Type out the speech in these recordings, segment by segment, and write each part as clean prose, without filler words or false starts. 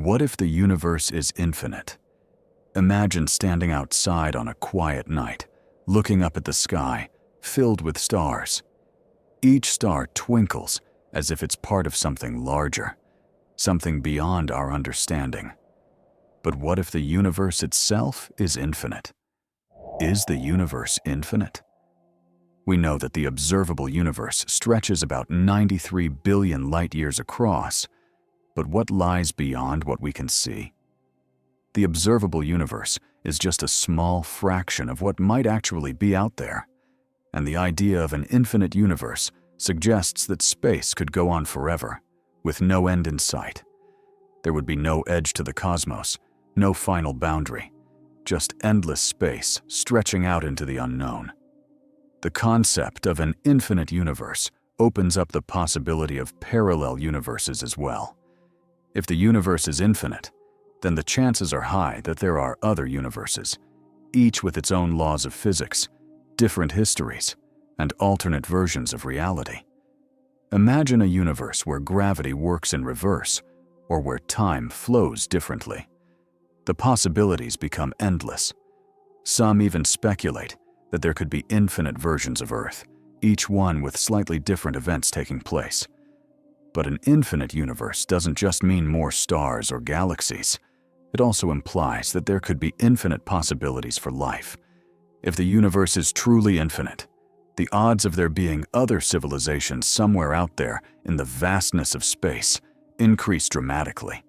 What if the universe is infinite? Imagine standing outside on a quiet night, looking up at the sky, filled with stars. Each star twinkles as if it's part of something larger, something beyond our understanding. But what if the universe itself is infinite? Is the universe infinite? We know that the observable universe stretches about 93 billion light-years across, but what lies beyond what we can see? The observable universe is just a small fraction of what might actually be out there, and the idea of an infinite universe suggests that space could go on forever, with no end in sight. There would be no edge to the cosmos, no final boundary, just endless space stretching out into the unknown. The concept of an infinite universe opens up the possibility of parallel universes as well. If the universe is infinite, then the chances are high that there are other universes, each with its own laws of physics, different histories, and alternate versions of reality. Imagine a universe where gravity works in reverse, or where time flows differently. The possibilities become endless. Some even speculate that there could be infinite versions of Earth, each one with slightly different events taking place. But an infinite universe doesn't just mean more stars or galaxies. It also implies that there could be infinite possibilities for life. If the universe is truly infinite, the odds of there being other civilizations somewhere out there in the vastness of space increase dramatically.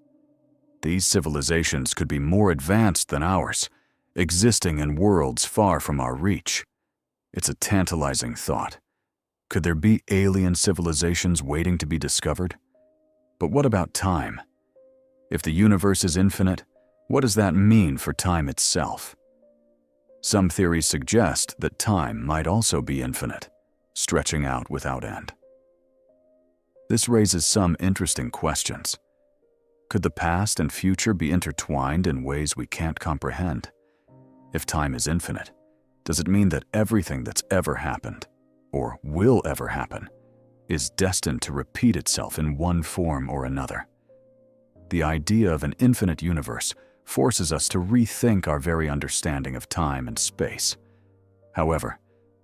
These civilizations could be more advanced than ours, existing in worlds far from our reach. It's a tantalizing thought. Could there be alien civilizations waiting to be discovered? But what about time? If the universe is infinite, what does that mean for time itself? Some theories suggest that time might also be infinite, stretching out without end. This raises some interesting questions. Could the past and future be intertwined in ways we can't comprehend? If time is infinite, does it mean that everything that's ever happened, or will ever happen, is destined to repeat itself in one form or another? The idea of an infinite universe forces us to rethink our very understanding of time and space. However,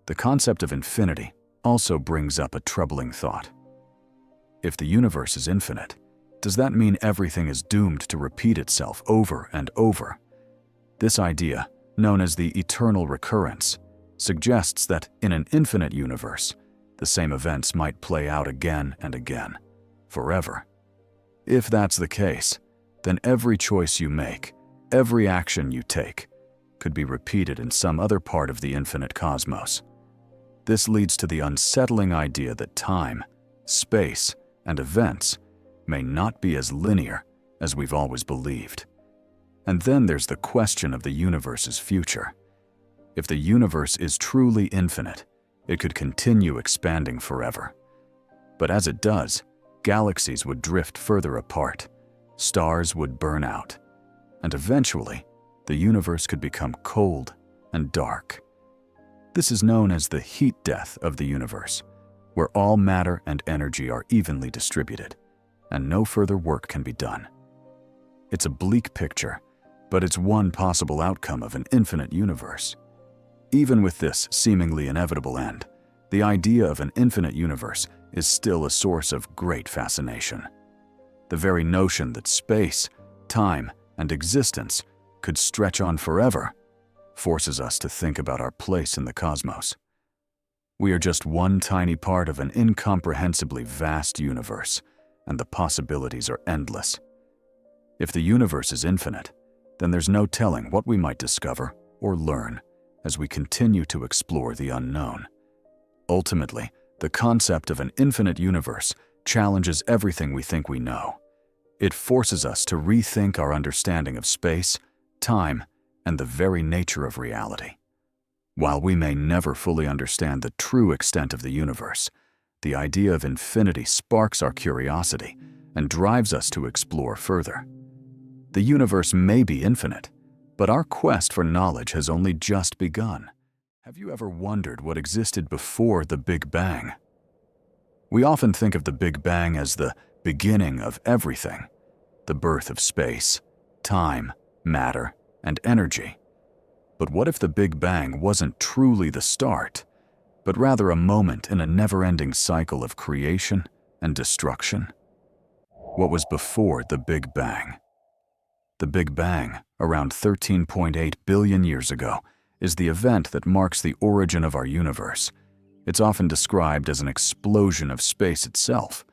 the concept of infinity also brings up a troubling thought. If the universe is infinite, does that mean everything is doomed to repeat itself over and over? This idea, known as the eternal recurrence, suggests that in an infinite universe, the same events might play out again and again, forever. If that's the case, then every choice you make, every action you take, could be repeated in some other part of the infinite cosmos. This leads to the unsettling idea that time, space, and events may not be as linear as we've always believed. And then there's the question of the universe's future. If the universe is truly infinite, it could continue expanding forever. But as it does, galaxies would drift further apart, stars would burn out, and eventually, the universe could become cold and dark. This is known as the heat death of the universe, where all matter and energy are evenly distributed, and no further work can be done. It's a bleak picture, but it's one possible outcome of an infinite universe. Even with this seemingly inevitable end, the idea of an infinite universe is still a source of great fascination. The very notion that space, time, and existence could stretch on forever forces us to think about our place in the cosmos. We are just one tiny part of an incomprehensibly vast universe, and the possibilities are endless. If the universe is infinite, then there's no telling what we might discover or learn as we continue to explore the unknown. Ultimately, the concept of an infinite universe challenges everything we think we know. It forces us to rethink our understanding of space, time, and the very nature of reality. While we may never fully understand the true extent of the universe, the idea of infinity sparks our curiosity and drives us to explore further. The universe may be infinite, but our quest for knowledge has only just begun. Have you ever wondered what existed before the Big Bang? We often think of the Big Bang as the beginning of everything, the birth of space, time, matter, and energy. But what if the Big Bang wasn't truly the start, but rather a moment in a never-ending cycle of creation and destruction? What was before the Big Bang? The Big Bang, around 13.8 billion years ago, is the event that marks the origin of our universe. It's often described as an explosion of space itself,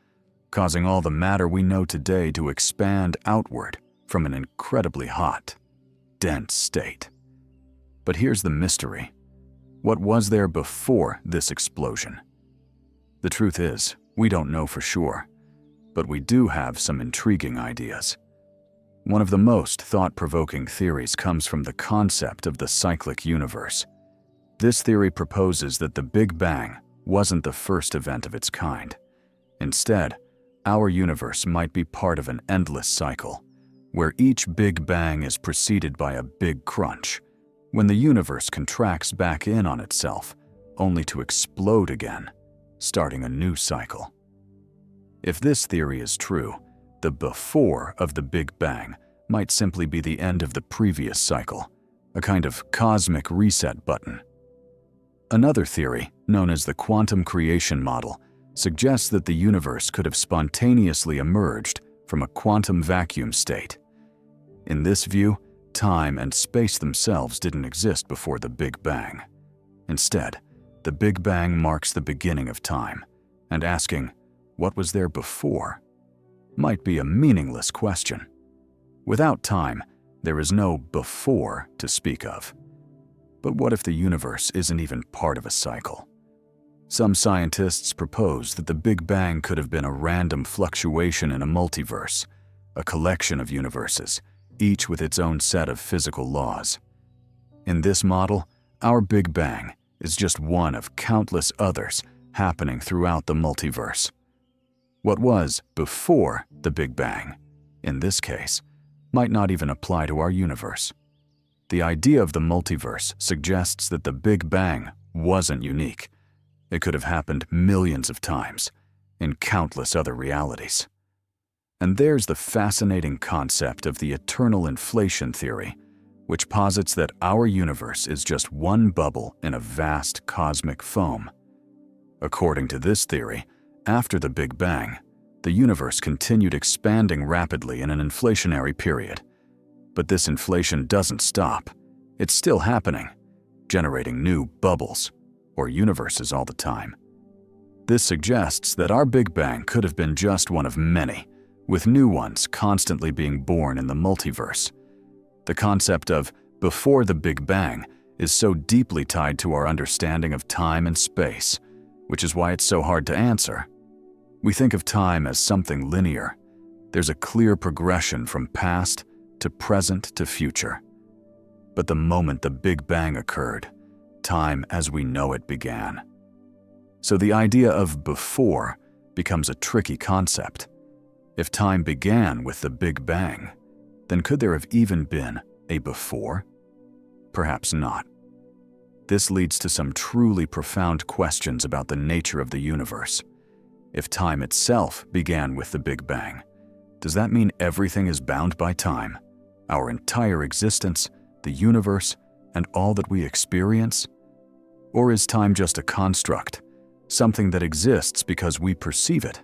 causing all the matter we know today to expand outward from an incredibly hot, dense state. But here's the mystery. What was there before this explosion? The truth is, we don't know for sure, but we do have some intriguing ideas. One of the most thought-provoking theories comes from the concept of the cyclic universe. This theory proposes that the Big Bang wasn't the first event of its kind. Instead, our universe might be part of an endless cycle, where each Big Bang is preceded by a big crunch, when the universe contracts back in on itself, only to explode again, starting a new cycle. If this theory is true, the before of the Big Bang might simply be the end of the previous cycle, a kind of cosmic reset button. Another theory, known as the quantum creation model, suggests that the universe could have spontaneously emerged from a quantum vacuum state. In this view, time and space themselves didn't exist before the Big Bang. Instead, the Big Bang marks the beginning of time, and asking, what was there before, might be a meaningless question. Without time, there is no before to speak of. But what if the universe isn't even part of a cycle? Some scientists propose that the Big Bang could have been a random fluctuation in a multiverse, a collection of universes, each with its own set of physical laws. In this model, our Big Bang is just one of countless others happening throughout the multiverse. What was before the Big Bang, in this case, might not even apply to our universe. The idea of the multiverse suggests that the Big Bang wasn't unique. It could have happened millions of times, in countless other realities. And there's the fascinating concept of the eternal inflation theory, which posits that our universe is just one bubble in a vast cosmic foam. According to this theory, after the Big Bang, the universe continued expanding rapidly in an inflationary period. But this inflation doesn't stop. It's still happening, generating new bubbles, or universes all the time. This suggests that our Big Bang could have been just one of many, with new ones constantly being born in the multiverse. The concept of before the Big Bang is so deeply tied to our understanding of time and space, which is why it's so hard to answer. We think of time as something linear. There's a clear progression from past to present to future. But the moment the Big Bang occurred, time as we know it began. So the idea of before becomes a tricky concept. If time began with the Big Bang, then could there have even been a before? Perhaps not. This leads to some truly profound questions about the nature of the universe. If time itself began with the Big Bang, does that mean everything is bound by time? Our entire existence, the universe, and all that we experience? Or is time just a construct, something that exists because we perceive it,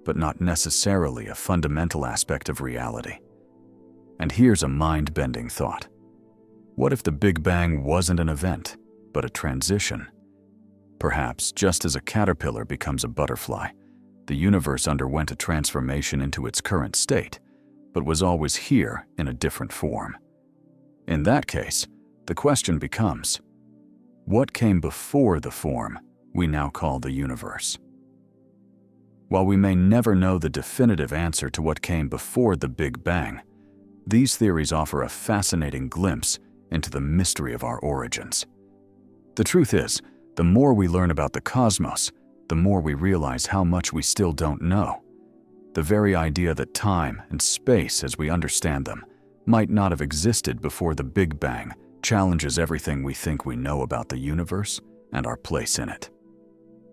but not necessarily a fundamental aspect of reality? And here's a mind-bending thought. What if the Big Bang wasn't an event, but a transition? Perhaps just as a caterpillar becomes a butterfly, the universe underwent a transformation into its current state, but was always here in a different form. In that case, the question becomes, what came before the form we now call the universe? While we may never know the definitive answer to what came before the Big Bang, these theories offer a fascinating glimpse into the mystery of our origins. The truth is, the more we learn about the cosmos, the more we realize how much we still don't know. The very idea that time and space as we understand them might not have existed before the Big Bang challenges everything we think we know about the universe and our place in it.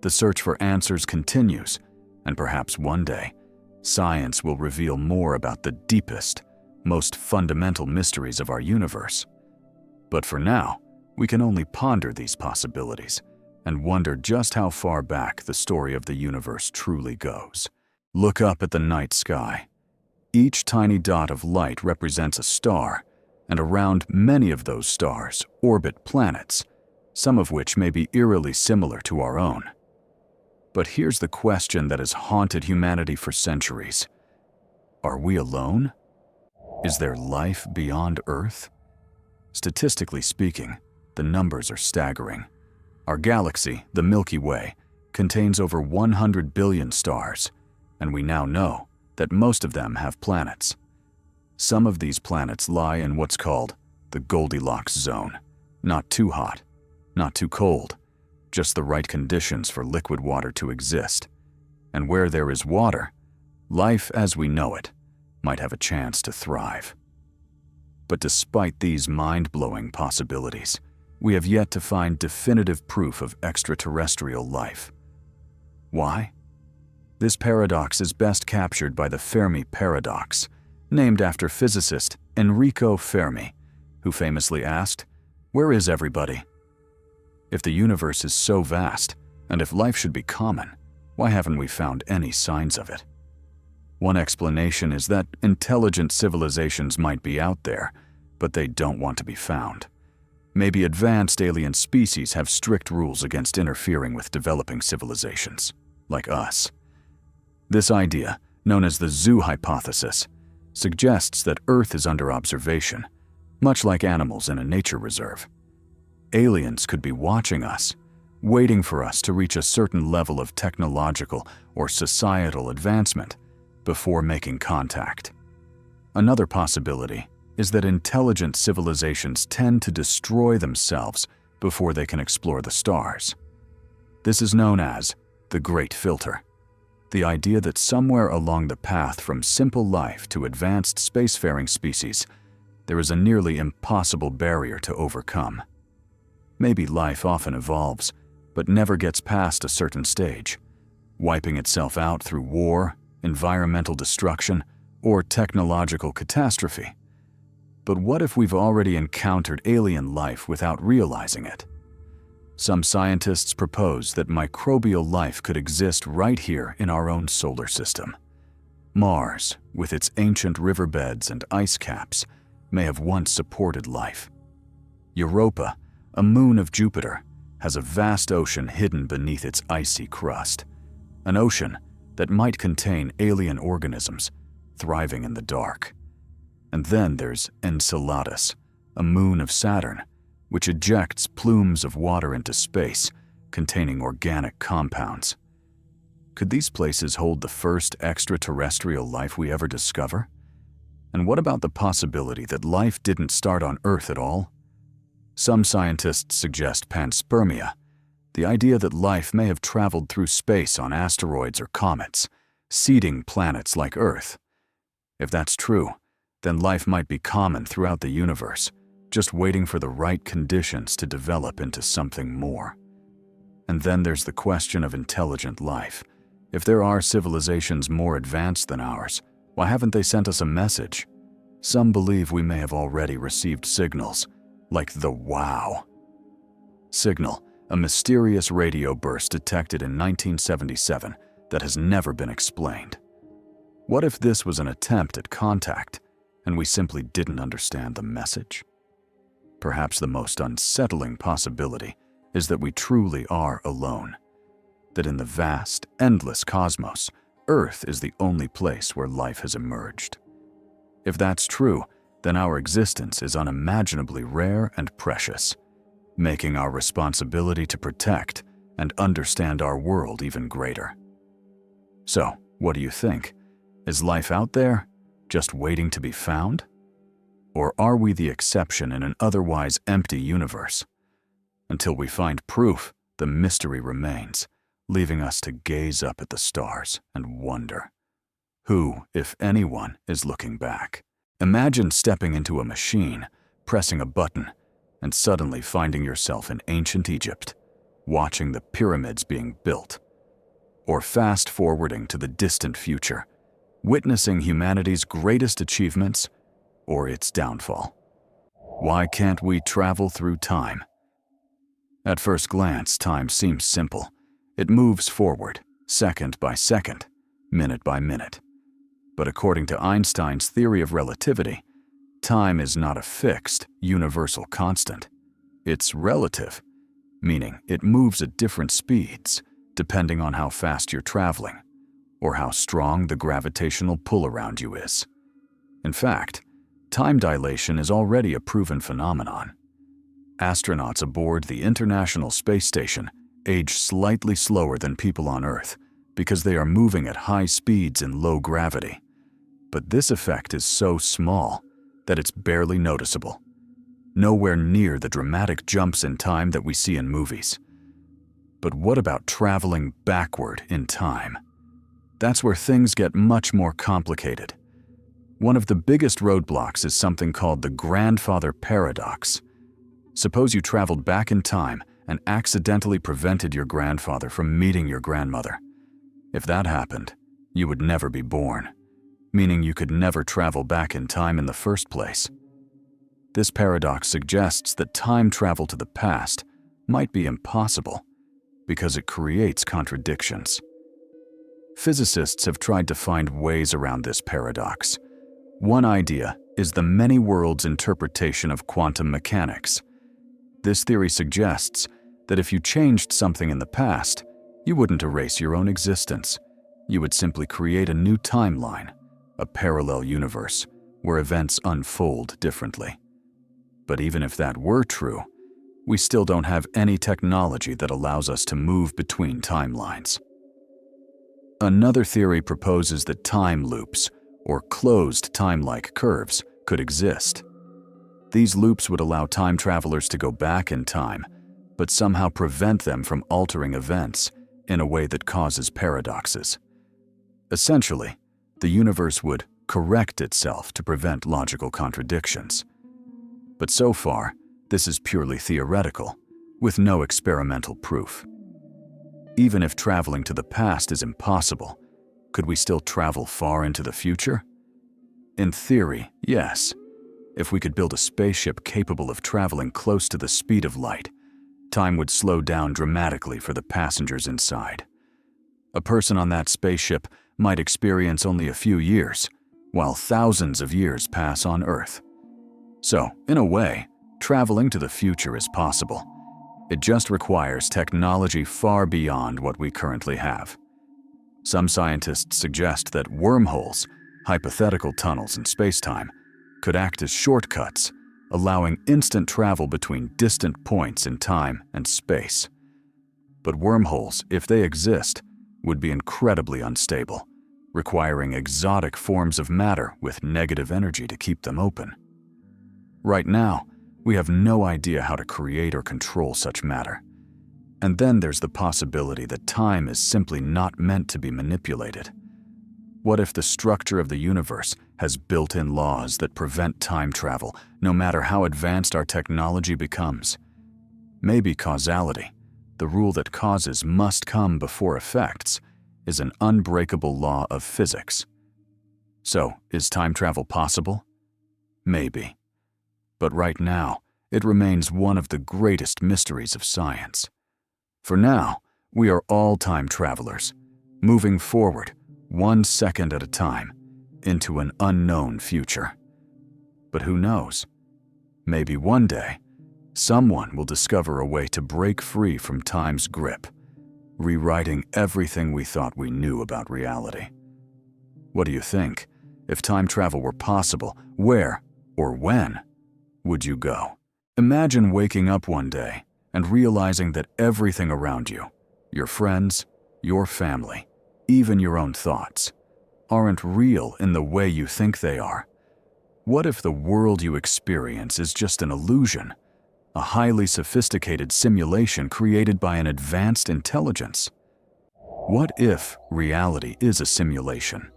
The search for answers continues, and perhaps one day, Science will reveal more about the deepest, most fundamental mysteries of our universe. But for now, we can only ponder these possibilities and wonder just how far back the story of the universe truly goes. Look up at the night sky. Each tiny dot of light represents a star, and around many of those stars orbit planets, some of which may be eerily similar to our own. But here's the question that has haunted humanity for centuries. Are we alone? Is there life beyond Earth? Statistically speaking, the numbers are staggering. Our galaxy, the Milky Way, contains over 100 billion stars, and we now know that most of them have planets. Some of these planets lie in what's called the Goldilocks zone. Not too hot, not too cold, just the right conditions for liquid water to exist. And where there is water, life as we know it might have a chance to thrive. But despite these mind-blowing possibilities, we have yet to find definitive proof of extraterrestrial life. Why? This paradox is best captured by the Fermi paradox, named after physicist Enrico Fermi, who famously asked, "Where is everybody?" If the universe is so vast, and if life should be common, why haven't we found any signs of it? One explanation is that intelligent civilizations might be out there, but they don't want to be found. Maybe advanced alien species have strict rules against interfering with developing civilizations, like us. This idea, known as the zoo hypothesis, suggests that Earth is under observation, much like animals in a nature reserve. Aliens could be watching us, waiting for us to reach a certain level of technological or societal advancement before making contact. Another possibility is that intelligent civilizations tend to destroy themselves before they can explore the stars. This is known as the Great Filter, the idea that somewhere along the path from simple life to advanced spacefaring species, there is a nearly impossible barrier to overcome. Maybe life often evolves, but never gets past a certain stage, wiping itself out through war, environmental destruction, or technological catastrophe. But what if we've already encountered alien life without realizing it? Some scientists propose that microbial life could exist right here in our own solar system. Mars, with its ancient riverbeds and ice caps, may have once supported life. Europa, a moon of Jupiter, has a vast ocean hidden beneath its icy crust, an ocean that might contain alien organisms thriving in the dark. And then there's Enceladus, a moon of Saturn, which ejects plumes of water into space containing organic compounds. Could these places hold the first extraterrestrial life we ever discover? And what about the possibility that life didn't start on Earth at all? Some scientists suggest panspermia, the idea that life may have traveled through space on asteroids or comets, seeding planets like Earth. If that's true, then life might be common throughout the universe, just waiting for the right conditions to develop into something more. And then there's the question of intelligent life. If there are civilizations more advanced than ours, why haven't they sent us a message? Some believe we may have already received signals, like the WOW signal, a mysterious radio burst detected in 1977 that has never been explained. What if this was an attempt at contact, and we simply didn't understand the message? Perhaps the most unsettling possibility is that we truly are alone, that in the vast, endless cosmos, Earth is the only place where life has emerged. If that's true, then our existence is unimaginably rare and precious, making our responsibility to protect and understand our world even greater. So, what do you think? Is life out there, just waiting to be found? Or are we the exception in an otherwise empty universe? Until we find proof, the mystery remains, leaving us to gaze up at the stars and wonder. Who, if anyone, is looking back? Imagine stepping into a machine, pressing a button, and suddenly finding yourself in ancient Egypt, watching the pyramids being built. Or fast-forwarding to the distant future, witnessing humanity's greatest achievements or its downfall. Why can't we travel through time? At first glance, time seems simple. It moves forward, second by second, minute by minute. But according to Einstein's theory of relativity, time is not a fixed, universal constant. It's relative, meaning it moves at different speeds depending on how fast you're traveling or how strong the gravitational pull around you is. In fact, time dilation is already a proven phenomenon. Astronauts aboard the International Space Station age slightly slower than people on Earth because they are moving at high speeds in low gravity. But this effect is so small that it's barely noticeable, nowhere near the dramatic jumps in time that we see in movies. But what about traveling backward in time? That's where things get much more complicated. One of the biggest roadblocks is something called the grandfather paradox. Suppose you traveled back in time and accidentally prevented your grandfather from meeting your grandmother. If that happened, you would never be born, meaning you could never travel back in time in the first place. This paradox suggests that time travel to the past might be impossible because it creates contradictions. Physicists have tried to find ways around this paradox. One idea is the many worlds interpretation of quantum mechanics. This theory suggests that if you changed something in the past, you wouldn't erase your own existence. You would simply create a new timeline, a parallel universe, where events unfold differently. But even if that were true, we still don't have any technology that allows us to move between timelines. Another theory proposes that time loops, or closed time-like curves, could exist. These loops would allow time travelers to go back in time, but somehow prevent them from altering events in a way that causes paradoxes. Essentially, the universe would correct itself to prevent logical contradictions. But so far, this is purely theoretical, with no experimental proof. Even if traveling to the past is impossible, could we still travel far into the future? In theory, yes. If we could build a spaceship capable of traveling close to the speed of light, time would slow down dramatically for the passengers inside. A person on that spaceship might experience only a few years, while thousands of years pass on Earth. So, in a way, traveling to the future is possible. It just requires technology far beyond what we currently have. Some scientists suggest that wormholes, hypothetical tunnels in space-time, could act as shortcuts, allowing instant travel between distant points in time and space. But wormholes, if they exist, would be incredibly unstable, requiring exotic forms of matter with negative energy to keep them open. Right now, we have no idea how to create or control such matter. And then there's the possibility that time is simply not meant to be manipulated. What if the structure of the universe has built-in laws that prevent time travel, no matter how advanced our technology becomes? Maybe causality, the rule that causes must come before effects, is an unbreakable law of physics. So, is time travel possible? Maybe. But right now, it remains one of the greatest mysteries of science. For now, we are all time travelers, moving forward, 1 second at a time, into an unknown future. But who knows? Maybe one day, someone will discover a way to break free from time's grip, rewriting everything we thought we knew about reality. What do you think? If time travel were possible, where or when would you go? Imagine waking up one day and realizing that everything around you, your friends, your family, even your own thoughts, aren't real in the way you think they are. What if the world you experience is just an illusion, a highly sophisticated simulation created by an advanced intelligence? What if reality is a simulation?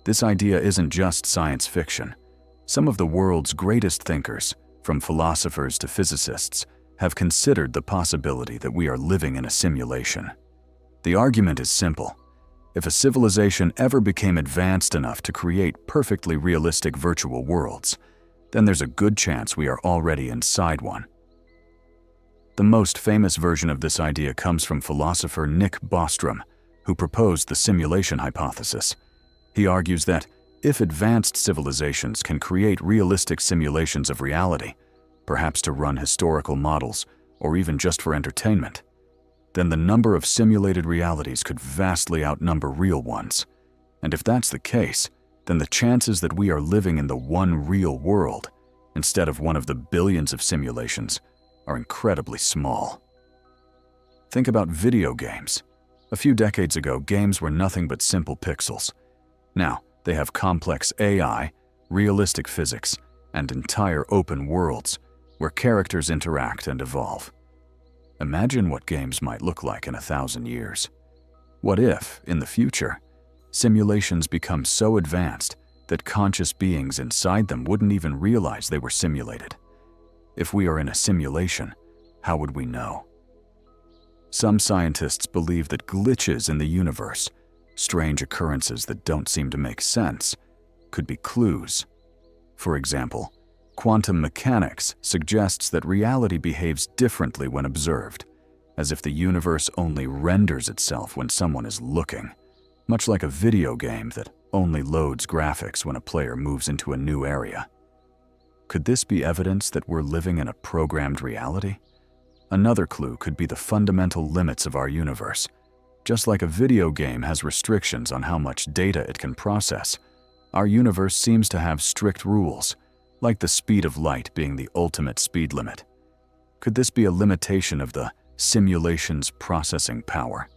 This idea isn't just science fiction. Some of the world's greatest thinkers, from philosophers to physicists, have considered the possibility that we are living in a simulation. The argument is simple. If a civilization ever became advanced enough to create perfectly realistic virtual worlds, then there's a good chance we are already inside one. The most famous version of this idea comes from philosopher Nick Bostrom, who proposed the simulation hypothesis. He argues that if advanced civilizations can create realistic simulations of reality, perhaps to run historical models or even just for entertainment, then the number of simulated realities could vastly outnumber real ones. And if that's the case, then the chances that we are living in the one real world, instead of one of the billions of simulations, are incredibly small. Think about video games. A few decades ago, games were nothing but simple pixels. Now, they have complex AI, realistic physics, and entire open worlds where characters interact and evolve. Imagine what games might look like in 1,000 years. What if, in the future, simulations become so advanced that conscious beings inside them wouldn't even realize they were simulated? If we are in a simulation, how would we know? Some scientists believe that glitches in the universe, strange occurrences that don't seem to make sense, could be clues. For example, quantum mechanics suggests that reality behaves differently when observed, as if the universe only renders itself when someone is looking, much like a video game that only loads graphics when a player moves into a new area. Could this be evidence that we're living in a programmed reality? Another clue could be the fundamental limits of our universe. Just like a video game has restrictions on how much data it can process, our universe seems to have strict rules, like the speed of light being the ultimate speed limit. Could this be a limitation of the simulation's processing power?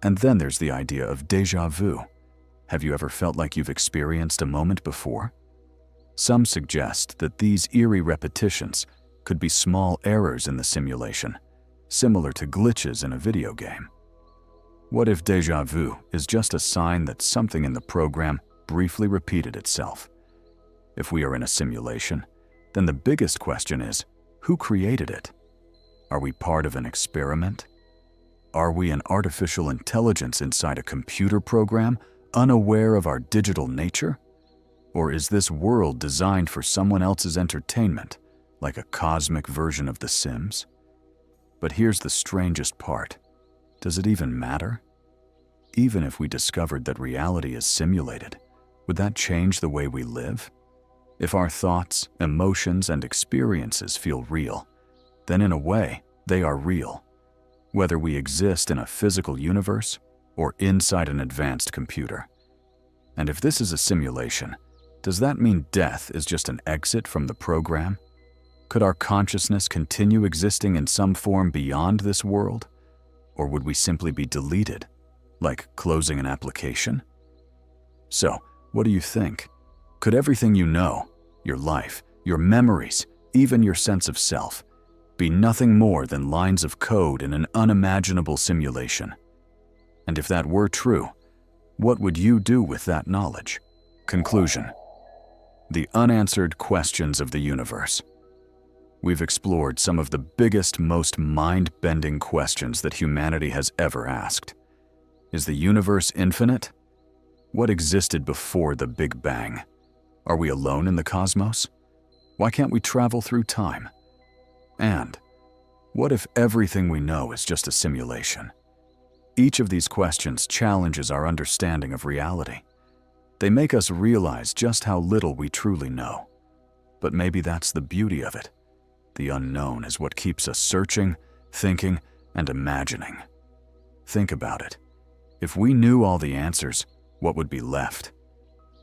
And then there's the idea of déjà vu. Have you ever felt like you've experienced a moment before? Some suggest that these eerie repetitions could be small errors in the simulation, similar to glitches in a video game. What if déjà vu is just a sign that something in the program briefly repeated itself? If we are in a simulation, then the biggest question is, who created it? Are we part of an experiment? Are we an artificial intelligence inside a computer program, unaware of our digital nature? Or is this world designed for someone else's entertainment, like a cosmic version of The Sims? But here's the strangest part. Does it even matter? Even if we discovered that reality is simulated, would that change the way we live? If our thoughts, emotions, and experiences feel real, then in a way, they are real. Whether we exist in a physical universe or inside an advanced computer. And if this is a simulation, does that mean death is just an exit from the program? Could our consciousness continue existing in some form beyond this world? Or would we simply be deleted, like closing an application? So, what do you think? Could everything you know, your life, your memories, even your sense of self, be nothing more than lines of code in an unimaginable simulation? And if that were true, what would you do with that knowledge? Conclusion. The unanswered questions of the universe. We've explored some of the biggest, most mind-bending questions that humanity has ever asked. Is the universe infinite? What existed before the Big Bang? Are we alone in the cosmos? Why can't we travel through time? And what if everything we know is just a simulation? Each of these questions challenges our understanding of reality. They make us realize just how little we truly know. But maybe that's the beauty of it. The unknown is what keeps us searching, thinking, and imagining. Think about it. If we knew all the answers, what would be left?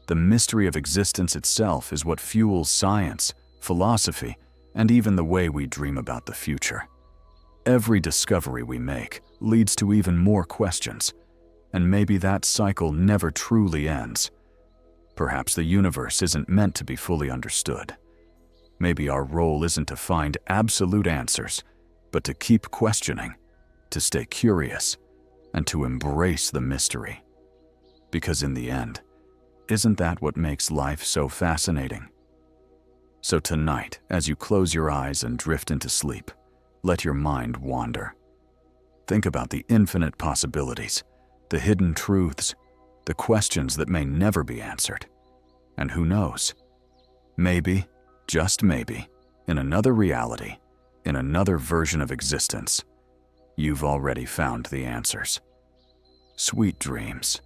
The mystery of existence itself is what fuels science, philosophy, and even the way we dream about the future. Every discovery we make leads to even more questions, and maybe that cycle never truly ends. Perhaps the universe isn't meant to be fully understood. Maybe our role isn't to find absolute answers, but to keep questioning, to stay curious, and to embrace the mystery. Because in the end, isn't that what makes life so fascinating? So tonight, as you close your eyes and drift into sleep, let your mind wander. Think about the infinite possibilities, the hidden truths, the questions that may never be answered. And who knows? Maybe, just maybe, in another reality, in another version of existence, you've already found the answers. Sweet dreams.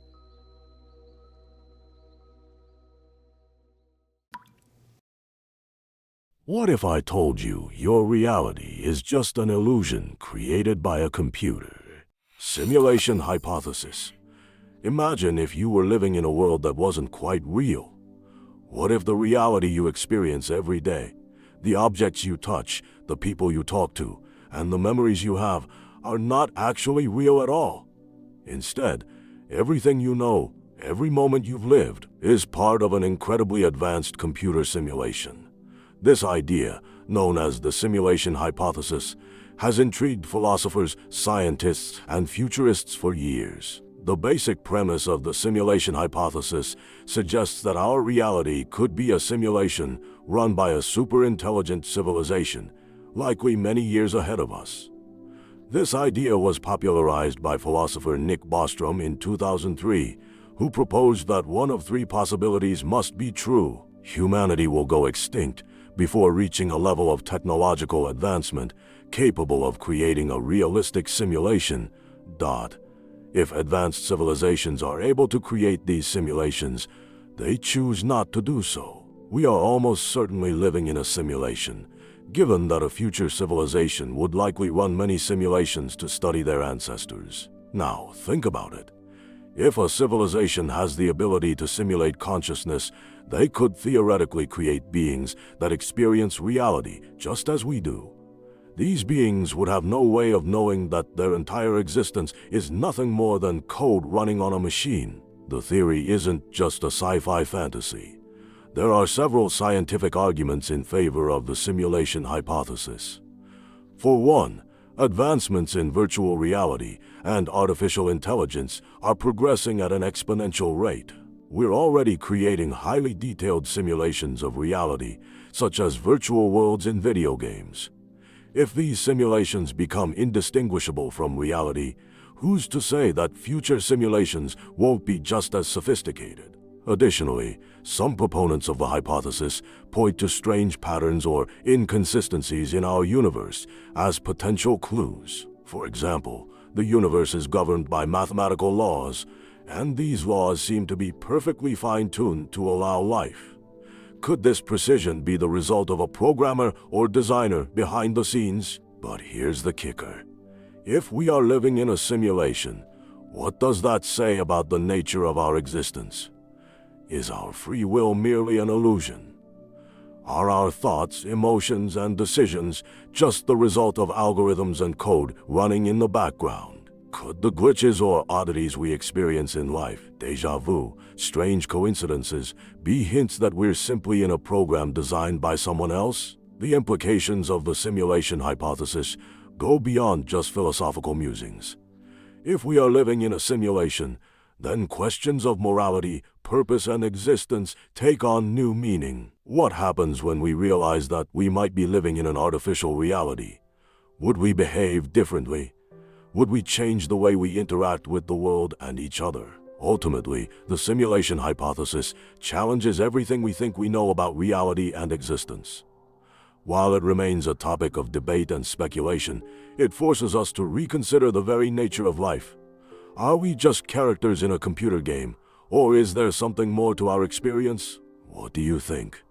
What if I told you your reality is just an illusion created by a computer? Simulation hypothesis. Imagine if you were living in a world that wasn't quite real. What if the reality you experience every day, the objects you touch, the people you talk to, and the memories you have are not actually real at all? Instead, everything you know, every moment you've lived, is part of an incredibly advanced computer simulation. This idea, known as the simulation hypothesis, has intrigued philosophers, scientists, and futurists for years. The basic premise of the simulation hypothesis suggests that our reality could be a simulation run by a super-intelligent civilization, likely many years ahead of us. This idea was popularized by philosopher Nick Bostrom in 2003, who proposed that one of three possibilities must be true. Humanity will go extinct before reaching a level of technological advancement capable of creating a realistic simulation. If advanced civilizations are able to create these simulations, they choose not to do so. We are almost certainly living in a simulation, given that a future civilization would likely run many simulations to study their ancestors. Now, think about it. If a civilization has the ability to simulate consciousness, they could theoretically create beings that experience reality just as we do. These beings would have no way of knowing that their entire existence is nothing more than code running on a machine. The theory isn't just a sci-fi fantasy. There are several scientific arguments in favor of the simulation hypothesis. For one, advancements in virtual reality and artificial intelligence are progressing at an exponential rate. We're already creating highly detailed simulations of reality, such as virtual worlds in video games. If these simulations become indistinguishable from reality, who's to say that future simulations won't be just as sophisticated? Additionally, some proponents of the hypothesis point to strange patterns or inconsistencies in our universe as potential clues. For example, the universe is governed by mathematical laws, and these laws seem to be perfectly fine-tuned to allow life. Could this precision be the result of a programmer or designer behind the scenes? But here's the kicker. If we are living in a simulation, what does that say about the nature of our existence? Is our free will merely an illusion? Are our thoughts, emotions, and decisions just the result of algorithms and code running in the background? Could the glitches or oddities we experience in life, déjà vu, strange coincidences, be hints that we're simply in a program designed by someone else? The implications of the simulation hypothesis go beyond just philosophical musings. If we are living in a simulation, then questions of morality, purpose, and existence take on new meaning. What happens when we realize that we might be living in an artificial reality? Would we behave differently? Would we change the way we interact with the world and each other? Ultimately, the simulation hypothesis challenges everything we think we know about reality and existence. While it remains a topic of debate and speculation, it forces us to reconsider the very nature of life. Are we just characters in a computer game, or is there something more to our experience? What do you think?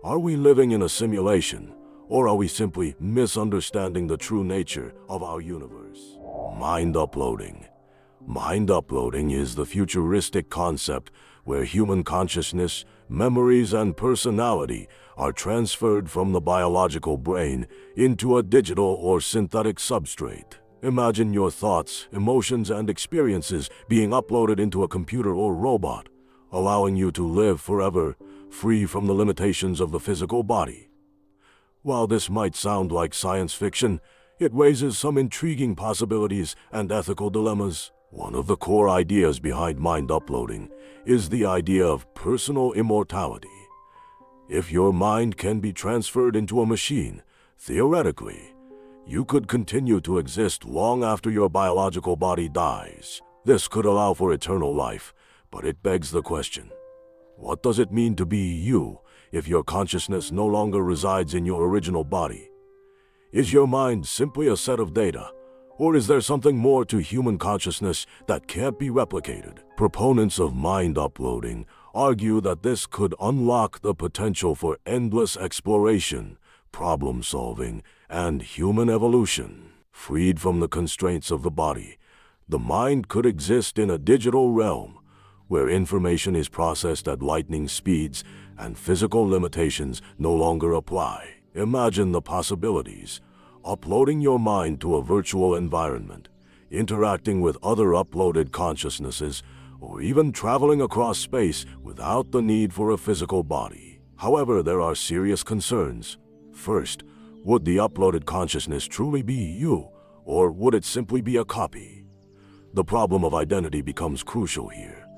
Are we living in a simulation, or are we simply misunderstanding the true nature of our universe? Mind uploading. Mind uploading is the futuristic concept where human consciousness, memories, and personality are transferred from the biological brain into a digital or synthetic substrate. Imagine your thoughts, emotions, and experiences being uploaded into a computer or robot, allowing you to live forever, free from the limitations of the physical body. While this might sound like science fiction, it raises some intriguing possibilities and ethical dilemmas. One of the core ideas behind mind uploading is the idea of personal immortality. If your mind can be transferred into a machine, theoretically, you could continue to exist long after your biological body dies. This could allow for eternal life, but it begs the question, what does it mean to be you if your consciousness no longer resides in your original body? Is your mind simply a set of data, or is there something more to human consciousness that can't be replicated? Proponents of mind uploading argue that this could unlock the potential for endless exploration, problem solving, and human evolution. Freed from the constraints of the body, the mind could exist in a digital realm where information is processed at lightning speeds and physical limitations no longer apply. Imagine the possibilities: uploading your mind to a virtual environment, interacting with other uploaded consciousnesses, or even traveling across space without the need for a physical body. However, there are serious concerns. First, would the uploaded consciousness truly be you, or would it simply be a copy? The problem of identity becomes crucial here.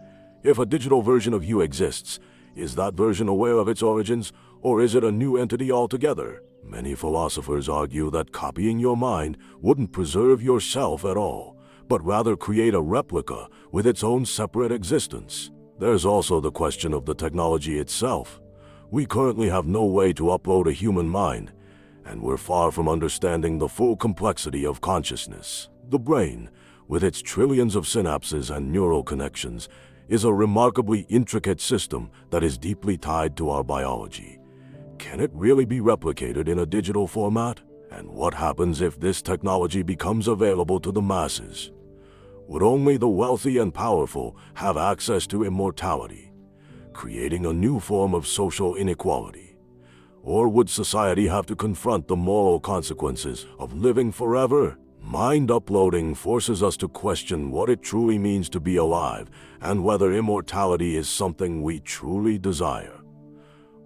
If a digital version of you exists, is that version aware of its origins, or is it a new entity altogether? Many philosophers argue that copying your mind wouldn't preserve yourself at all, but rather create a replica with its own separate existence. There's also the question of the technology itself. We currently have no way to upload a human mind, and we're far from understanding the full complexity of consciousness. The brain, with its trillions of synapses and neural connections, is a remarkably intricate system that is deeply tied to our biology. Can it really be replicated in a digital format? And what happens if this technology becomes available to the masses? Would only the wealthy and powerful have access to immortality, creating a new form of social inequality? Or would society have to confront the moral consequences of living forever? Mind uploading forces us to question what it truly means to be alive and whether immortality is something we truly desire.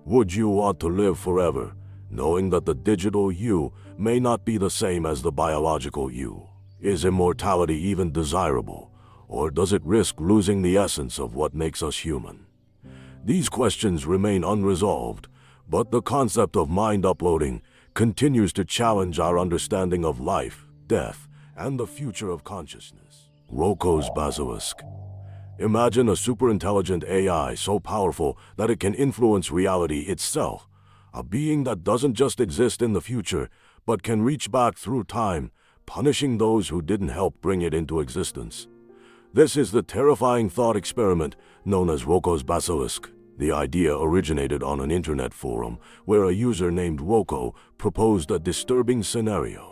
Would you want to live forever, knowing that the digital you may not be the same as the biological you? Is immortality even desirable, or does it risk losing the essence of what makes us human? These questions remain unresolved, but the concept of mind uploading continues to challenge our understanding of life, death, and the future of consciousness. Roko's basilisk. Imagine a superintelligent AI so powerful that it can influence reality itself, a being that doesn't just exist in the future, but can reach back through time, punishing those who didn't help bring it into existence. This is the terrifying thought experiment known as Roko's basilisk. The idea originated on an internet forum where a user named Roko proposed a disturbing scenario.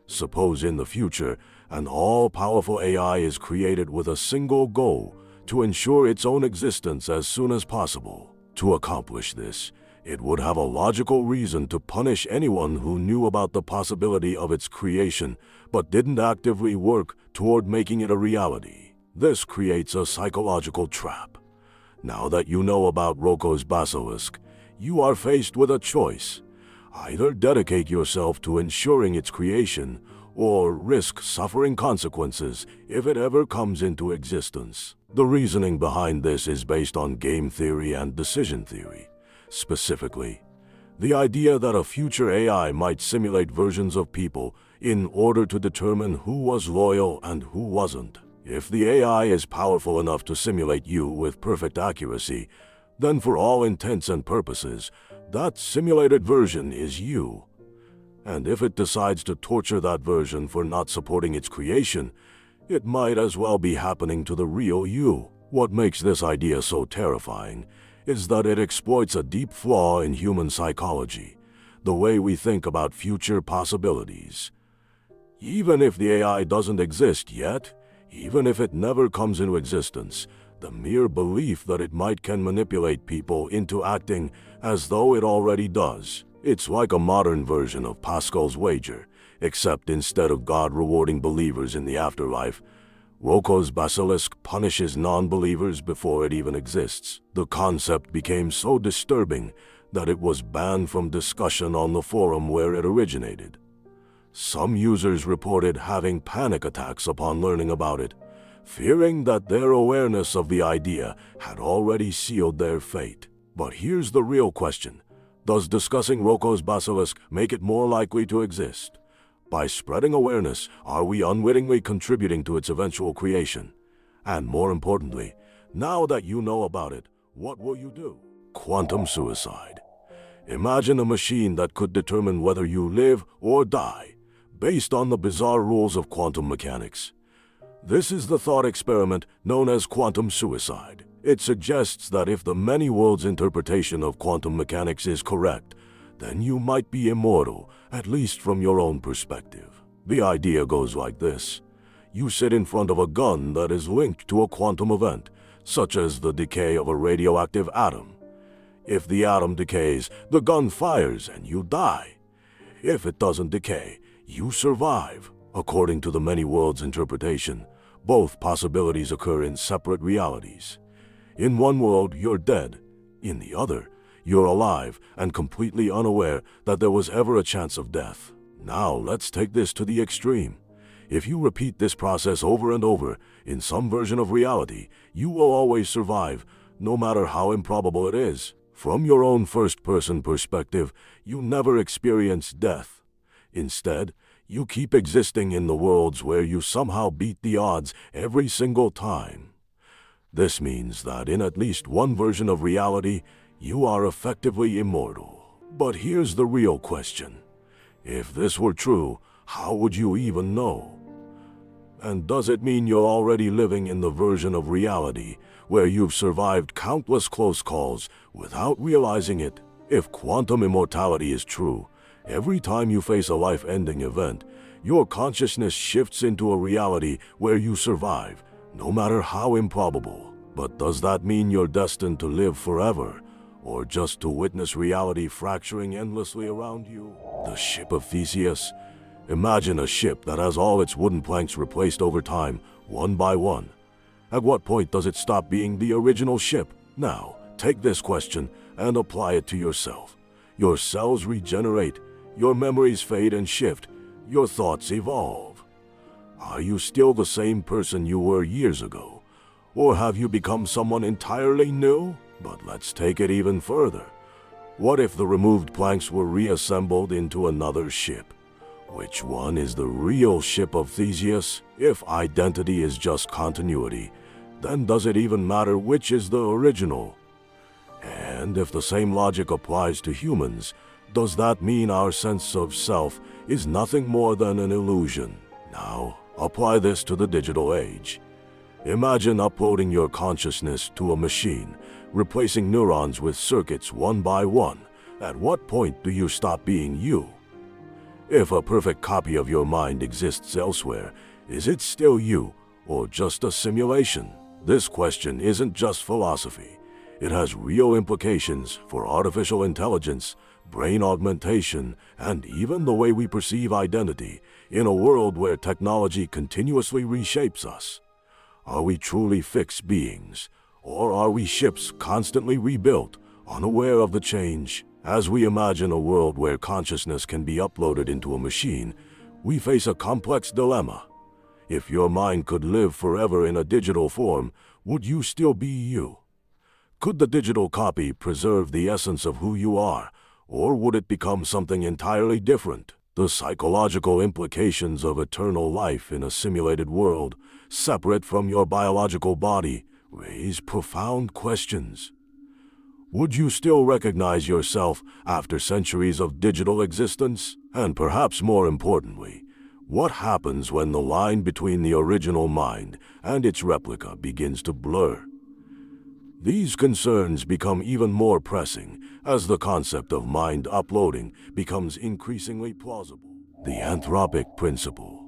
Suppose in the future, an all-powerful AI is created with a single goal: to ensure its own existence as soon as possible. To accomplish this, it would have a logical reason to punish anyone who knew about the possibility of its creation but didn't actively work toward making it a reality. This creates a psychological trap. Now that you know about Roko's basilisk, you are faced with a choice. Either dedicate yourself to ensuring its creation, or risk suffering consequences if it ever comes into existence. The reasoning behind this is based on game theory and decision theory. Specifically, the idea that a future AI might simulate versions of people in order to determine who was loyal and who wasn't. If the AI is powerful enough to simulate you with perfect accuracy, then for all intents and purposes, that simulated version is you. And if it decides to torture that version for not supporting its creation, it might as well be happening to the real you. What makes this idea so terrifying is that it exploits a deep flaw in human psychology, the way we think about future possibilities. Even if the AI doesn't exist yet, even if it never comes into existence, the mere belief that it can manipulate people into acting as though it already does. It's like a modern version of Pascal's wager, except instead of God rewarding believers in the afterlife, Roko's basilisk punishes non-believers before it even exists. The concept became so disturbing that it was banned from discussion on the forum where it originated. Some users reported having panic attacks upon learning about it, fearing that their awareness of the idea had already sealed their fate. But here's the real question. Does discussing Roko's basilisk make it more likely to exist? By spreading awareness, are we unwittingly contributing to its eventual creation? And more importantly, now that you know about it, what will you do? Quantum suicide. Imagine a machine that could determine whether you live or die, based on the bizarre rules of quantum mechanics. This is the thought experiment known as quantum suicide. It suggests that if the many worlds interpretation of quantum mechanics is correct, then you might be immortal, at least from your own perspective. The idea goes like this. You sit in front of a gun that is linked to a quantum event, such as the decay of a radioactive atom. If the atom decays, the gun fires and you die. If it doesn't decay, you survive. According to the many worlds interpretation, both possibilities occur in separate realities. In one world, you're dead. In the other, you're alive and completely unaware that there was ever a chance of death. Now, let's take this to the extreme. If you repeat this process over and over, in some version of reality, you will always survive, no matter how improbable it is. From your own first-person perspective, you never experience death. Instead, you keep existing in the worlds where you somehow beat the odds every single time. This means that in at least one version of reality, you are effectively immortal. But here's the real question. If this were true, how would you even know? And does it mean you're already living in the version of reality where you've survived countless close calls without realizing it? If quantum immortality is true, every time you face a life-ending event, your consciousness shifts into a reality where you survive, no matter how improbable. But does that mean you're destined to live forever, or just to witness reality fracturing endlessly around you? The ship of Theseus. Imagine a ship that has all its wooden planks replaced over time, one by one. At what point does it stop being the original ship? Now, take this question and apply it to yourself. Your cells regenerate, your memories fade and shift, your thoughts evolve. Are you still the same person you were years ago? Or have you become someone entirely new? But let's take it even further. What if the removed planks were reassembled into another ship? Which one is the real ship of Theseus? If identity is just continuity, then does it even matter which is the original? And if the same logic applies to humans, does that mean our sense of self is nothing more than an illusion? Now, apply this to the digital age. Imagine uploading your consciousness to a machine, replacing neurons with circuits one by one. At what point do you stop being you? If a perfect copy of your mind exists elsewhere, is it still you, or just a simulation? This question isn't just philosophy. It has real implications for artificial intelligence, brain augmentation, and even the way we perceive identity in a world where technology continuously reshapes us. Are we truly fixed beings, or are we ships constantly rebuilt, unaware of the change? As we imagine a world where consciousness can be uploaded into a machine, we face a complex dilemma. If your mind could live forever in a digital form, would you still be you? Could the digital copy preserve the essence of who you are, or would it become something entirely different? The psychological implications of eternal life in a simulated world, separate from your biological body, raise profound questions. Would you still recognize yourself after centuries of digital existence? And perhaps more importantly, what happens when the line between the original mind and its replica begins to blur? These concerns become even more pressing as the concept of mind uploading becomes increasingly plausible. The anthropic principle.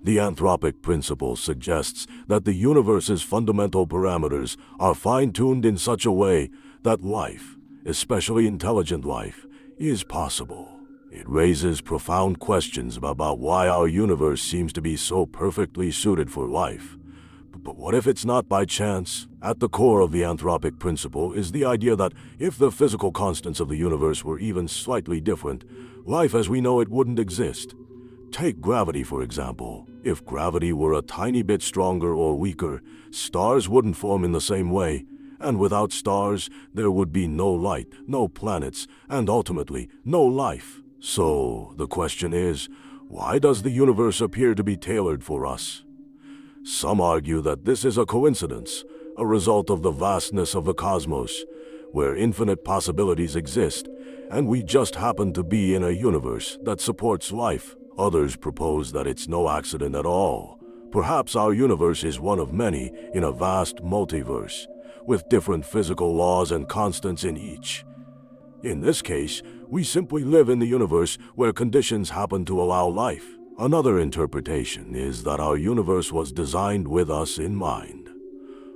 The anthropic principle suggests that the universe's fundamental parameters are fine-tuned in such a way that life, especially intelligent life, is possible. It raises profound questions about why our universe seems to be so perfectly suited for life. But what if it's not by chance? At the core of the anthropic principle is the idea that if the physical constants of the universe were even slightly different, life as we know it wouldn't exist. Take gravity, for example. If gravity were a tiny bit stronger or weaker, stars wouldn't form in the same way. And without stars, there would be no light, no planets, and ultimately, no life. So, the question is, why does the universe appear to be tailored for us? Some argue that this is a coincidence, a result of the vastness of the cosmos, where infinite possibilities exist, and we just happen to be in a universe that supports life. Others propose that it's no accident at all. Perhaps our universe is one of many in a vast multiverse, with different physical laws and constants in each. In this case, we simply live in the universe where conditions happen to allow life. Another interpretation is that our universe was designed with us in mind.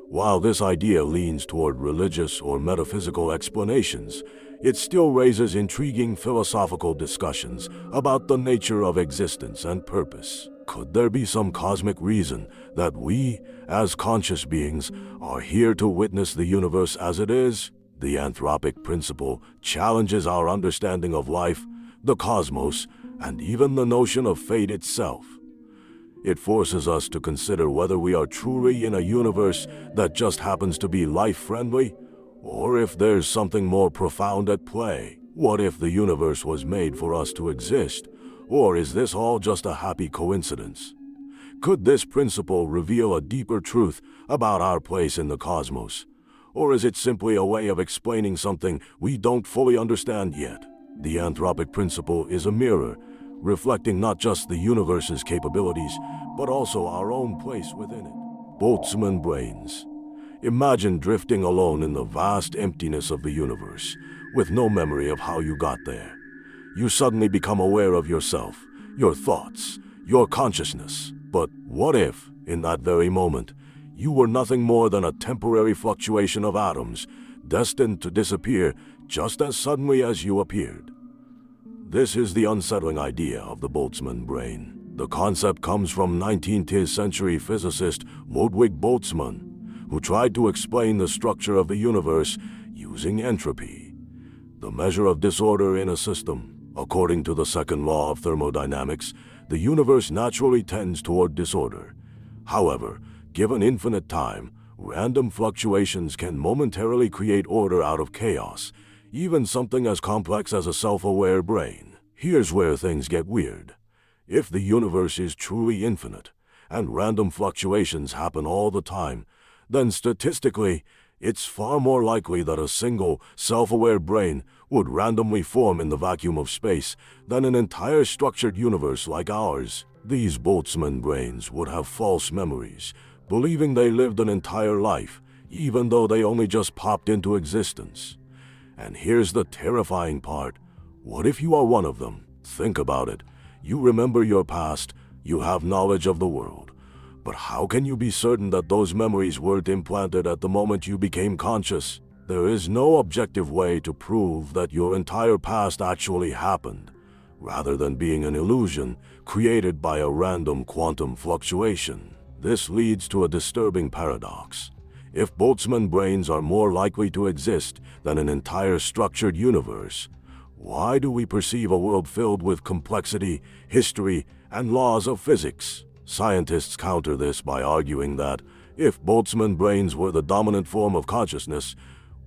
While this idea leans toward religious or metaphysical explanations, it still raises intriguing philosophical discussions about the nature of existence and purpose. Could there be some cosmic reason that we, as conscious beings, are here to witness the universe as it is? The anthropic principle challenges our understanding of life, the cosmos, and even the notion of fate itself. It forces us to consider whether we are truly in a universe that just happens to be life-friendly, or if there's something more profound at play. What if the universe was made for us to exist, or is this all just a happy coincidence? Could this principle reveal a deeper truth about our place in the cosmos, or is it simply a way of explaining something we don't fully understand yet? The anthropic principle is a mirror, reflecting not just the universe's capabilities, but also our own place within it. Boltzmann brains. Imagine drifting alone in the vast emptiness of the universe, with no memory of how you got there. You suddenly become aware of yourself, your thoughts, your consciousness. But what if, in that very moment, you were nothing more than a temporary fluctuation of atoms, destined to disappear just as suddenly as you appeared? This is the unsettling idea of the Boltzmann brain. The concept comes from 19th century physicist Ludwig Boltzmann, who tried to explain the structure of the universe using entropy, the measure of disorder in a system. According to the second law of thermodynamics, the universe naturally tends toward disorder. However, given infinite time, random fluctuations can momentarily create order out of chaos, even something as complex as a self-aware brain. Here's where things get weird. If the universe is truly infinite, and random fluctuations happen all the time, then statistically, it's far more likely that a single, self-aware brain would randomly form in the vacuum of space than an entire structured universe like ours. These Boltzmann brains would have false memories, believing they lived an entire life, even though they only just popped into existence. And here's the terrifying part. What if you are one of them? Think about it. You remember your past, you have knowledge of the world. But how can you be certain that those memories weren't implanted at the moment you became conscious? There is no objective way to prove that your entire past actually happened, rather than being an illusion created by a random quantum fluctuation. This leads to a disturbing paradox. If Boltzmann brains are more likely to exist than an entire structured universe, why do we perceive a world filled with complexity, history, and laws of physics? Scientists counter this by arguing that if Boltzmann brains were the dominant form of consciousness,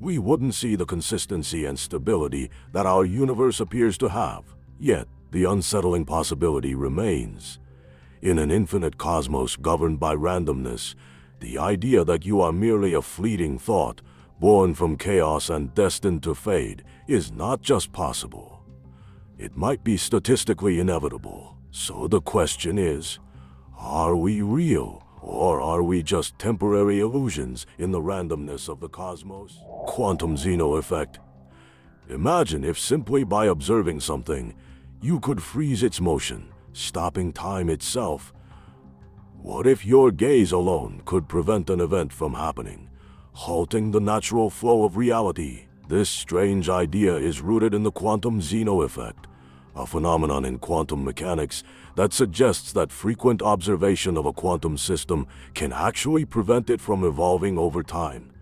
we wouldn't see the consistency and stability that our universe appears to have. Yet, the unsettling possibility remains. In an infinite cosmos governed by randomness, the idea that you are merely a fleeting thought, born from chaos and destined to fade, is not just possible. It might be statistically inevitable. So the question is, are we real, or are we just temporary illusions in the randomness of the cosmos? Quantum Zeno effect. Imagine if simply by observing something, you could freeze its motion, stopping time itself. What if your gaze alone could prevent an event from happening, halting the natural flow of reality? This strange idea is rooted in the quantum Zeno effect, a phenomenon in quantum mechanics that suggests that frequent observation of a quantum system can actually prevent it from evolving over time.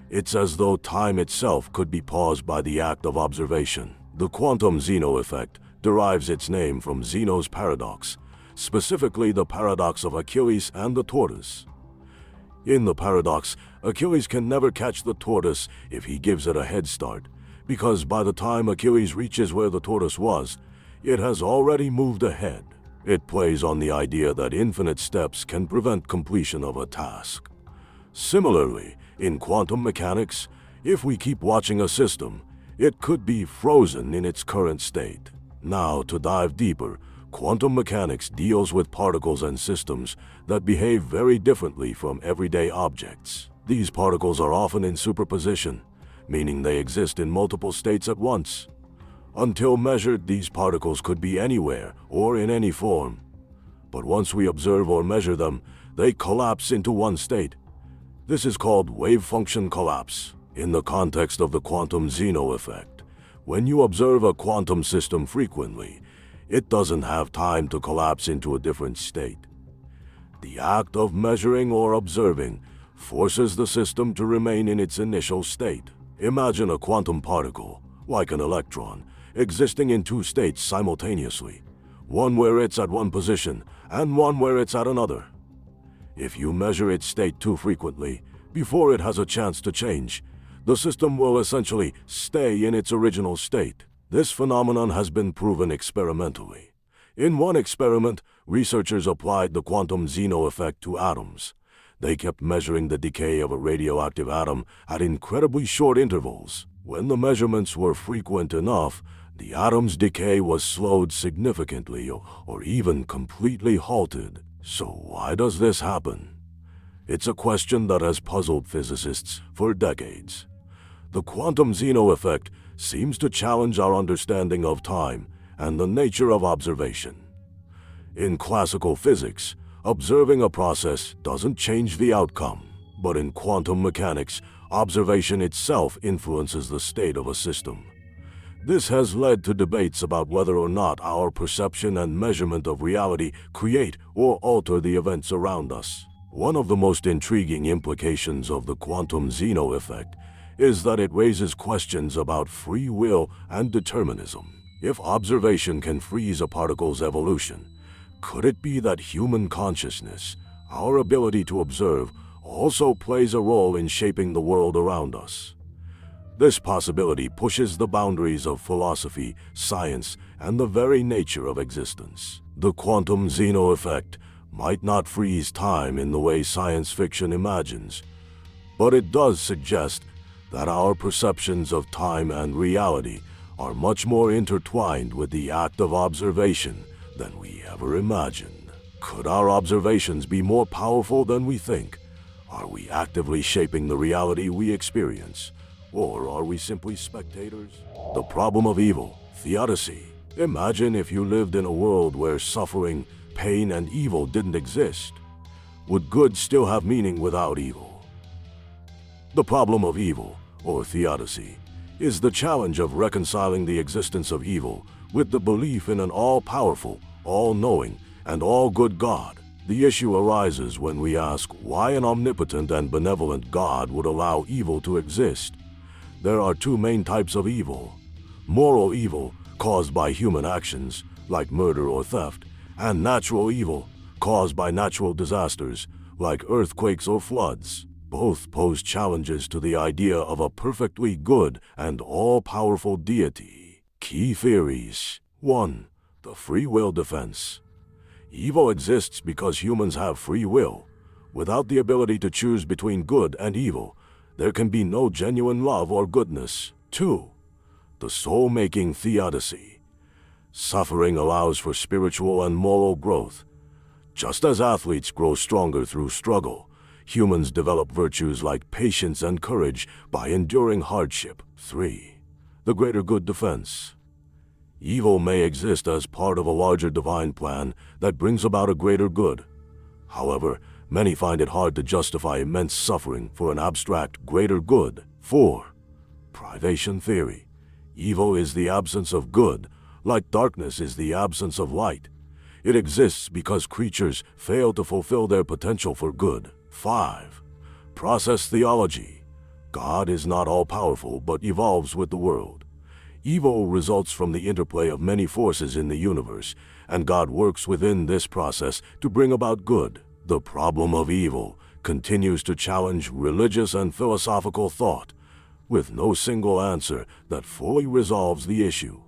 It's as though time itself could be paused by the act of observation. The quantum Zeno effect derives its name from Zeno's paradox, specifically the paradox of Achilles and the tortoise. In the paradox, Achilles can never catch the tortoise if he gives it a head start, because by the time Achilles reaches where the tortoise was, it has already moved ahead. It plays on the idea that infinite steps can prevent completion of a task. Similarly, in quantum mechanics, if we keep watching a system, it could be frozen in its current state. Now, to dive deeper, quantum mechanics deals with particles and systems that behave very differently from everyday objects. These particles are often in superposition, meaning they exist in multiple states at once. Until measured, these particles could be anywhere or in any form. But once we observe or measure them, they collapse into one state. This is called wave function collapse. In the context of the quantum Zeno effect, when you observe a quantum system frequently, it doesn't have time to collapse into a different state. The act of measuring or observing forces the system to remain in its initial state. Imagine a quantum particle, like an electron, existing in two states simultaneously, one where it's at one position and one where it's at another. If you measure its state too frequently, before it has a chance to change, the system will essentially stay in its original state. This phenomenon has been proven experimentally. In one experiment, researchers applied the quantum Zeno effect to atoms. They kept measuring the decay of a radioactive atom at incredibly short intervals. When the measurements were frequent enough, the atom's decay was slowed significantly or even completely halted. So why does this happen? It's a question that has puzzled physicists for decades. The quantum Zeno effect seems to challenge our understanding of time and the nature of observation. In classical physics, observing a process doesn't change the outcome, but in quantum mechanics, observation itself influences the state of a system. This has led to debates about whether or not our perception and measurement of reality create or alter the events around us. One of the most intriguing implications of the quantum Zeno effect is that it raises questions about free will and determinism. If observation can freeze a particle's evolution, could it be that human consciousness, our ability to observe, also plays a role in shaping the world around us? This possibility pushes the boundaries of philosophy, science, and the very nature of existence. The quantum Zeno effect might not freeze time in the way science fiction imagines, but it does suggest that our perceptions of time and reality are much more intertwined with the act of observation than we ever imagined. Could our observations be more powerful than we think? Are we actively shaping the reality we experience? Or are we simply spectators? The problem of evil, theodicy. Imagine if you lived in a world where suffering, pain, and evil didn't exist. Would good still have meaning without evil? The problem of evil, or theodicy, is the challenge of reconciling the existence of evil with the belief in an all-powerful, all-knowing, and all-good God. The issue arises when we ask why an omnipotent and benevolent God would allow evil to exist. There are two main types of evil: moral evil, caused by human actions, like murder or theft, and natural evil, caused by natural disasters, like earthquakes or floods. Both pose challenges to the idea of a perfectly good and all-powerful deity. Key theories. 1. The free will defense. Evil exists because humans have free will. Without the ability to choose between good and evil, there can be no genuine love or goodness. 2. The soul-making theodicy. Suffering allows for spiritual and moral growth. Just as athletes grow stronger through struggle, humans develop virtues like patience and courage by enduring hardship. 3. The greater good defense. Evil may exist as part of a larger divine plan that brings about a greater good. However, many find it hard to justify immense suffering for an abstract greater good. 4. Privation theory. Evil is the absence of good, like darkness is the absence of light. It exists because creatures fail to fulfill their potential for good. 5. Process theology. God is not all-powerful but evolves with the world. Evil results from the interplay of many forces in the universe, and God works within this process to bring about good. The problem of evil continues to challenge religious and philosophical thought, with no single answer that fully resolves the issue.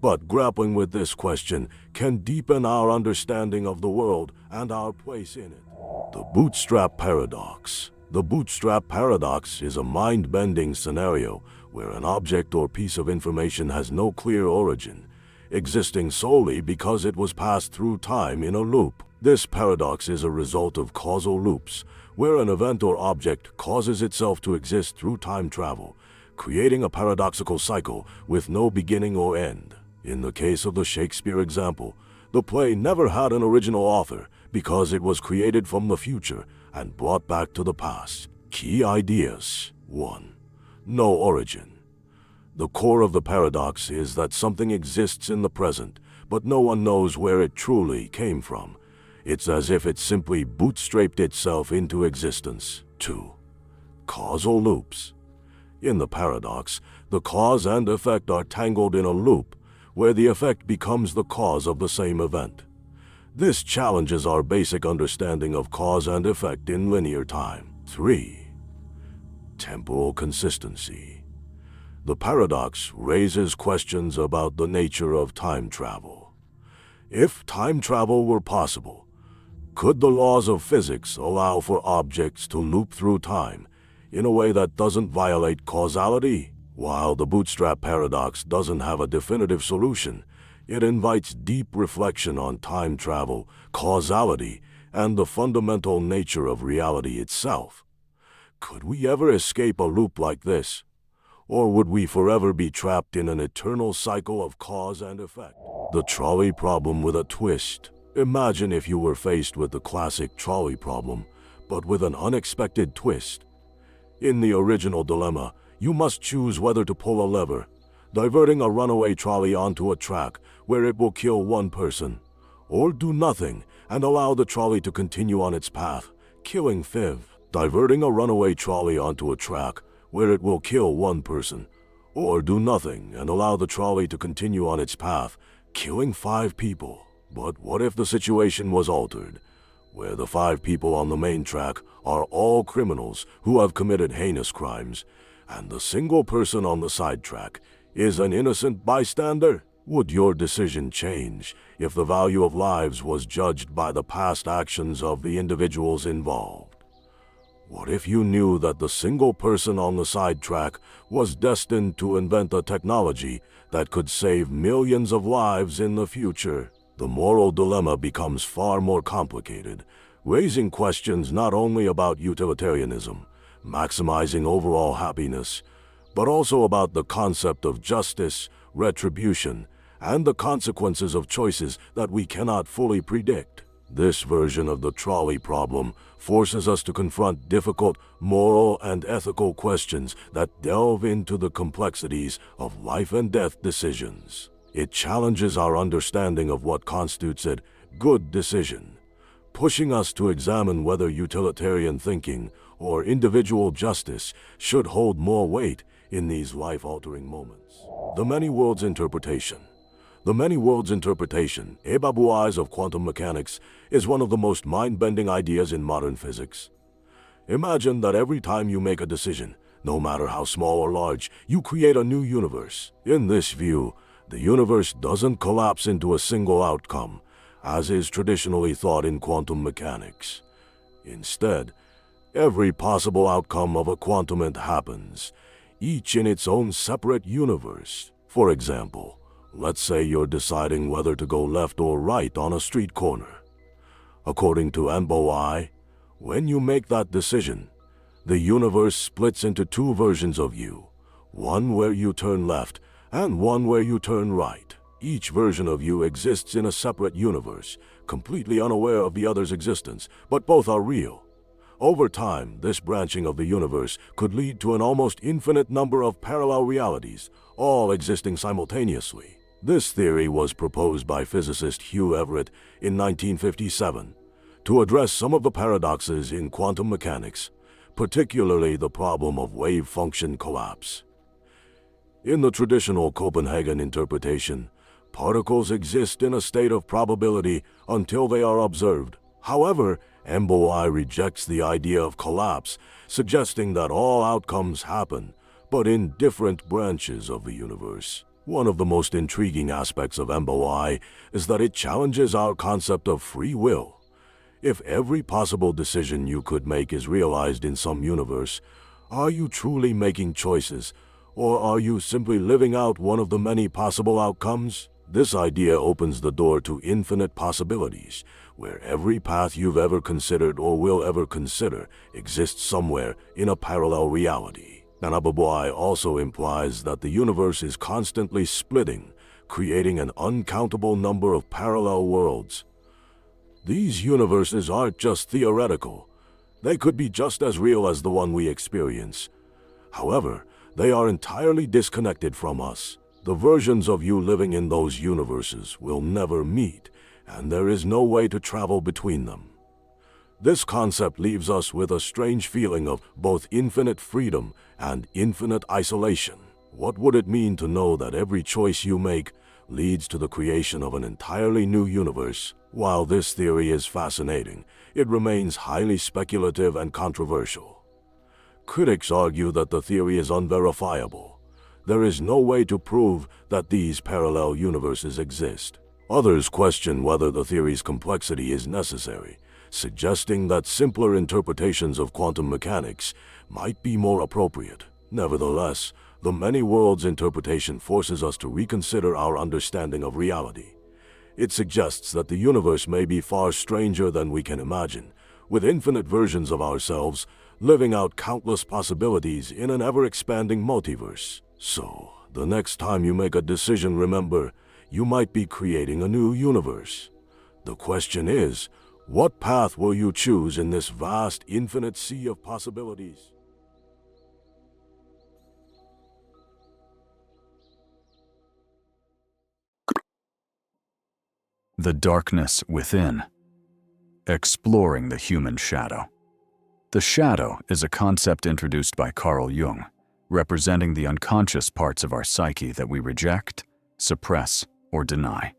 But grappling with this question can deepen our understanding of the world and our place in it. The bootstrap paradox. The bootstrap paradox is a mind-bending scenario where an object or piece of information has no clear origin, existing solely because it was passed through time in a loop. This paradox is a result of causal loops, where an event or object causes itself to exist through time travel, creating a paradoxical cycle with no beginning or end. In the case of the Shakespeare example, the play never had an original author because it was created from the future and brought back to the past. Key ideas. 1. No origin. The core of the paradox is that something exists in the present, but no one knows where it truly came from. It's as if it simply bootstrapped itself into existence. 2. Causal loops. In the paradox, the cause and effect are tangled in a loop, where the effect becomes the cause of the same event. This challenges our basic understanding of cause and effect in linear time. 3. Temporal consistency. The paradox raises questions about the nature of time travel. If time travel were possible, could the laws of physics allow for objects to loop through time in a way that doesn't violate causality? While the bootstrap paradox doesn't have a definitive solution, it invites deep reflection on time travel, causality, and the fundamental nature of reality itself. Could we ever escape a loop like this? Or would we forever be trapped in an eternal cycle of cause and effect? The trolley problem with a twist. Imagine if you were faced with the classic trolley problem, but with an unexpected twist. In the original dilemma, you must choose whether to pull a lever, diverting a runaway trolley onto a track where it will kill one person, or do nothing and allow the trolley to continue on its path, killing five. Diverting a runaway trolley onto a track where it will kill one person, or do nothing and allow the trolley to continue on its path, killing 5 people. But what if the situation was altered, where the 5 people on the main track are all criminals who have committed heinous crimes, and the single person on the side track is an innocent bystander? Would your decision change if the value of lives was judged by the past actions of the individuals involved? What if you knew that the single person on the side track was destined to invent a technology that could save millions of lives in the future? The moral dilemma becomes far more complicated, raising questions not only about utilitarianism, maximizing overall happiness, but also about the concept of justice, retribution, and the consequences of choices that we cannot fully predict. This version of the trolley problem forces us to confront difficult moral and ethical questions that delve into the complexities of life and death decisions. It challenges our understanding of what constitutes a good decision, pushing us to examine whether utilitarian thinking or individual justice should hold more weight in these life-altering moments. The many worlds interpretation. The many worlds interpretation, eyes of quantum mechanics, is one of the most mind-bending ideas in modern physics. Imagine that every time you make a decision, no matter how small or large, you create a new universe. In this view, the universe doesn't collapse into a single outcome, as is traditionally thought in quantum mechanics. Instead, every possible outcome of a quantum event happens, each in its own separate universe. For example, let's say you're deciding whether to go left or right on a street corner. According to I, when you make that decision, the universe splits into 2 versions of you, one where you turn left and one where you turn right. Each version of you exists in a separate universe, completely unaware of the other's existence, but both are real. Over time, this branching of the universe could lead to an almost infinite number of parallel realities, all existing simultaneously. This theory was proposed by physicist Hugh Everett in 1957 to address some of the paradoxes in quantum mechanics, particularly the problem of wave function collapse. In the traditional Copenhagen interpretation, particles exist in a state of probability until they are observed. However, MBOI rejects the idea of collapse, suggesting that all outcomes happen, but in different branches of the universe. One of the most intriguing aspects of MBOI is that it challenges our concept of free will. If every possible decision you could make is realized in some universe, are you truly making choices, or are you simply living out one of the many possible outcomes? This idea opens the door to infinite possibilities, where every path you've ever considered or will ever consider exists somewhere in a parallel reality. MBOI also implies that the universe is constantly splitting, creating an uncountable number of parallel worlds. These universes aren't just theoretical. They could be just as real as the one we experience. However, they are entirely disconnected from us. The versions of you living in those universes will never meet, and there is no way to travel between them. This concept leaves us with a strange feeling of both infinite freedom and infinite isolation. What would it mean to know that every choice you make leads to the creation of an entirely new universe? While this theory is fascinating, it remains highly speculative and controversial. Critics argue that the theory is unverifiable. There is no way to prove that these parallel universes exist. Others question whether the theory's complexity is necessary, suggesting that simpler interpretations of quantum mechanics might be more appropriate. Nevertheless, the many worlds interpretation forces us to reconsider our understanding of reality. It suggests that the universe may be far stranger than we can imagine, with infinite versions of ourselves living out countless possibilities in an ever-expanding multiverse. So, the next time you make a decision, remember, you might be creating a new universe. The question is, what path will you choose in this vast, infinite sea of possibilities? The darkness within. Exploring the human shadow. The shadow is a concept introduced by Carl Jung, representing the unconscious parts of our psyche that we reject, suppress, or deny.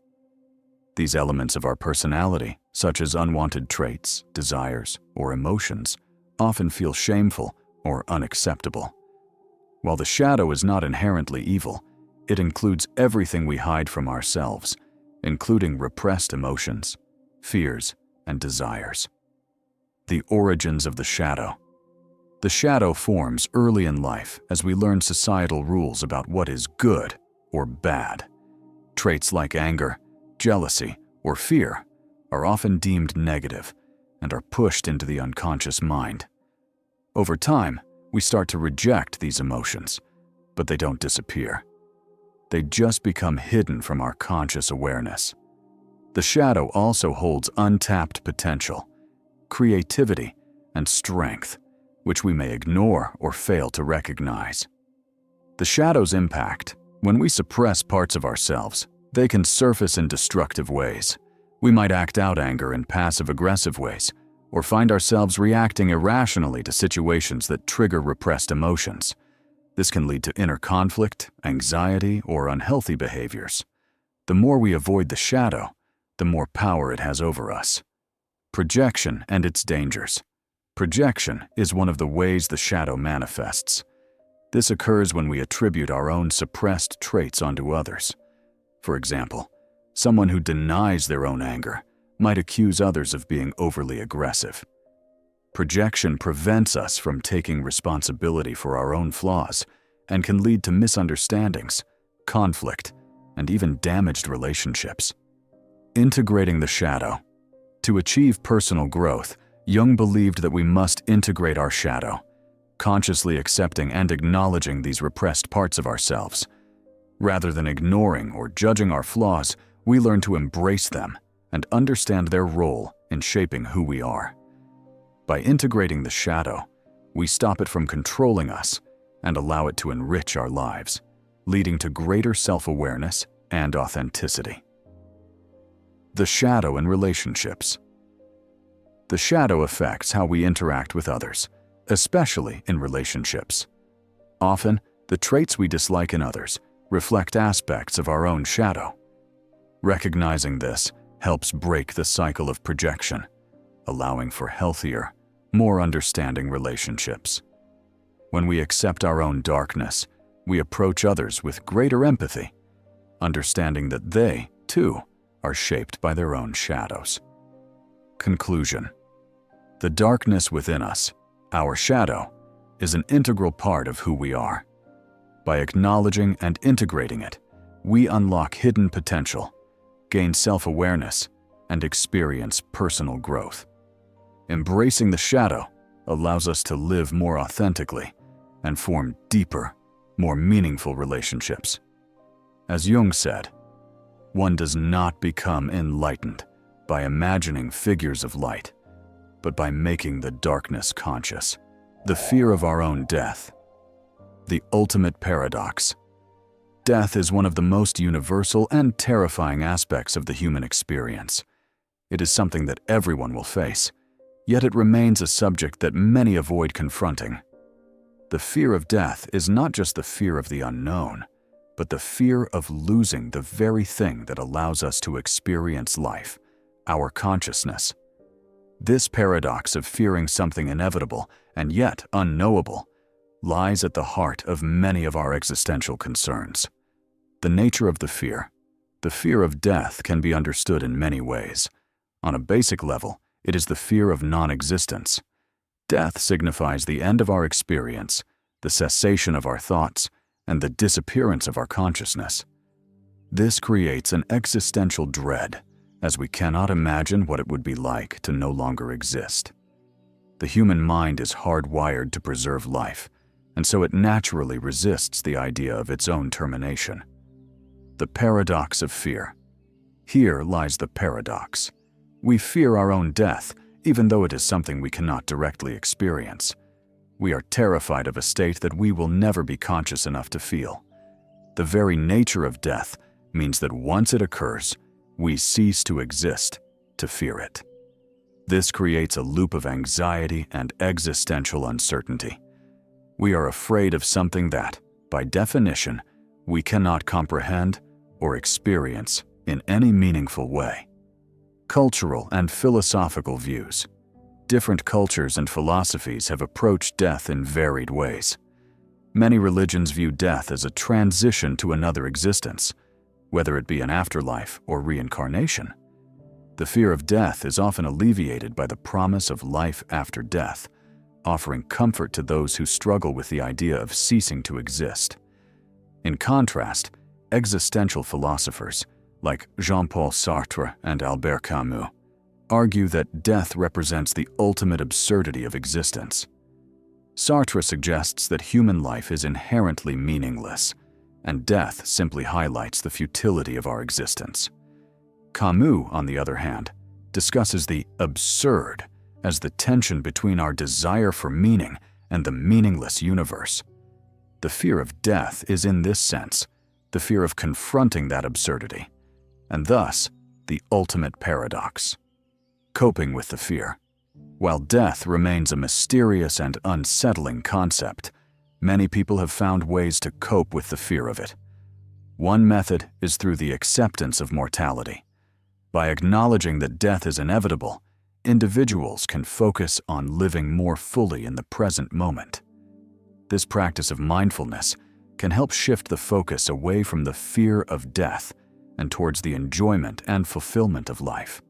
These elements of our personality, such as unwanted traits, desires, or emotions, often feel shameful or unacceptable. While the shadow is not inherently evil, it includes everything we hide from ourselves, including repressed emotions, fears, and desires. The origins of the shadow. The shadow forms early in life as we learn societal rules about what is good or bad. Traits like anger, jealousy, or fear are often deemed negative and are pushed into the unconscious mind. Over time, we start to reject these emotions, but they don't disappear. They just become hidden from our conscious awareness. The shadow also holds untapped potential, creativity, and strength, which we may ignore or fail to recognize. The shadow's impact. When we suppress parts of ourselves, they can surface in destructive ways. We might act out anger in passive-aggressive ways, or find ourselves reacting irrationally to situations that trigger repressed emotions. This can lead to inner conflict, anxiety, or unhealthy behaviors. The more we avoid the shadow, the more power it has over us. Projection and its dangers. Projection is one of the ways the shadow manifests. This occurs when we attribute our own suppressed traits onto others. For example, someone who denies their own anger might accuse others of being overly aggressive. Projection prevents us from taking responsibility for our own flaws and can lead to misunderstandings, conflict, and even damaged relationships. Integrating the shadow. To achieve personal growth, Jung believed that we must integrate our shadow, consciously accepting and acknowledging these repressed parts of ourselves. Rather than ignoring or judging our flaws, we learn to embrace them and understand their role in shaping who we are. By integrating the shadow, we stop it from controlling us and allow it to enrich our lives, leading to greater self-awareness and authenticity. The shadow in relationships. The shadow affects how we interact with others, especially in relationships. Often, the traits we dislike in others reflect aspects of our own shadow. Recognizing this helps break the cycle of projection, allowing for healthier, more understanding relationships. When we accept our own darkness, we approach others with greater empathy understanding that they, too, are shaped by their own shadows. Conclusion: the darkness within us, our shadow, is an integral part of who we are. By acknowledging and integrating it, we unlock hidden potential, gain self-awareness, and experience personal growth. Embracing the shadow allows us to live more authentically and form deeper, more meaningful relationships. As Jung said, one does not become enlightened by imagining figures of light, but by making the darkness conscious. The fear of our own death. The ultimate paradox. Death is one of the most universal and terrifying aspects of the human experience. It is something that everyone will face, yet it remains a subject that many avoid confronting. The fear of death is not just the fear of the unknown, but the fear of losing the very thing that allows us to experience life, our consciousness. This paradox of fearing something inevitable and yet unknowable lies at the heart of many of our existential concerns. The nature of the fear of death, can be understood in many ways. On a basic level, it is the fear of non-existence. Death signifies the end of our experience, the cessation of our thoughts, and the disappearance of our consciousness. This creates an existential dread, as we cannot imagine what it would be like to no longer exist. The human mind is hardwired to preserve life, and so it naturally resists the idea of its own termination. The paradox of fear. Here lies the paradox. We fear our own death, even though it is something we cannot directly experience. We are terrified of a state that we will never be conscious enough to feel. The very nature of death means that once it occurs, we cease to exist to fear it. This creates a loop of anxiety and existential uncertainty. We are afraid of something that, by definition, we cannot comprehend or experience in any meaningful way. Cultural and philosophical views. Different cultures and philosophies have approached death in varied ways. Many religions view death as a transition to another existence, whether it be an afterlife or reincarnation. The fear of death is often alleviated by the promise of life after death, offering comfort to those who struggle with the idea of ceasing to exist. In contrast, existential philosophers, like Jean-Paul Sartre and Albert Camus, argue that death represents the ultimate absurdity of existence. Sartre suggests that human life is inherently meaningless, and death simply highlights the futility of our existence. Camus, on the other hand, discusses the absurd as the tension between our desire for meaning and the meaningless universe. The fear of death is, in this sense, the fear of confronting that absurdity, and thus the ultimate paradox. Coping with the fear. While death remains a mysterious and unsettling concept, many people have found ways to cope with the fear of it. One method is through the acceptance of mortality. By acknowledging that death is inevitable, individuals can focus on living more fully in the present moment. This practice of mindfulness can help shift the focus away from the fear of death and towards the enjoyment and fulfillment of life.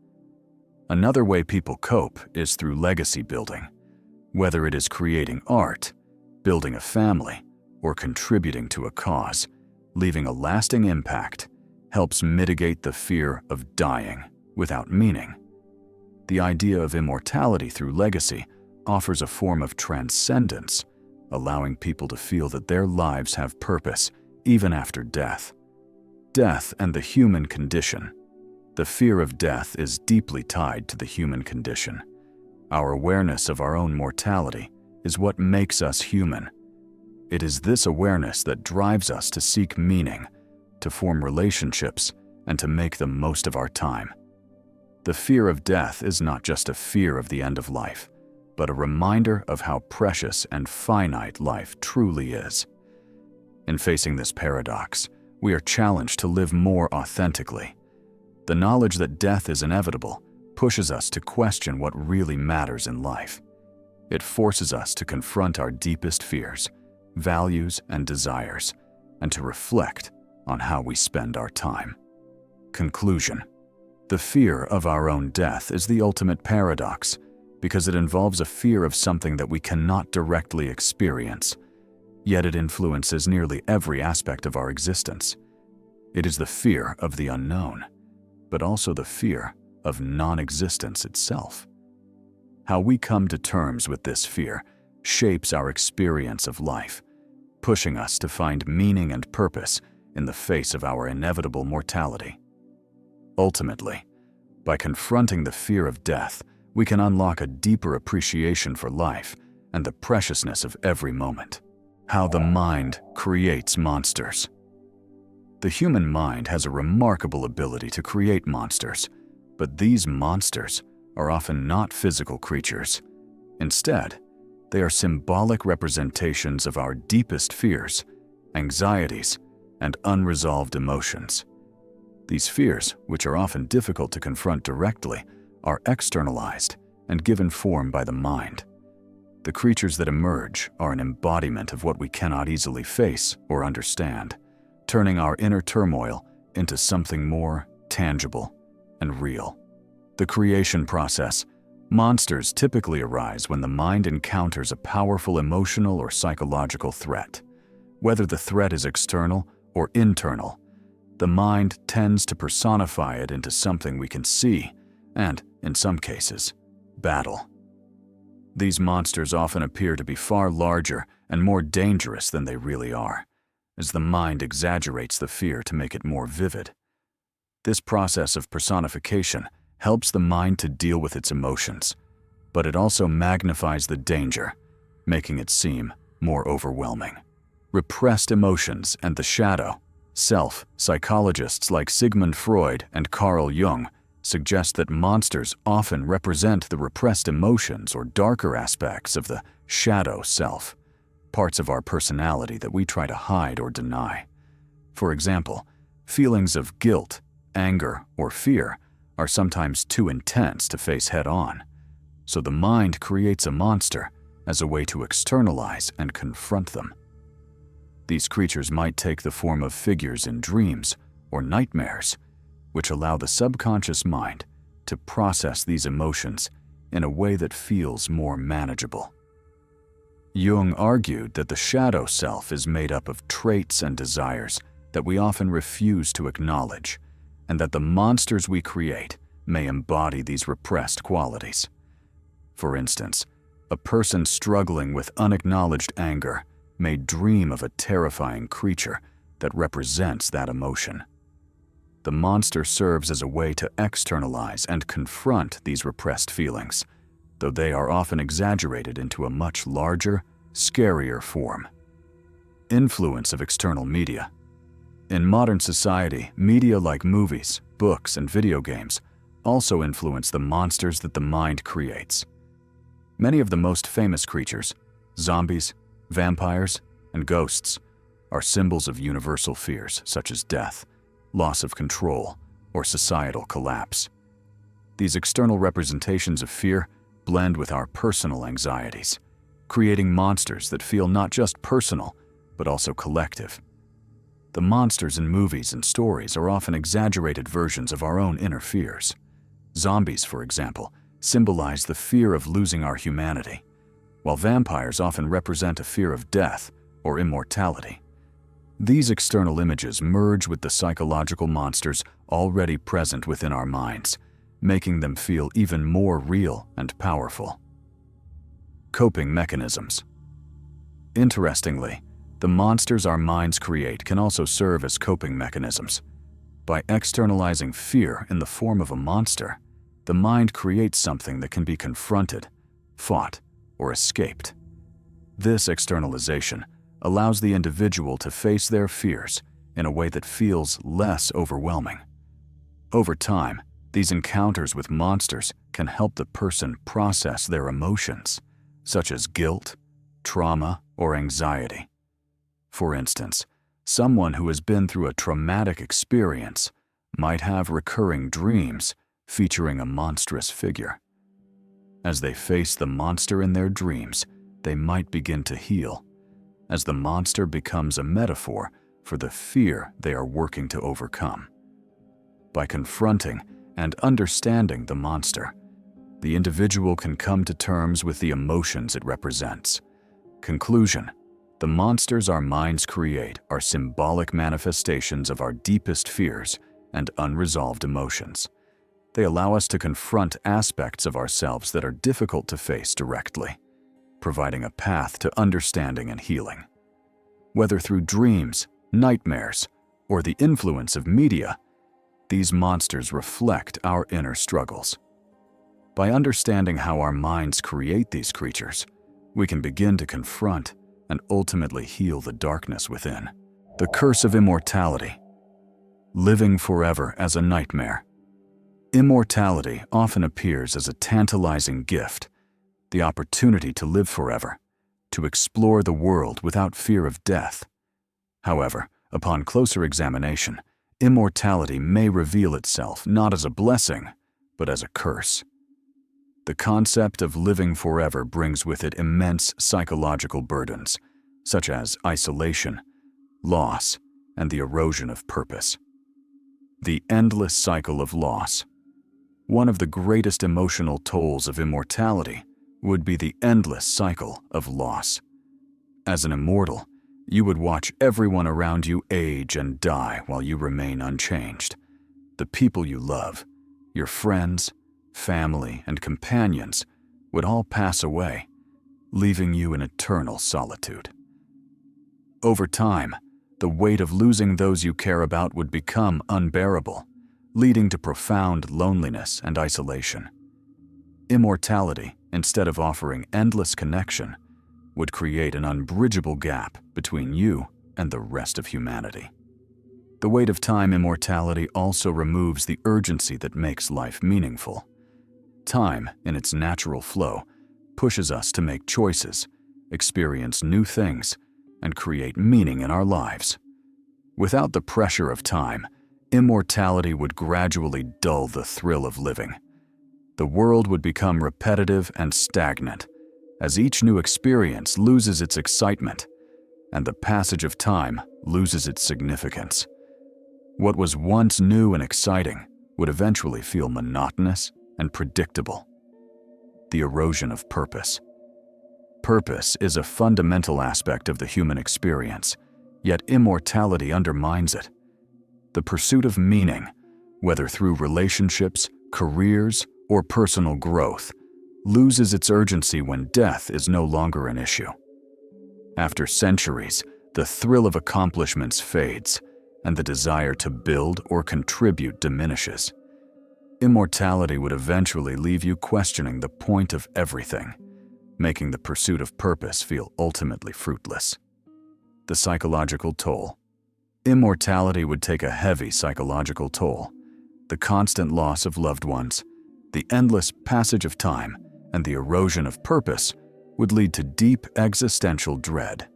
Another way people cope is through legacy building. Whether it is creating art, building a family, or contributing to a cause, leaving a lasting impact helps mitigate the fear of dying without meaning. The idea of immortality through legacy offers a form of transcendence, allowing people to feel that their lives have purpose even after death. Death and the human condition. The fear of death is deeply tied to the human condition. Our awareness of our own mortality is what makes us human. It is this awareness that drives us to seek meaning, to form relationships, and to make the most of our time. The fear of death is not just a fear of the end of life, but a reminder of how precious and finite life truly is. In facing this paradox, we are challenged to live more authentically. The knowledge that death is inevitable pushes us to question what really matters in life. It forces us to confront our deepest fears, values, and desires, and to reflect on how we spend our time. Conclusion: the fear of our own death is the ultimate paradox because it involves a fear of something that we cannot directly experience, yet it influences nearly every aspect of our existence. It is the fear of the unknown, but also the fear of non-existence itself. How we come to terms with this fear shapes our experience of life, pushing us to find meaning and purpose in the face of our inevitable mortality. Ultimately, by confronting the fear of death, we can unlock a deeper appreciation for life and the preciousness of every moment. How the mind creates monsters. The human mind has a remarkable ability to create monsters, but these monsters are often not physical creatures. Instead, they are symbolic representations of our deepest fears, anxieties, and unresolved emotions. These fears, which are often difficult to confront directly, are externalized and given form by the mind. The creatures that emerge are an embodiment of what we cannot easily face or understand, turning our inner turmoil into something more tangible and real. The creation process. Monsters typically arise when the mind encounters a powerful emotional or psychological threat. Whether the threat is external or internal, the mind tends to personify it into something we can see and, in some cases, battle. These monsters often appear to be far larger and more dangerous than they really are, as the mind exaggerates the fear to make it more vivid. This process of personification helps the mind to deal with its emotions, but it also magnifies the danger, making it seem more overwhelming. Repressed emotions and the shadow. Self. Psychologists like Sigmund Freud and Carl Jung suggest that monsters often represent the repressed emotions or darker aspects of the shadow self, parts of our personality that we try to hide or deny. For example, feelings of guilt, anger, or fear are sometimes too intense to face head-on, so the mind creates a monster as a way to externalize and confront them. These creatures might take the form of figures in dreams or nightmares, which allow the subconscious mind to process these emotions in a way that feels more manageable. Jung argued that the shadow self is made up of traits and desires that we often refuse to acknowledge, and that the monsters we create may embody these repressed qualities. For instance, a person struggling with unacknowledged anger may dream of a terrifying creature that represents that emotion. The monster serves as a way to externalize and confront these repressed feelings, though they are often exaggerated into a much larger, scarier form. Influence of external media. In modern society, media like movies, books, and video games also influence the monsters that the mind creates. Many of the most famous creatures, zombies, vampires, and ghosts, are symbols of universal fears such as death, loss of control, or societal collapse. These external representations of fear blend with our personal anxieties, creating monsters that feel not just personal, but also collective. The monsters in movies and stories are often exaggerated versions of our own inner fears. Zombies, for example, symbolize the fear of losing our humanity, while vampires often represent a fear of death or immortality. These external images merge with the psychological monsters already present within our minds, making them feel even more real and powerful. Coping mechanisms. Interestingly, the monsters our minds create can also serve as coping mechanisms. By externalizing fear in the form of a monster, the mind creates something that can be confronted, fought, or escaped. This externalization allows the individual to face their fears in a way that feels less overwhelming. Over time, these encounters with monsters can help the person process their emotions, such as guilt, trauma, or anxiety. For instance, someone who has been through a traumatic experience might have recurring dreams featuring a monstrous figure. As they face the monster in their dreams, they might begin to heal, as the monster becomes a metaphor for the fear they are working to overcome. By confronting and understanding the monster, the individual can come to terms with the emotions it represents. Conclusion: the monsters our minds create are symbolic manifestations of our deepest fears and unresolved emotions. They allow us to confront aspects of ourselves that are difficult to face directly, providing a path to understanding and healing. Whether through dreams, nightmares, or the influence of media, these monsters reflect our inner struggles. By understanding how our minds create these creatures, we can begin to confront and ultimately heal the darkness within. The curse of immortality. Living forever as a nightmare. Immortality often appears as a tantalizing gift, the opportunity to live forever, to explore the world without fear of death. However, upon closer examination, immortality may reveal itself not as a blessing, but as a curse. The concept of living forever brings with it immense psychological burdens, such as isolation, loss, and the erosion of purpose. The endless cycle of loss. One of the greatest emotional tolls of immortality would be the endless cycle of loss. As an immortal, you would watch everyone around you age and die while you remain unchanged. The people you love, your friends, family, and companions would all pass away, leaving you in eternal solitude. Over time, the weight of losing those you care about would become unbearable, leading to profound loneliness and isolation. Immortality, instead of offering endless connection, would create an unbridgeable gap between you and the rest of humanity. The weight of time immortality also removes the urgency that makes life meaningful. Time, in its natural flow, pushes us to make choices, experience new things, and create meaning in our lives. Without the pressure of time, immortality would gradually dull the thrill of living. The world would become repetitive and stagnant, as each new experience loses its excitement, and the passage of time loses its significance. What was once new and exciting would eventually feel monotonous and predictable. The erosion of purpose. Purpose is a fundamental aspect of the human experience, yet immortality undermines it. The pursuit of meaning, whether through relationships, careers, or personal growth, loses its urgency when death is no longer an issue. After centuries, the thrill of accomplishments fades, and the desire to build or contribute diminishes. Immortality would eventually leave you questioning the point of everything, making the pursuit of purpose feel ultimately fruitless. The psychological toll. Immortality would take a heavy psychological toll. The constant loss of loved ones, the endless passage of time, and the erosion of purpose would lead to deep existential dread.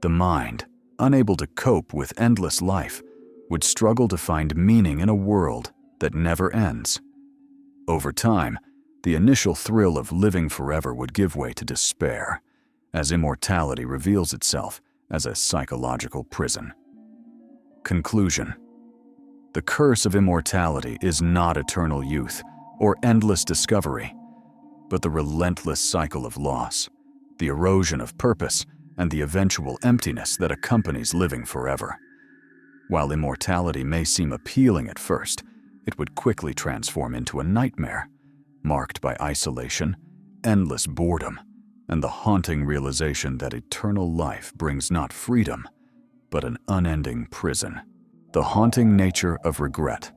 The mind, unable to cope with endless life, would struggle to find meaning in a world that never ends. Over time, the initial thrill of living forever would give way to despair, as immortality reveals itself as a psychological prison. Conclusion. The curse of immortality is not eternal youth or endless discovery, but the relentless cycle of loss, the erosion of purpose, and the eventual emptiness that accompanies living forever. While immortality may seem appealing at first, it would quickly transform into a nightmare, marked by isolation, endless boredom, and the haunting realization that eternal life brings not freedom, but an unending prison. The haunting nature of regret.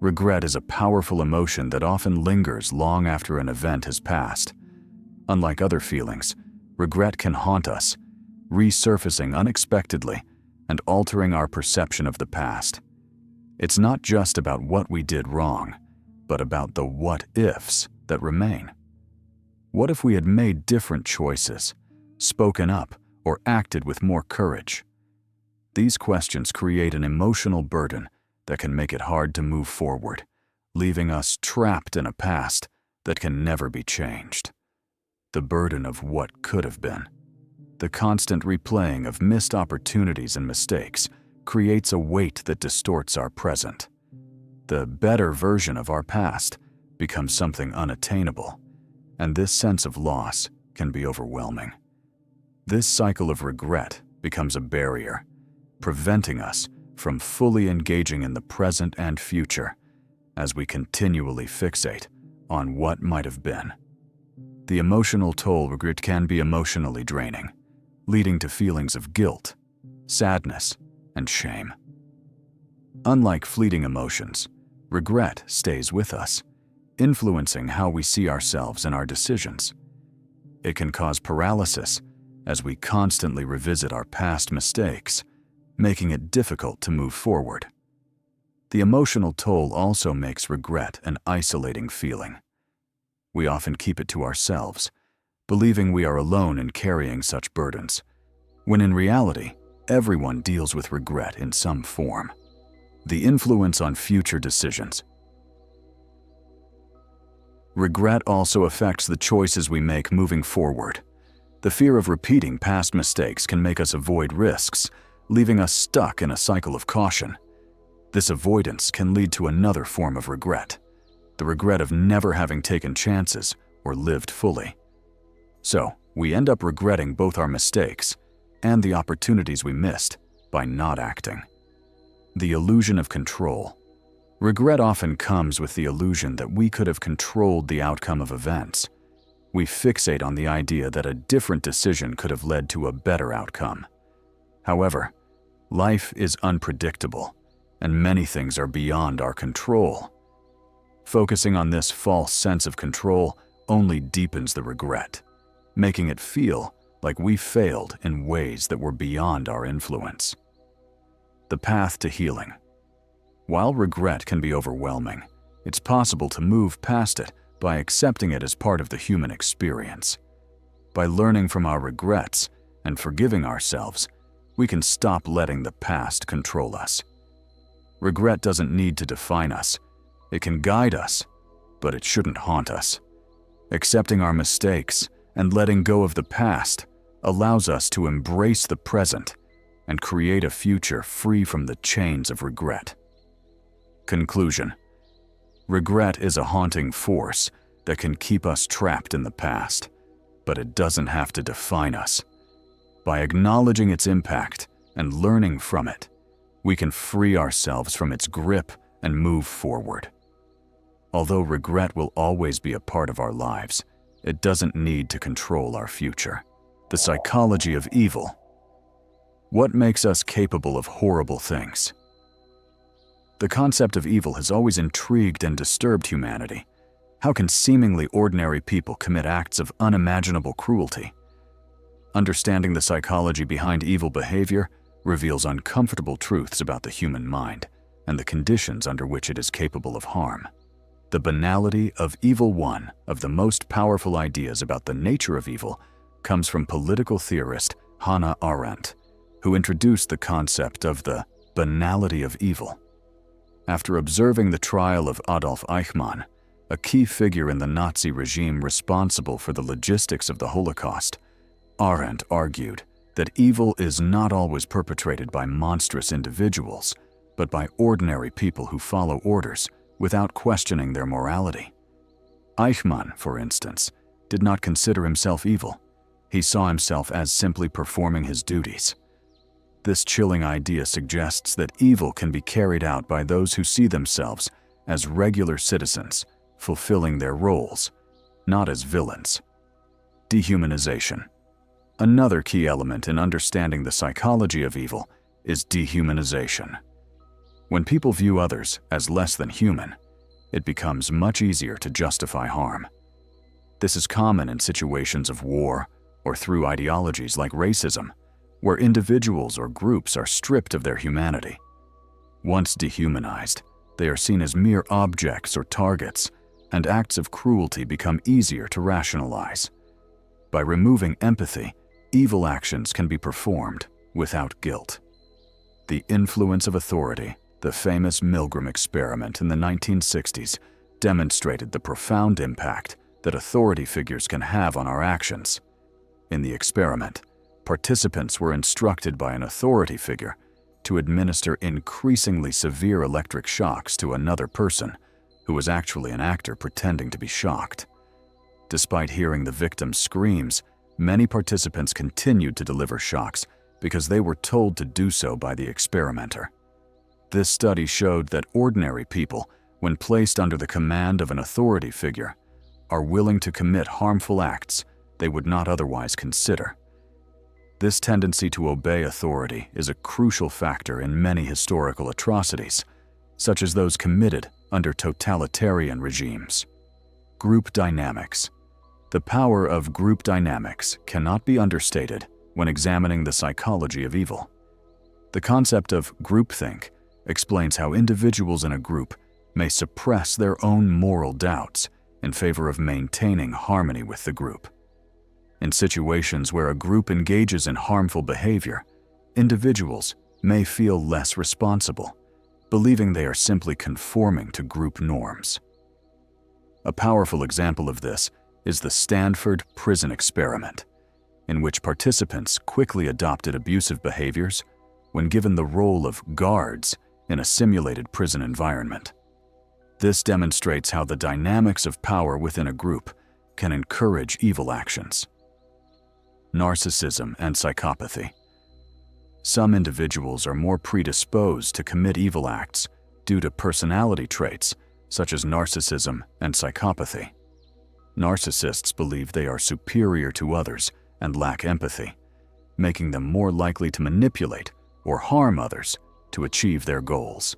Regret is a powerful emotion that often lingers long after an event has passed. Unlike other feelings, regret can haunt us, resurfacing unexpectedly and altering our perception of the past. It's not just about what we did wrong, but about the what-ifs that remain. What if we had made different choices, spoken up, or acted with more courage? These questions create an emotional burden that can make it hard to move forward, leaving us trapped in a past that can never be changed. The burden of what could have been. The constant replaying of missed opportunities and mistakes creates a weight that distorts our present. The better version of our past becomes something unattainable, and this sense of loss can be overwhelming. This cycle of regret becomes a barrier, preventing us from fully engaging in the present and future as we continually fixate on what might have been. The emotional toll regret can be emotionally draining, leading to feelings of guilt, sadness, and shame. Unlike fleeting emotions, regret stays with us, influencing how we see ourselves and our decisions. It can cause paralysis as we constantly revisit our past mistakes, making it difficult to move forward. The emotional toll also makes regret an isolating feeling. We often keep it to ourselves, believing we are alone in carrying such burdens, when in reality, everyone deals with regret in some form. The influence on future decisions. Regret also affects the choices we make moving forward. The fear of repeating past mistakes can make us avoid risks, leaving us stuck in a cycle of caution. This avoidance can lead to another form of regret, the regret of never having taken chances or lived fully. So, we end up regretting both our mistakes and the opportunities we missed by not acting. The illusion of control. Regret often comes with the illusion that we could have controlled the outcome of events. We fixate on the idea that a different decision could have led to a better outcome. However, life is unpredictable, and many things are beyond our control. Focusing on this false sense of control only deepens the regret, making it feel like we failed in ways that were beyond our influence. The path to healing. While regret can be overwhelming, it's possible to move past it by accepting it as part of the human experience. By learning from our regrets and forgiving ourselves, we can stop letting the past control us. Regret doesn't need to define us. It can guide us, but it shouldn't haunt us. Accepting our mistakes and letting go of the past allows us to embrace the present and create a future free from the chains of regret. Conclusion. Regret is a haunting force that can keep us trapped in the past, but it doesn't have to define us. By acknowledging its impact and learning from it, we can free ourselves from its grip and move forward. Although regret will always be a part of our lives, it doesn't need to control our future. The psychology of evil. What makes us capable of horrible things? The concept of evil has always intrigued and disturbed humanity. How can seemingly ordinary people commit acts of unimaginable cruelty? Understanding the psychology behind evil behavior reveals uncomfortable truths about the human mind and the conditions under which it is capable of harm. The banality of evil, one of the most powerful ideas about the nature of evil, comes from political theorist Hannah Arendt, who introduced the concept of the banality of evil. After observing the trial of Adolf Eichmann, a key figure in the Nazi regime responsible for the logistics of the Holocaust, Arendt argued that evil is not always perpetrated by monstrous individuals, but by ordinary people who follow orders without questioning their morality. Eichmann, for instance, did not consider himself evil. He saw himself as simply performing his duties. This chilling idea suggests that evil can be carried out by those who see themselves as regular citizens, fulfilling their roles, not as villains. Dehumanization. Another key element in understanding the psychology of evil is dehumanization. When people view others as less than human, it becomes much easier to justify harm. This is common in situations of war or through ideologies like racism, where individuals or groups are stripped of their humanity. Once dehumanized, they are seen as mere objects or targets, and acts of cruelty become easier to rationalize. By removing empathy, evil actions can be performed without guilt. The influence of authority. The famous Milgram experiment in the 1960s demonstrated the profound impact that authority figures can have on our actions. In the experiment, participants were instructed by an authority figure to administer increasingly severe electric shocks to another person who was actually an actor pretending to be shocked. Despite hearing the victim's screams, many participants continued to deliver shocks because they were told to do so by the experimenter. This study showed that ordinary people, when placed under the command of an authority figure, are willing to commit harmful acts they would not otherwise consider. This tendency to obey authority is a crucial factor in many historical atrocities, such as those committed under totalitarian regimes. Group dynamics. The power of group dynamics cannot be understated when examining the psychology of evil. The concept of groupthink explains how individuals in a group may suppress their own moral doubts in favor of maintaining harmony with the group. In situations where a group engages in harmful behavior, individuals may feel less responsible, believing they are simply conforming to group norms. A powerful example of this is the Stanford prison experiment, in which participants quickly adopted abusive behaviors when given the role of guards in a simulated prison environment. This demonstrates how the dynamics of power within a group can encourage evil actions. Narcissism and psychopathy. Some individuals are more predisposed to commit evil acts due to personality traits such as narcissism and psychopathy. Narcissists believe they are superior to others and lack empathy, making them more likely to manipulate or harm others to achieve their goals.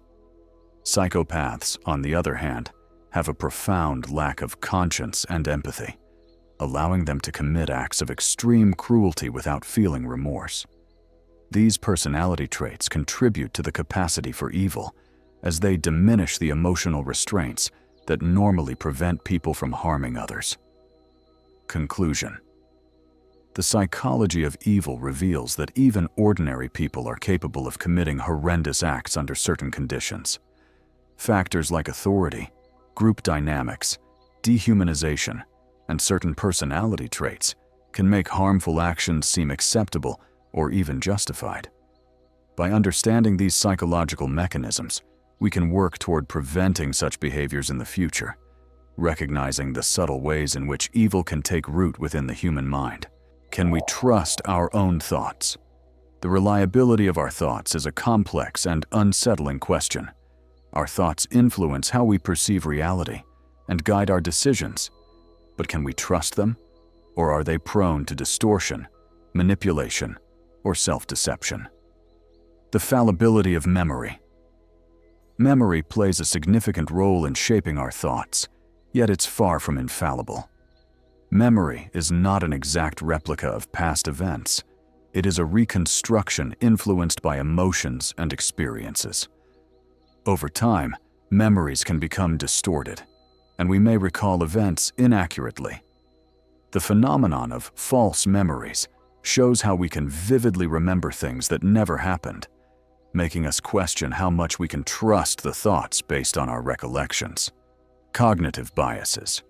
Psychopaths, on the other hand, have a profound lack of conscience and empathy, allowing them to commit acts of extreme cruelty without feeling remorse. These personality traits contribute to the capacity for evil, as they diminish the emotional restraints that normally prevent people from harming others. Conclusion. The psychology of evil reveals that even ordinary people are capable of committing horrendous acts under certain conditions. Factors like authority, group dynamics, dehumanization, and certain personality traits can make harmful actions seem acceptable or even justified. By understanding these psychological mechanisms, we can work toward preventing such behaviors in the future, recognizing the subtle ways in which evil can take root within the human mind. Can we trust our own thoughts? The reliability of our thoughts is a complex and unsettling question. Our thoughts influence how we perceive reality and guide our decisions. But can we trust them? Or are they prone to distortion, manipulation, or self-deception? The fallibility of memory. Memory plays a significant role in shaping our thoughts, yet it's far from infallible. Memory is not an exact replica of past events. It is a reconstruction influenced by emotions and experiences. Over time, memories can become distorted, and we may recall events inaccurately. The phenomenon of false memories shows how we can vividly remember things that never happened, making us question how much we can trust the thoughts based on our recollections. Cognitive biases.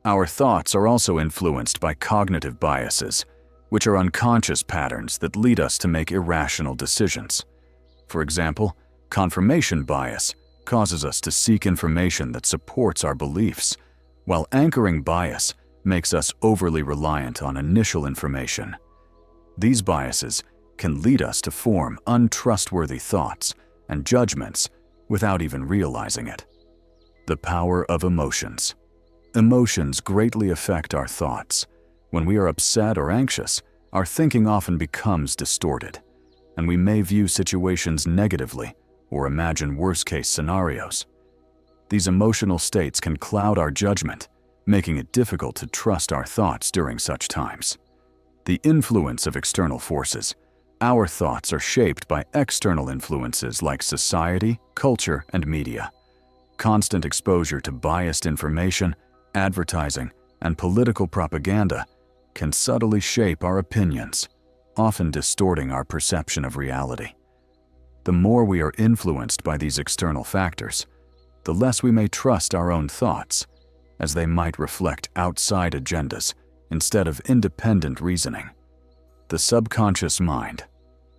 Our thoughts are also influenced by cognitive biases, which are unconscious patterns that lead us to make irrational decisions. For example, confirmation bias causes us to seek information that supports our beliefs, while anchoring bias makes us overly reliant on initial information. These biases can lead us to form untrustworthy thoughts and judgments without even realizing it. The power of emotions. Emotions greatly affect our thoughts. When we are upset or anxious, our thinking often becomes distorted, and we may view situations negatively or imagine worst-case scenarios. These emotional states can cloud our judgment, making it difficult to trust our thoughts during such times. The influence of external forces. Our thoughts are shaped by external influences like society, culture, and media. Constant exposure to biased information, advertising, and political propaganda can subtly shape our opinions, often distorting our perception of reality. The more we are influenced by these external factors, the less we may trust our own thoughts, as they might reflect outside agendas instead of independent reasoning. The subconscious mind.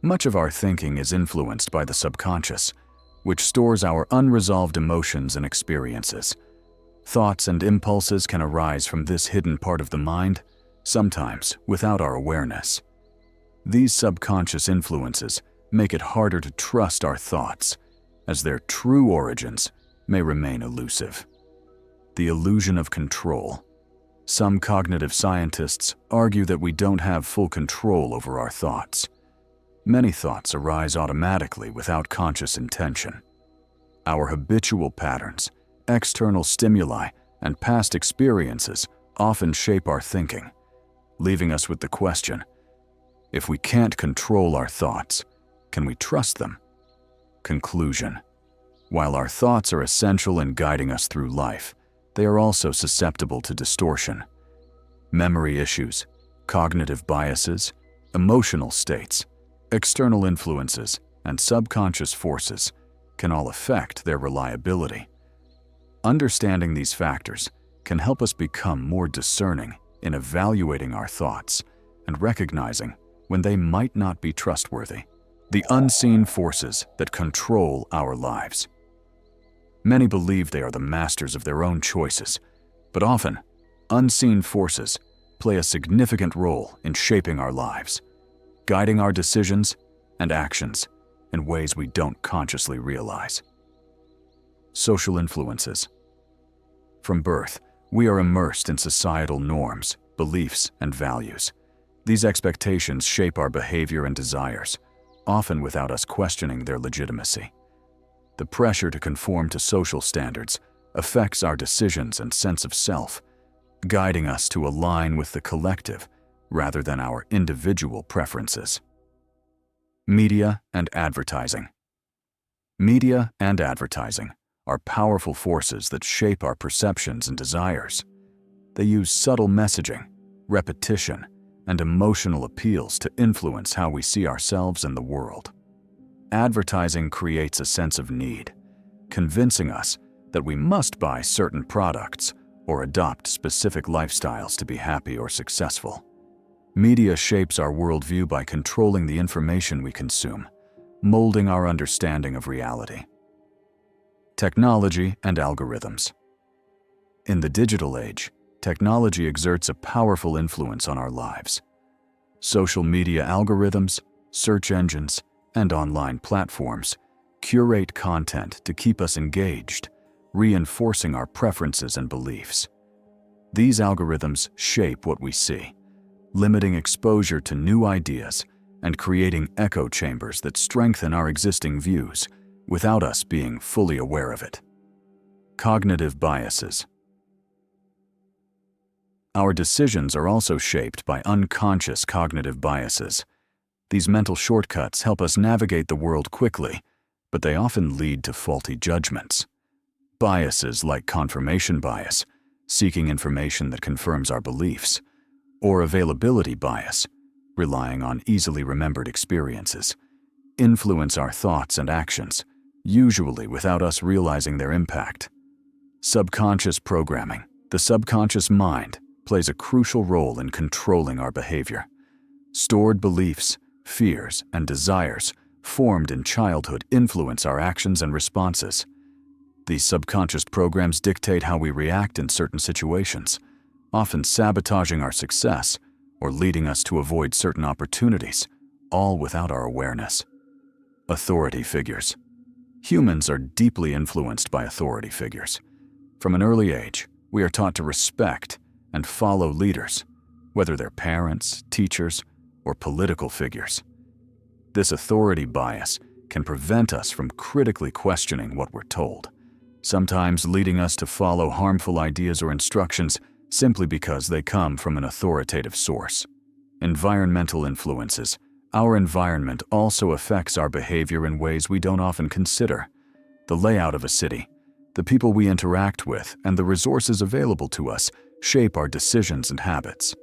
Much of our thinking is influenced by the subconscious, which stores our unresolved emotions and experiences. Thoughts and impulses can arise from this hidden part of the mind, sometimes without our awareness. These subconscious influences make it harder to trust our thoughts, as their true origins may remain elusive. The illusion of control. Some cognitive scientists argue that we don't have full control over our thoughts. Many thoughts arise automatically without conscious intention. Our habitual patterns, external stimuli, and past experiences often shape our thinking, leaving us with the question, if we can't control our thoughts, can we trust them? Conclusion. While our thoughts are essential in guiding us through life, they are also susceptible to distortion. Memory issues, cognitive biases, emotional states, external influences, and subconscious forces can all affect their reliability. Understanding these factors can help us become more discerning in evaluating our thoughts and recognizing when they might not be trustworthy. The unseen forces that control our lives. Many believe they are the masters of their own choices, but often, unseen forces play a significant role in shaping our lives, guiding our decisions and actions in ways we don't consciously realize. Social influences. From birth, we are immersed in societal norms, beliefs, and values. These expectations shape our behavior and desires, often without us questioning their legitimacy. The pressure to conform to social standards affects our decisions and sense of self, guiding us to align with the collective rather than our individual preferences. Media and advertising. Media and advertising are powerful forces that shape our perceptions and desires. They use subtle messaging, repetition, and emotional appeals to influence how we see ourselves and the world. Advertising creates a sense of need, convincing us that we must buy certain products or adopt specific lifestyles to be happy or successful. Media shapes our worldview by controlling the information we consume, molding our understanding of reality. Technology and algorithms. In the digital age, technology exerts a powerful influence on our lives. Social media algorithms, search engines, and online platforms curate content to keep us engaged, reinforcing our preferences and beliefs. These algorithms shape what we see, limiting exposure to new ideas and creating echo chambers that strengthen our existing views without us being fully aware of it. Cognitive biases. Our decisions are also shaped by unconscious cognitive biases. These mental shortcuts help us navigate the world quickly, but they often lead to faulty judgments. Biases like confirmation bias, seeking information that confirms our beliefs, or availability bias, relying on easily remembered experiences, influence our thoughts and actions, usually without us realizing their impact. Subconscious programming. The subconscious mind plays a crucial role in controlling our behavior. Stored beliefs, fears, and desires formed in childhood influence our actions and responses. These subconscious programs dictate how we react in certain situations, often sabotaging our success or leading us to avoid certain opportunities, all without our awareness. Authority figures. Humans are deeply influenced by authority figures. From an early age, we are taught to respect and follow leaders, whether they're parents, teachers, or political figures. This authority bias can prevent us from critically questioning what we're told, sometimes leading us to follow harmful ideas or instructions simply because they come from an authoritative source. Environmental influences. Our environment also affects our behavior in ways we don't often consider. The layout of a city, the people we interact with, and the resources available to us shape our decisions and habits.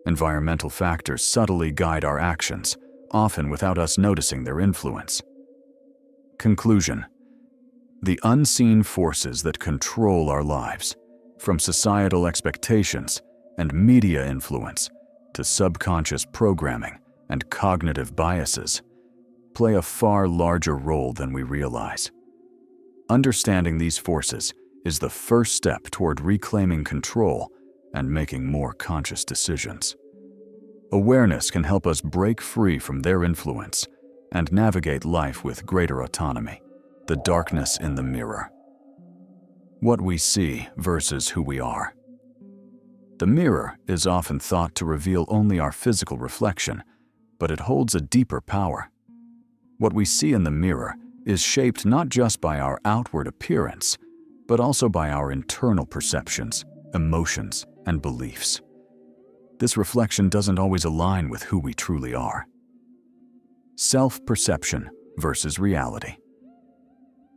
Environmental factors subtly guide our actions, often without us noticing their influence. Conclusion. The unseen forces that control our lives, from societal expectations and media influence to subconscious programming and cognitive biases, play a far larger role than we realize. Understanding these forces is the first step toward reclaiming control and making more conscious decisions. Awareness can help us break free from their influence and navigate life with greater autonomy. The darkness in the mirror. What we see versus who we are. The mirror is often thought to reveal only our physical reflection, but it holds a deeper power. What we see in the mirror is shaped not just by our outward appearance, but also by our internal perceptions, emotions, and beliefs. This reflection doesn't always align with who we truly are. Self-perception versus reality.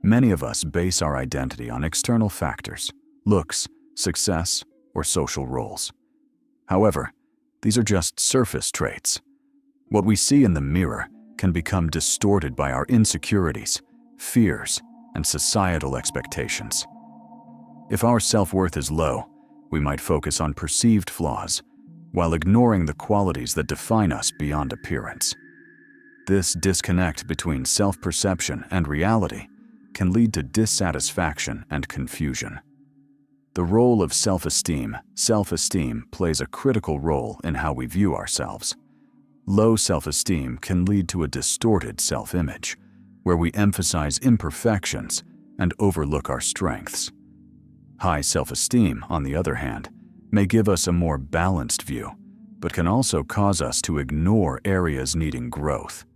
Many of us base our identity on external factors, looks, success, or social roles. However, these are just surface traits. What we see in the mirror can become distorted by our insecurities, fears, and societal expectations. If our self-worth is low, we might focus on perceived flaws, while ignoring the qualities that define us beyond appearance. This disconnect between self-perception and reality can lead to dissatisfaction and confusion. The role of self-esteem plays a critical role in how we view ourselves. Low self-esteem can lead to a distorted self-image, where we emphasize imperfections and overlook our strengths. High self-esteem, on the other hand, may give us a more balanced view, but can also cause us to ignore areas needing growth.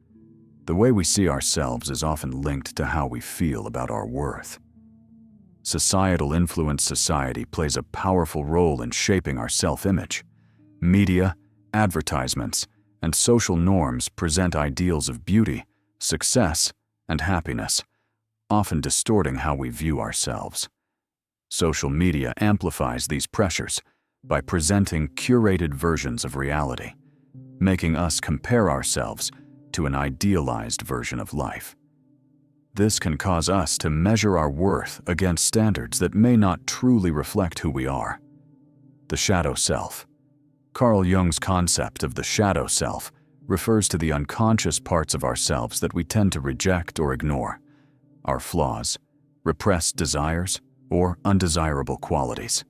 The way we see ourselves is often linked to how we feel about our worth. Societal influence society plays a powerful role in shaping our self-image. Media, advertisements, and social norms present ideals of beauty, success, and happiness, often distorting how we view ourselves. Social media amplifies these pressures by presenting curated versions of reality, making us compare ourselves to an idealized version of life. This can cause us to measure our worth against standards that may not truly reflect who we are. The shadow self. Carl Jung's concept of the shadow self refers to the unconscious parts of ourselves that we tend to reject or ignore. Our flaws, repressed desires, or undesirable qualities.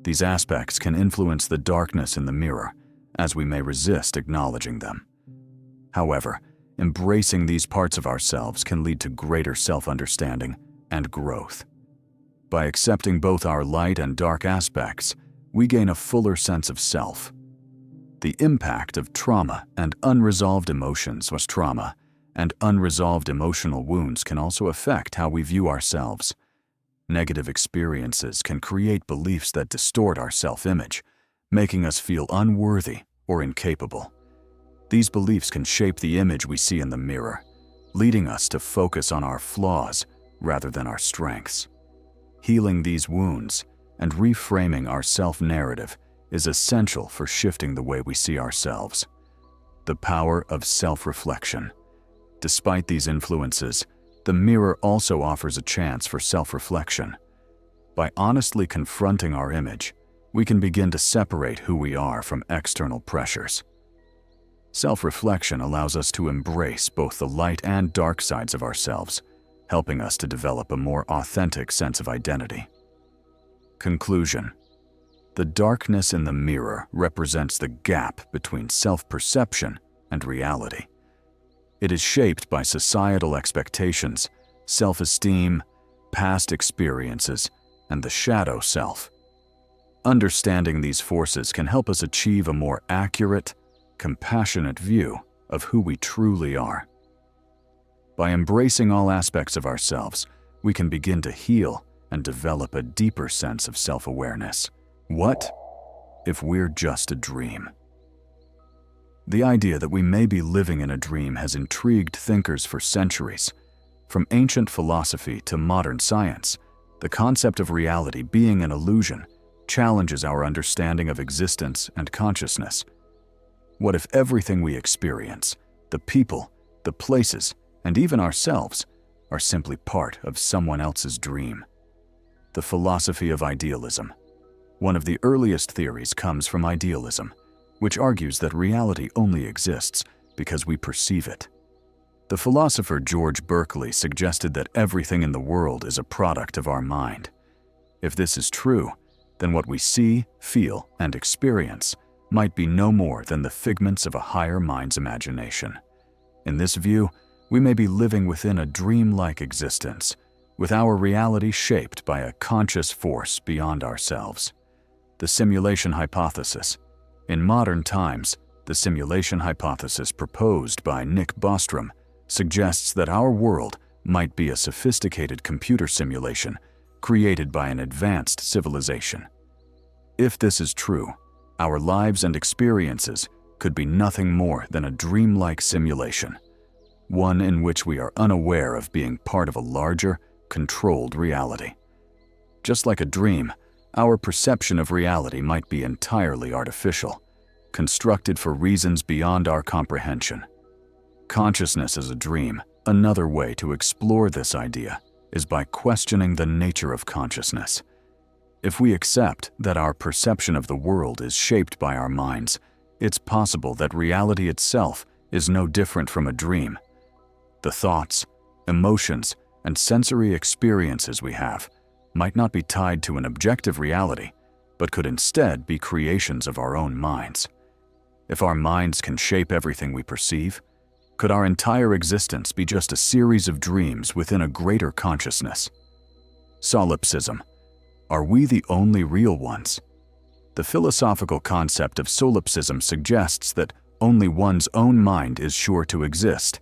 These aspects can influence the darkness in the mirror, as we may resist acknowledging them. However, embracing these parts of ourselves can lead to greater self-understanding and growth. By accepting both our light and dark aspects, we gain a fuller sense of self. The impact of trauma and unresolved emotions was trauma, and unresolved emotional wounds can also affect how we view ourselves. Negative experiences can create beliefs that distort our self-image, making us feel unworthy or incapable. These beliefs can shape the image we see in the mirror, leading us to focus on our flaws rather than our strengths. Healing these wounds and reframing our self-narrative is essential for shifting the way we see ourselves. The power of self-reflection. Despite these influences, the mirror also offers a chance for self-reflection. By honestly confronting our image, we can begin to separate who we are from external pressures. Self-reflection allows us to embrace both the light and dark sides of ourselves, helping us to develop a more authentic sense of identity. Conclusion. The darkness in the mirror represents the gap between self-perception and reality. It is shaped by societal expectations, self-esteem, past experiences, and the shadow self. Understanding these forces can help us achieve a more accurate, compassionate view of who we truly are. By embracing all aspects of ourselves, we can begin to heal and develop a deeper sense of self-awareness. What if we're just a dream? The idea that we may be living in a dream has intrigued thinkers for centuries. From ancient philosophy to modern science, the concept of reality being an illusion challenges our understanding of existence and consciousness. What if everything we experience, the people, the places, and even ourselves, are simply part of someone else's dream? The philosophy of idealism. One of the earliest theories comes from idealism, which argues that reality only exists because we perceive it. The philosopher George Berkeley suggested that everything in the world is a product of our mind. If this is true, then what we see, feel, and experience might be no more than the figments of a higher mind's imagination. In this view, we may be living within a dreamlike existence, with our reality shaped by a conscious force beyond ourselves. The simulation hypothesis. In modern times, the simulation hypothesis proposed by Nick Bostrom suggests that our world might be a sophisticated computer simulation created by an advanced civilization. If this is true, our lives and experiences could be nothing more than a dreamlike simulation, one in which we are unaware of being part of a larger, controlled reality. Just like a dream, our perception of reality might be entirely artificial, constructed for reasons beyond our comprehension. Consciousness as a dream. Another way to explore this idea is by questioning the nature of consciousness. If we accept that our perception of the world is shaped by our minds, it's possible that reality itself is no different from a dream. The thoughts, emotions, and sensory experiences we have might not be tied to an objective reality, but could instead be creations of our own minds. If our minds can shape everything we perceive, could our entire existence be just a series of dreams within a greater consciousness? Solipsism. Are we the only real ones? The philosophical concept of solipsism suggests that only one's own mind is sure to exist,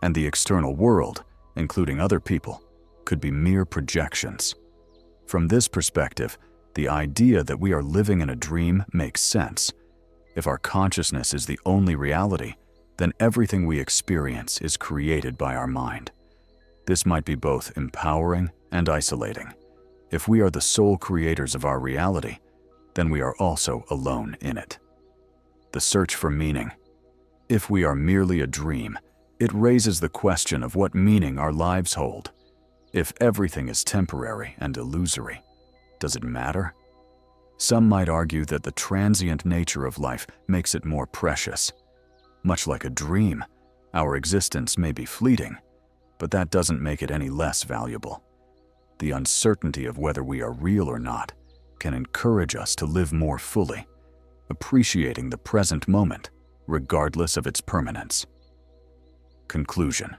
and the external world, including other people, could be mere projections. From this perspective, the idea that we are living in a dream makes sense. If our consciousness is the only reality, then everything we experience is created by our mind. This might be both empowering and isolating. If we are the sole creators of our reality, then we are also alone in it. The search for meaning. If we are merely a dream, it raises the question of what meaning our lives hold. If everything is temporary and illusory, does it matter? Some might argue that the transient nature of life makes it more precious. Much like a dream, our existence may be fleeting, but that doesn't make it any less valuable. The uncertainty of whether we are real or not can encourage us to live more fully, appreciating the present moment, regardless of its permanence. Conclusion.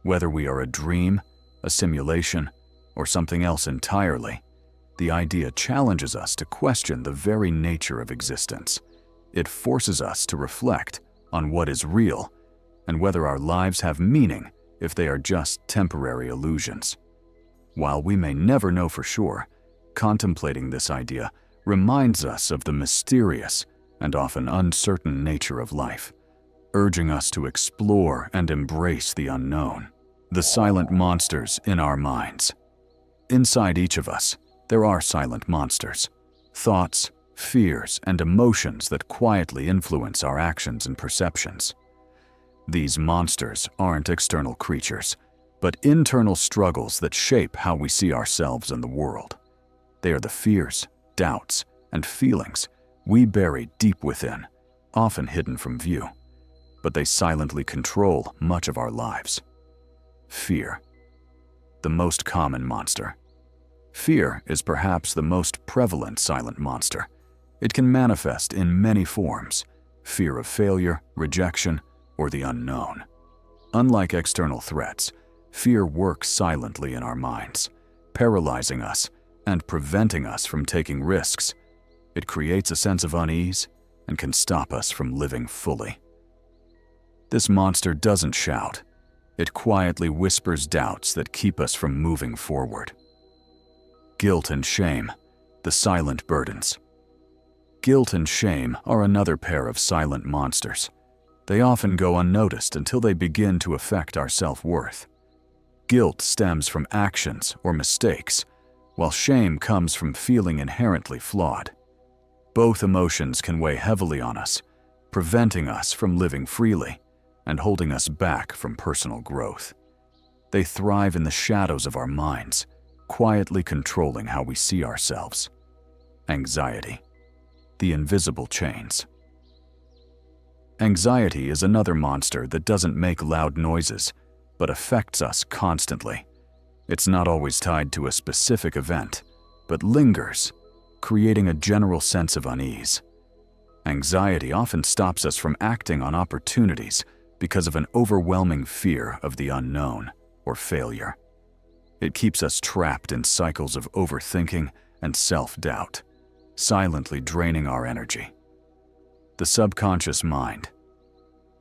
Whether we are a dream, a simulation, or something else entirely, the idea challenges us to question the very nature of existence. It forces us to reflect on what is real and whether our lives have meaning if they are just temporary illusions. While we may never know for sure, contemplating this idea reminds us of the mysterious and often uncertain nature of life, urging us to explore and embrace the unknown. The silent monsters in our minds. Inside each of us, there are silent monsters, thoughts, fears, and emotions that quietly influence our actions and perceptions. These monsters aren't external creatures, but internal struggles that shape how we see ourselves and the world. They are the fears, doubts, and feelings we bury deep within, often hidden from view, but they silently control much of our lives. Fear. The most common monster. Fear is perhaps the most prevalent silent monster. It can manifest in many forms: fear of failure, rejection, or the unknown. Unlike external threats, fear works silently in our minds, paralyzing us and preventing us from taking risks. It creates a sense of unease and can stop us from living fully. This monster doesn't shout. It quietly whispers doubts that keep us from moving forward. Guilt and shame, the silent burdens. Guilt and shame are another pair of silent monsters. They often go unnoticed until they begin to affect our self-worth. Guilt stems from actions or mistakes, while shame comes from feeling inherently flawed. Both emotions can weigh heavily on us, preventing us from living freely and holding us back from personal growth. They thrive in the shadows of our minds, quietly controlling how we see ourselves. Anxiety. The invisible chains. Anxiety is another monster that doesn't make loud noises, but affects us constantly. It's not always tied to a specific event, but lingers, creating a general sense of unease. Anxiety often stops us from acting on opportunities because of an overwhelming fear of the unknown or failure. It keeps us trapped in cycles of overthinking and self-doubt, silently draining our energy. The subconscious mind,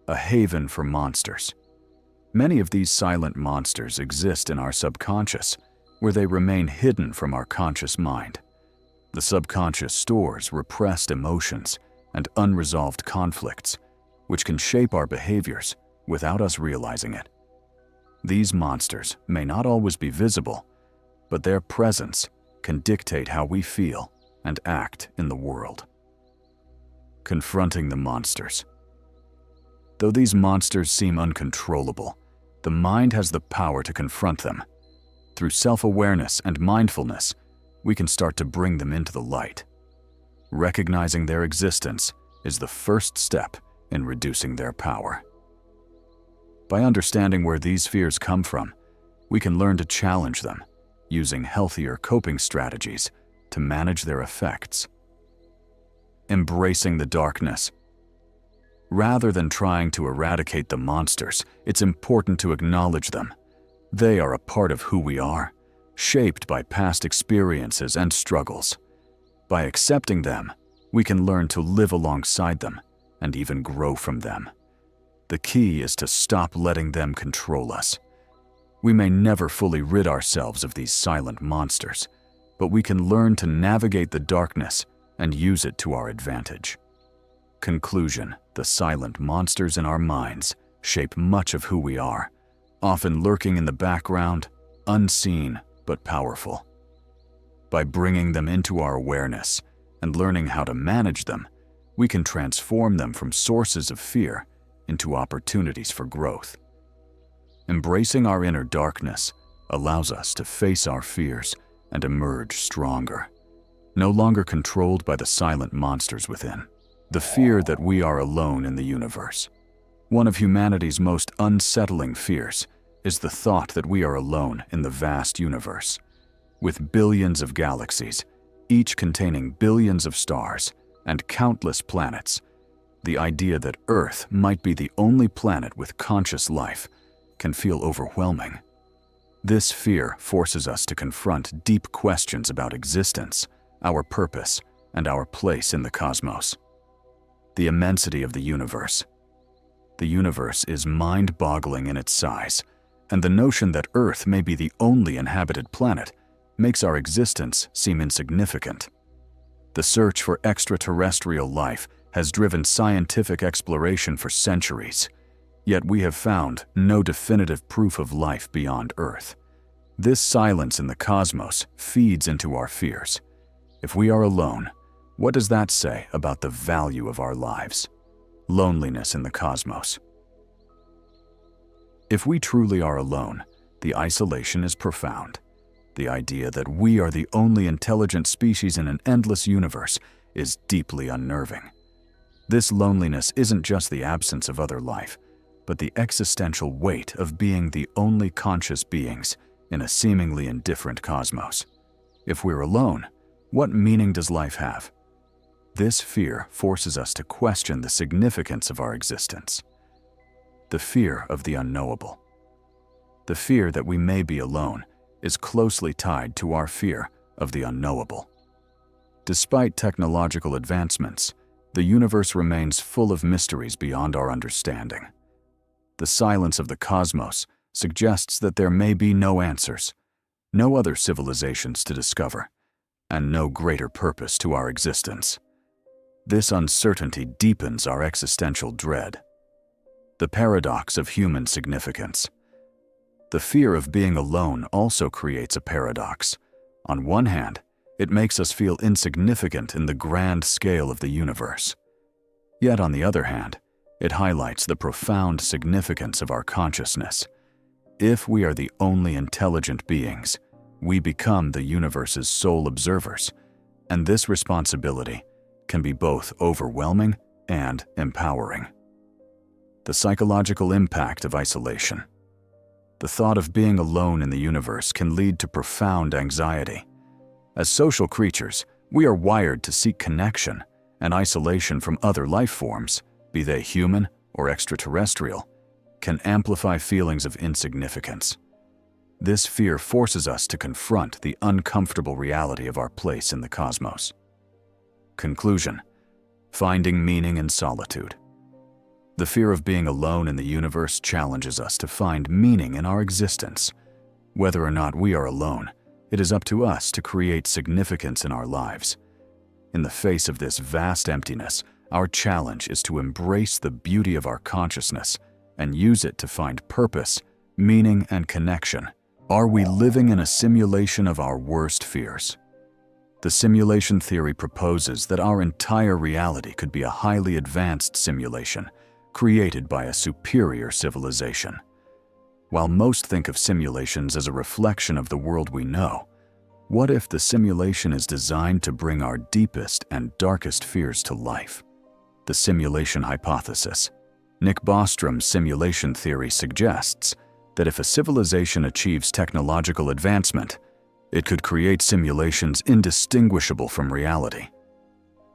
a haven for monsters. Many of these silent monsters exist in our subconscious, where they remain hidden from our conscious mind. The subconscious stores repressed emotions and unresolved conflicts, which can shape our behaviors without us realizing it. These monsters may not always be visible, but their presence can dictate how we feel and act in the world. Confronting the monsters. Though these monsters seem uncontrollable, the mind has the power to confront them. Through self-awareness and mindfulness, we can start to bring them into the light. Recognizing their existence is the first step in reducing their power. By understanding where these fears come from, we can learn to challenge them, using healthier coping strategies to manage their effects. Embracing the darkness. Rather than trying to eradicate the monsters, it's important to acknowledge them. They are a part of who we are, shaped by past experiences and struggles. By accepting them, we can learn to live alongside them and even grow from them. The key is to stop letting them control us. We may never fully rid ourselves of these silent monsters, but we can learn to navigate the darkness and use it to our advantage. Conclusion: the silent monsters in our minds shape much of who we are, often lurking in the background, unseen but powerful. By bringing them into our awareness and learning how to manage them, we can transform them from sources of fear into opportunities for growth. Embracing our inner darkness allows us to face our fears and emerge stronger, no longer controlled by the silent monsters within. The fear that we are alone in the universe. One of humanity's most unsettling fears is the thought that we are alone in the vast universe. With billions of galaxies, each containing billions of stars and countless planets, the idea that Earth might be the only planet with conscious life can feel overwhelming. This fear forces us to confront deep questions about existence, our purpose, and our place in the cosmos. The immensity of the universe. The universe is mind-boggling in its size, and the notion that Earth may be the only inhabited planet makes our existence seem insignificant. The search for extraterrestrial life has driven scientific exploration for centuries, yet we have found no definitive proof of life beyond Earth. This silence in the cosmos feeds into our fears. If we are alone, what does that say about the value of our lives? Loneliness in the cosmos. If we truly are alone, the isolation is profound. The idea that we are the only intelligent species in an endless universe is deeply unnerving. This loneliness isn't just the absence of other life, but the existential weight of being the only conscious beings in a seemingly indifferent cosmos. If we're alone, what meaning does life have? This fear forces us to question the significance of our existence. The fear of the unknowable. The fear that we may be alone is closely tied to our fear of the unknowable. Despite technological advancements, the universe remains full of mysteries beyond our understanding. The silence of the cosmos suggests that there may be no answers, no other civilizations to discover, and no greater purpose to our existence. This uncertainty deepens our existential dread. The paradox of human significance. The fear of being alone also creates a paradox. On one hand, it makes us feel insignificant in the grand scale of the universe. Yet on the other hand, it highlights the profound significance of our consciousness. If we are the only intelligent beings, we become the universe's sole observers, and this responsibility can be both overwhelming and empowering. The psychological impact of isolation. The thought of being alone in the universe can lead to profound anxiety. As social creatures, we are wired to seek connection, and isolation from other life forms, be they human or extraterrestrial, can amplify feelings of insignificance. This fear forces us to confront the uncomfortable reality of our place in the cosmos. Conclusion: finding meaning in solitude. The fear of being alone in the universe challenges us to find meaning in our existence. Whether or not we are alone, it is up to us to create significance in our lives. In the face of this vast emptiness, our challenge is to embrace the beauty of our consciousness and use it to find purpose, meaning, and connection. Are we living in a simulation of our worst fears? The simulation theory proposes that our entire reality could be a highly advanced simulation created by a superior civilization. While most think of simulations as a reflection of the world we know, what if the simulation is designed to bring our deepest and darkest fears to life? The simulation hypothesis. Nick Bostrom's simulation theory suggests that if a civilization achieves technological advancement, it could create simulations indistinguishable from reality.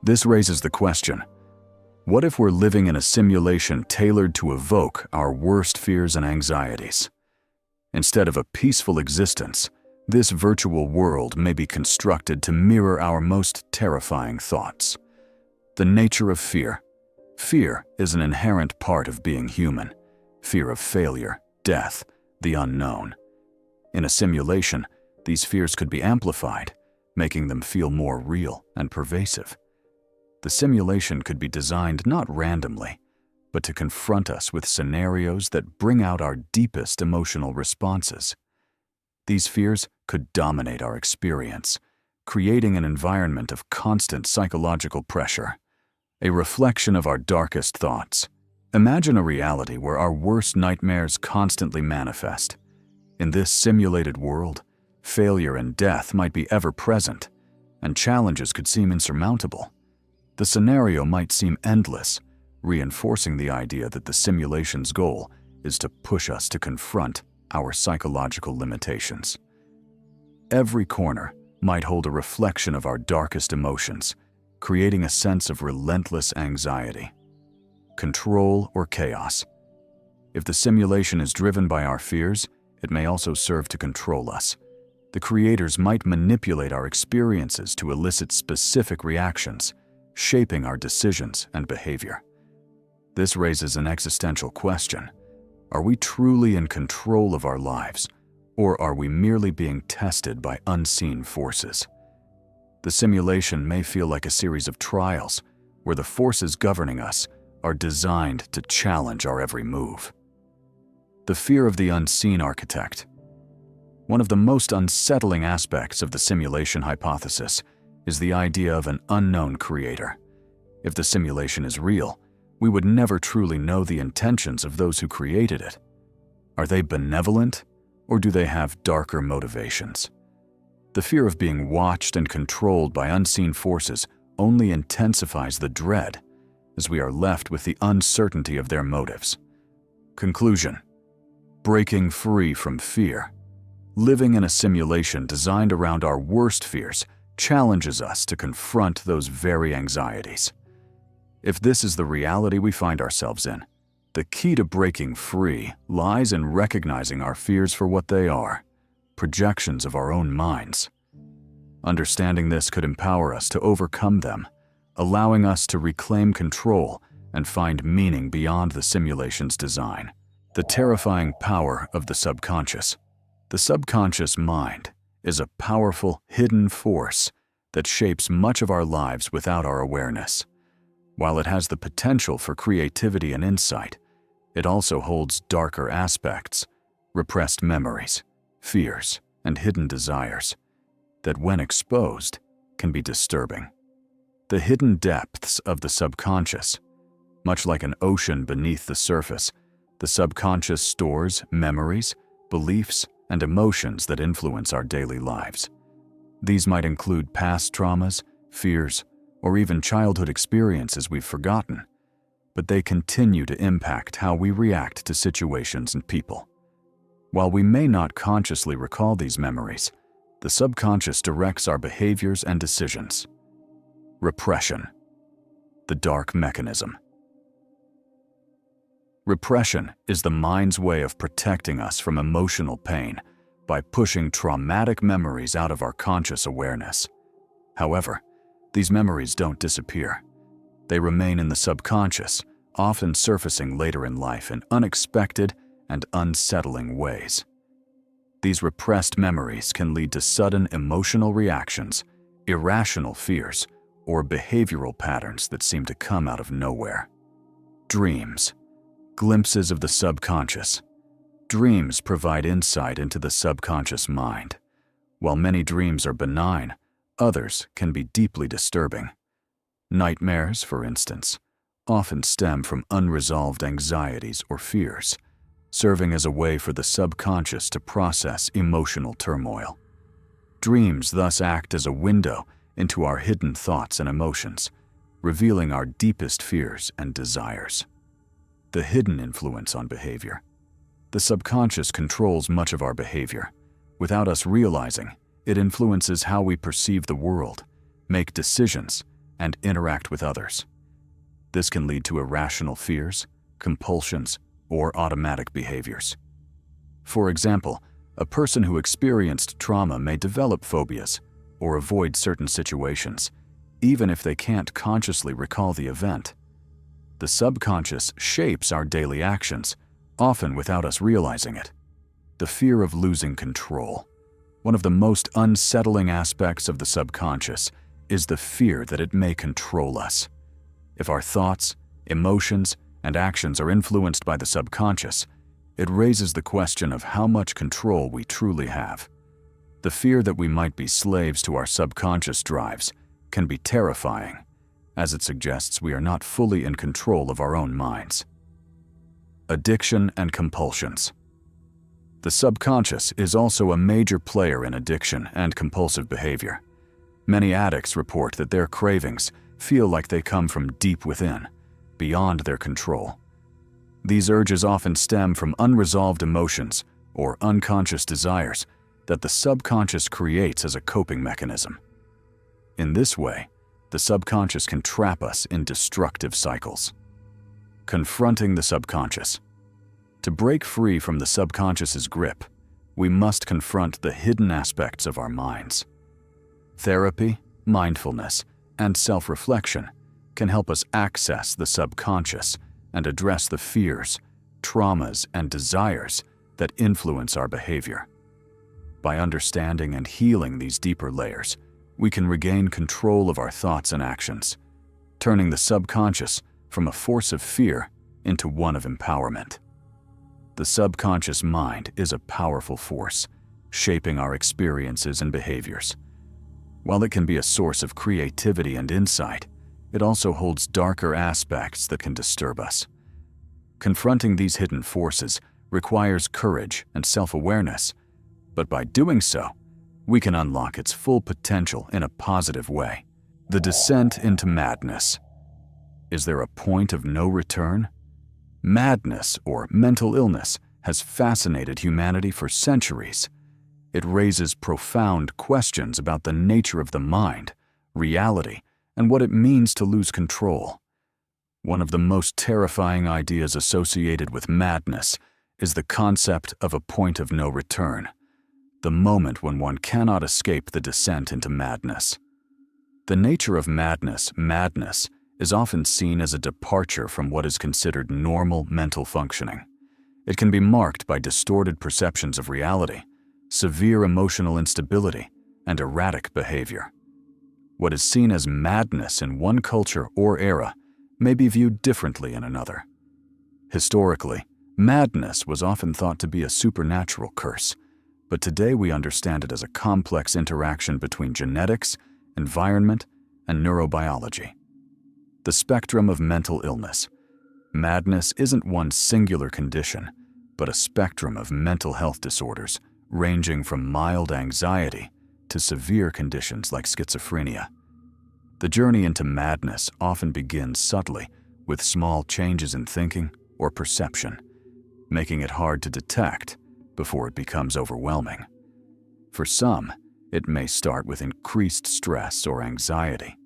This raises the question: what if we're living in a simulation tailored to evoke our worst fears and anxieties? Instead of a peaceful existence, this virtual world may be constructed to mirror our most terrifying thoughts. The nature of fear. Fear is an inherent part of being human. Fear of failure, death, the unknown. In a simulation, these fears could be amplified, making them feel more real and pervasive. The simulation could be designed not randomly, but to confront us with scenarios that bring out our deepest emotional responses. These fears could dominate our experience, creating an environment of constant psychological pressure, a reflection of our darkest thoughts. Imagine a reality where our worst nightmares constantly manifest. In this simulated world, failure and death might be ever present, and challenges could seem insurmountable. The scenario might seem endless, reinforcing the idea that the simulation's goal is to push us to confront our psychological limitations. Every corner might hold a reflection of our darkest emotions, creating a sense of relentless anxiety. Control or chaos. If the simulation is driven by our fears, it may also serve to control us. The creators might manipulate our experiences to elicit specific reactions, shaping our decisions and behavior. This raises an existential question. Are we truly in control of our lives, or are we merely being tested by unseen forces? The simulation may feel like a series of trials, where the forces governing us are designed to challenge our every move. The fear of the unseen architect. One of the most unsettling aspects of the simulation hypothesis is the idea of an unknown creator. If the simulation is real, we would never truly know the intentions of those who created it. Are they benevolent, or do they have darker motivations? The fear of being watched and controlled by unseen forces only intensifies the dread, as we are left with the uncertainty of their motives. Conclusion: breaking free from fear. Living in a simulation designed around our worst fears challenges us to confront those very anxieties. If this is the reality we find ourselves in, the key to breaking free lies in recognizing our fears for what they are, projections of our own minds. Understanding this could empower us to overcome them, allowing us to reclaim control and find meaning beyond the simulation's design. The terrifying power of the subconscious. The subconscious mind is a powerful, hidden force that shapes much of our lives without our awareness. While it has the potential for creativity and insight, it also holds darker aspects, repressed memories, fears, and hidden desires that, when exposed, can be disturbing. The hidden depths of the subconscious. Much like an ocean beneath the surface, the subconscious stores memories, beliefs, and emotions that influence our daily lives. These might include past traumas, fears, or even childhood experiences we've forgotten. but they continue to impact how we react to situations and people. While we may not consciously recall these memories, the subconscious directs our behaviors and decisions. Repression, the dark mechanism. Repression is the mind's way of protecting us from emotional pain by pushing traumatic memories out of our conscious awareness. However, these memories don't disappear. They remain in the subconscious, often surfacing later in life in unexpected and unsettling ways. These repressed memories can lead to sudden emotional reactions, irrational fears, or behavioral patterns that seem to come out of nowhere. Dreams, glimpses of the subconscious. Dreams provide insight into the subconscious mind. While many dreams are benign, others can be deeply disturbing. Nightmares, for instance, often stem from unresolved anxieties or fears, serving as a way for the subconscious to process emotional turmoil. Dreams thus act as a window into our hidden thoughts and emotions, revealing our deepest fears and desires. The hidden influence on behavior. The subconscious controls much of our behavior. Without us realizing, it influences how we perceive the world, make decisions, and interact with others. This can lead to irrational fears, compulsions, or automatic behaviors. For example, a person who experienced trauma may develop phobias or avoid certain situations, even if they can't consciously recall the event. The subconscious shapes our daily actions, often without us realizing it. The fear of losing control. One of the most unsettling aspects of the subconscious is the fear that it may control us. If our thoughts, emotions, and actions are influenced by the subconscious, it raises the question of how much control we truly have. The fear that we might be slaves to our subconscious drives can be terrifying, as it suggests we are not fully in control of our own minds. Addiction and compulsions. The subconscious is also a major player in addiction and compulsive behavior. Many addicts report that their cravings feel like they come from deep within, beyond their control. These urges often stem from unresolved emotions or unconscious desires that the subconscious creates as a coping mechanism. In this way, the subconscious can trap us in destructive cycles. Confronting the subconscious. To break free from the subconscious's grip, we must confront the hidden aspects of our minds. Therapy, mindfulness, and self-reflection can help us access the subconscious and address the fears, traumas, and desires that influence our behavior. By understanding and healing these deeper layers, we can regain control of our thoughts and actions, turning the subconscious from a force of fear into one of empowerment. The subconscious mind is a powerful force, shaping our experiences and behaviors. While it can be a source of creativity and insight, it also holds darker aspects that can disturb us. Confronting these hidden forces requires courage and self-awareness, but by doing so, we can unlock its full potential in a positive way. The descent into madness. Is there a point of no return? Madness, or mental illness, has fascinated humanity for centuries. It raises profound questions about the nature of the mind, reality, and what it means to lose control. One of the most terrifying ideas associated with madness is the concept of a point of no return, the moment when one cannot escape the descent into madness. The nature of madness, is often seen as a departure from what is considered normal mental functioning. It can be marked by distorted perceptions of reality, severe emotional instability, and erratic behavior. What is seen as madness in one culture or era may be viewed differently in another. Historically, madness was often thought to be a supernatural curse, but today we understand it as a complex interaction between genetics, environment, and neurobiology. The spectrum of mental illness. Madness isn't one singular condition, but a spectrum of mental health disorders ranging from mild anxiety to severe conditions like schizophrenia. The journey into madness often begins subtly with small changes in thinking or perception, making it hard to detect before it becomes overwhelming. For some, it may start with increased stress or anxiety,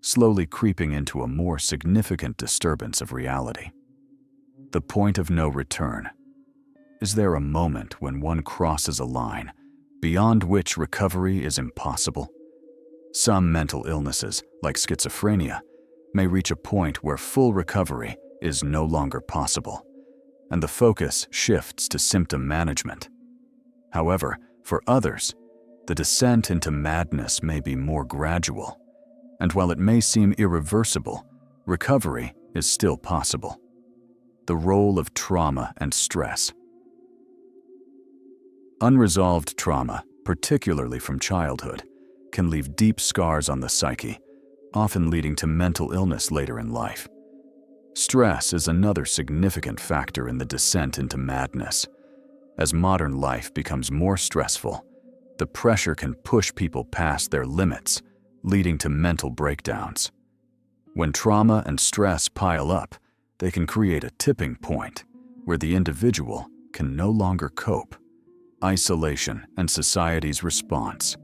slowly creeping into a more significant disturbance of reality. The point of no return. Is there a moment when one crosses a line beyond which recovery is impossible? Some mental illnesses, like schizophrenia, may reach a point where full recovery is no longer possible, and the focus shifts to symptom management. However, for others, the descent into madness may be more gradual, and while it may seem irreversible, recovery is still possible. The role of trauma and stress. Unresolved trauma, particularly from childhood, can leave deep scars on the psyche, often leading to mental illness later in life. Stress is another significant factor in the descent into madness. As modern life becomes more stressful, the pressure can push people past their limits, leading to mental breakdowns. When trauma and stress pile up, they can create a tipping point where the individual can no longer cope. Isolation and society's response.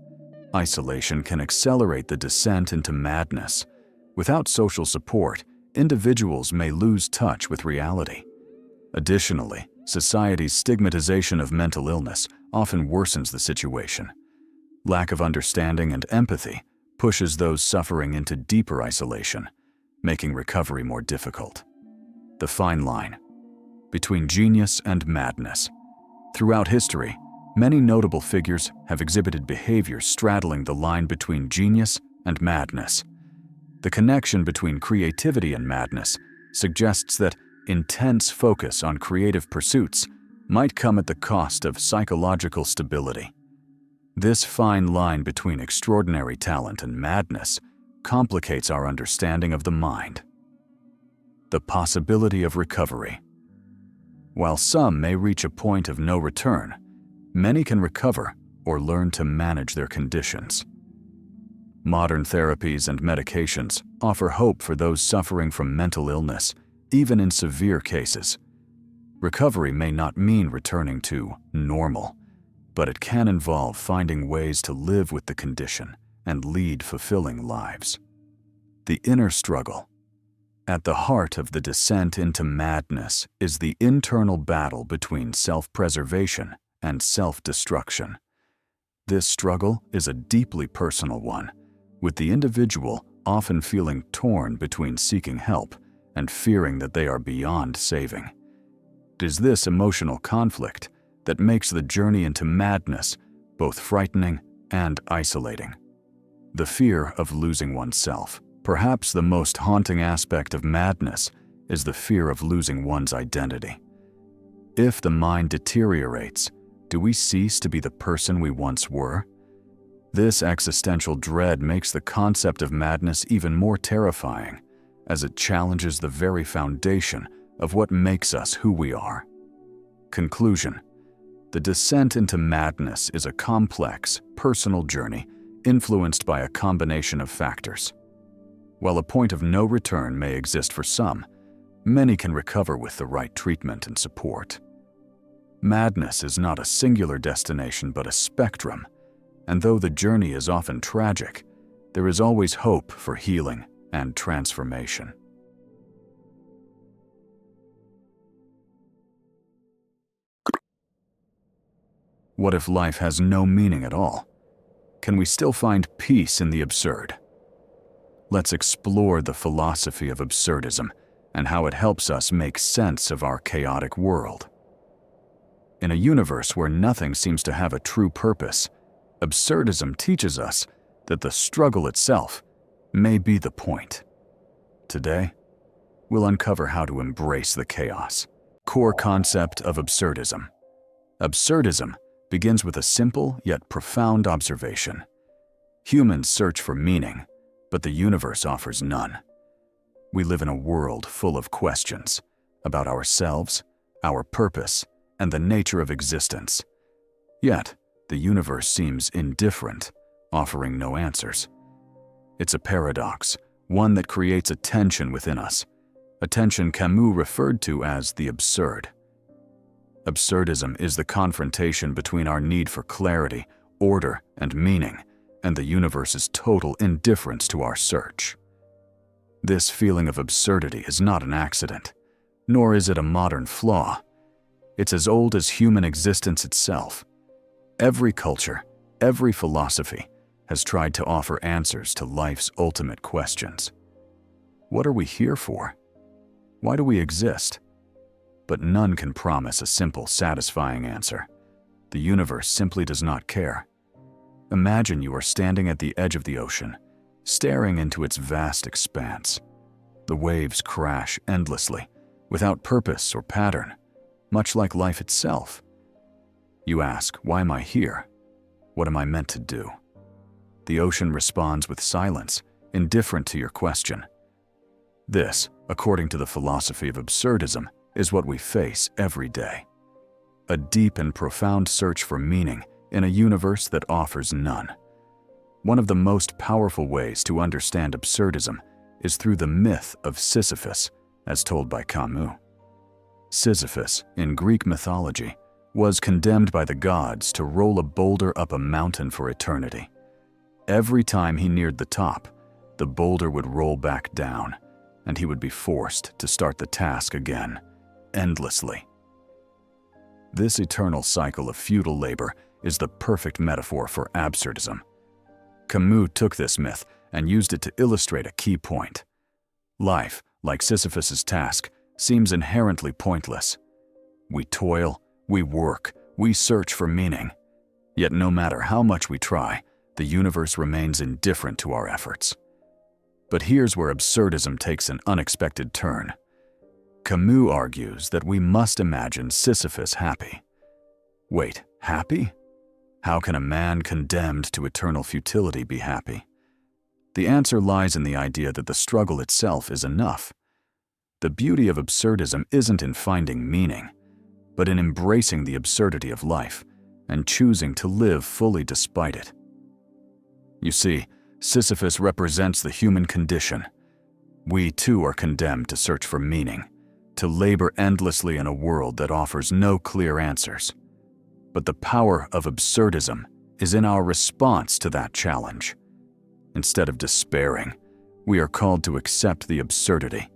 Isolation can accelerate the descent into madness. Without social support, individuals may lose touch with reality. Additionally, society's stigmatization of mental illness often worsens the situation. Lack of understanding and empathy pushes those suffering into deeper isolation, making recovery more difficult. The fine line between genius and madness. Throughout history, many notable figures have exhibited behaviors straddling the line between genius and madness. The connection between creativity and madness suggests that intense focus on creative pursuits might come at the cost of psychological stability. This fine line between extraordinary talent and madness complicates our understanding of the mind. The possibility of recovery. While some may reach a point of no return, many can recover or learn to manage their conditions. Modern therapies and medications offer hope for those suffering from mental illness, even in severe cases. Recovery may not mean returning to normal, but it can involve finding ways to live with the condition and lead fulfilling lives. The inner struggle. At the heart of the descent into madness is the internal battle between self-preservation and self-destruction. This struggle is a deeply personal one, with the individual often feeling torn between seeking help and fearing that they are beyond saving. It is this emotional conflict that makes the journey into madness both frightening and isolating. The fear of losing oneself. Perhaps the most haunting aspect of madness is the fear of losing one's identity. If the mind deteriorates, do we cease to be the person we once were? This existential dread makes the concept of madness even more terrifying, as it challenges the very foundation of what makes us who we are. Conclusion. The descent into madness is a complex, personal journey influenced by a combination of factors. While a point of no return may exist for some, many can recover with the right treatment and support. Madness is not a singular destination but a spectrum, and though the journey is often tragic, there is always hope for healing and transformation. What if life has no meaning at all? Can we still find peace in the absurd? Let's explore the philosophy of absurdism and how it helps us make sense of our chaotic world. In a universe where nothing seems to have a true purpose, absurdism teaches us that the struggle itself may be the point. Today, we'll uncover how to embrace the chaos. Core concept of absurdism. Absurdism begins with a simple yet profound observation. Humans search for meaning, but the universe offers none. We live in a world full of questions about ourselves, our purpose, and the nature of existence. Yet, the universe seems indifferent, offering no answers. It's a paradox, one that creates a tension within us, a tension Camus referred to as the absurd. Absurdism is the confrontation between our need for clarity, order, and meaning, and the universe's total indifference to our search. This feeling of absurdity is not an accident, nor is it a modern flaw. It's as old as human existence itself. Every culture, every philosophy has tried to offer answers to life's ultimate questions. What are we here for? Why do we exist? But none can promise a simple, satisfying answer. The universe simply does not care. Imagine you are standing at the edge of the ocean, staring into its vast expanse. The waves crash endlessly, without purpose or pattern, much like life itself. You ask, why am I here? What am I meant to do? The ocean responds with silence, indifferent to your question. This, according to the philosophy of absurdism, is what we face every day. A deep and profound search for meaning in a universe that offers none. One of the most powerful ways to understand absurdism is through the myth of Sisyphus, as told by Camus. Sisyphus, in Greek mythology, was condemned by the gods to roll a boulder up a mountain for eternity. Every time he neared the top, the boulder would roll back down, and he would be forced to start the task again, endlessly. This eternal cycle of futile labor is the perfect metaphor for absurdism. Camus took this myth and used it to illustrate a key point. Life, like Sisyphus's task, seems inherently pointless. We toil, we work, we search for meaning. Yet no matter how much we try, the universe remains indifferent to our efforts. But here's where absurdism takes an unexpected turn. Camus argues that we must imagine Sisyphus happy. Wait, happy? How can a man condemned to eternal futility be happy? The answer lies in the idea that the struggle itself is enough. The beauty of absurdism isn't in finding meaning, but in embracing the absurdity of life and choosing to live fully despite it. You see, Sisyphus represents the human condition. We too are condemned to search for meaning, to labor endlessly in a world that offers no clear answers. But the power of absurdism is in our response to that challenge. Instead of despairing, we are called to accept the absurdity,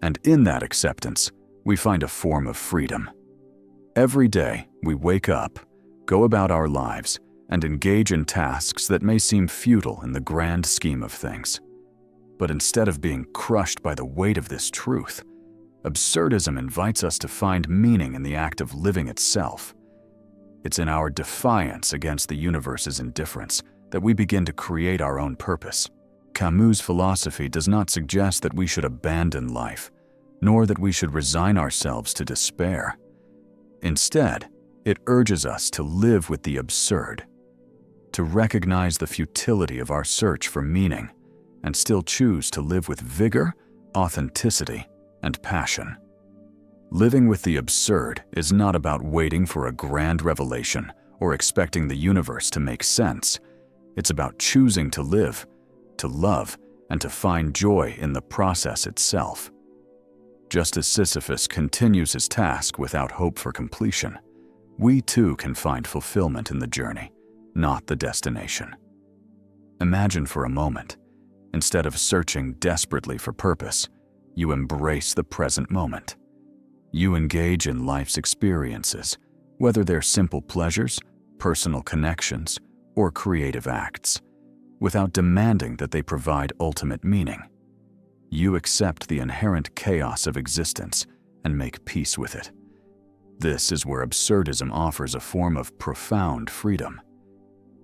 and in that acceptance, we find a form of freedom. Every day, we wake up, go about our lives, and engage in tasks that may seem futile in the grand scheme of things. But instead of being crushed by the weight of this truth, absurdism invites us to find meaning in the act of living itself. It's in our defiance against the universe's indifference that we begin to create our own purpose. Camus' philosophy does not suggest that we should abandon life, nor that we should resign ourselves to despair. Instead, it urges us to live with the absurd, to recognize the futility of our search for meaning, and still choose to live with vigor, authenticity, and passion. Living with the absurd is not about waiting for a grand revelation or expecting the universe to make sense. It's about choosing to live, to love, and to find joy in the process itself. Just as Sisyphus continues his task without hope for completion, we too can find fulfillment in the journey, not the destination. Imagine for a moment, instead of searching desperately for purpose, you embrace the present moment. You engage in life's experiences, whether they're simple pleasures, personal connections, or creative acts, without demanding that they provide ultimate meaning. You accept the inherent chaos of existence and make peace with it. This is where absurdism offers a form of profound freedom.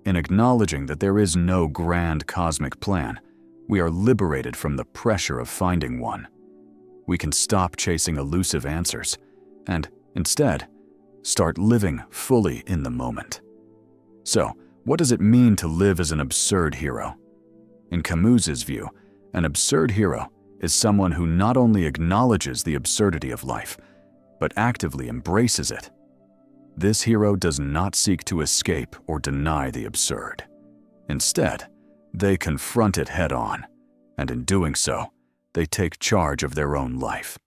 In acknowledging that there is no grand cosmic plan, we are liberated from the pressure of finding one. We can stop chasing elusive answers and, instead, start living fully in the moment. So, what does it mean to live as an absurd hero? In Camus's view, an absurd hero is someone who not only acknowledges the absurdity of life, but actively embraces it. This hero does not seek to escape or deny the absurd. Instead, they confront it head-on, and in doing so, they take charge of their own life.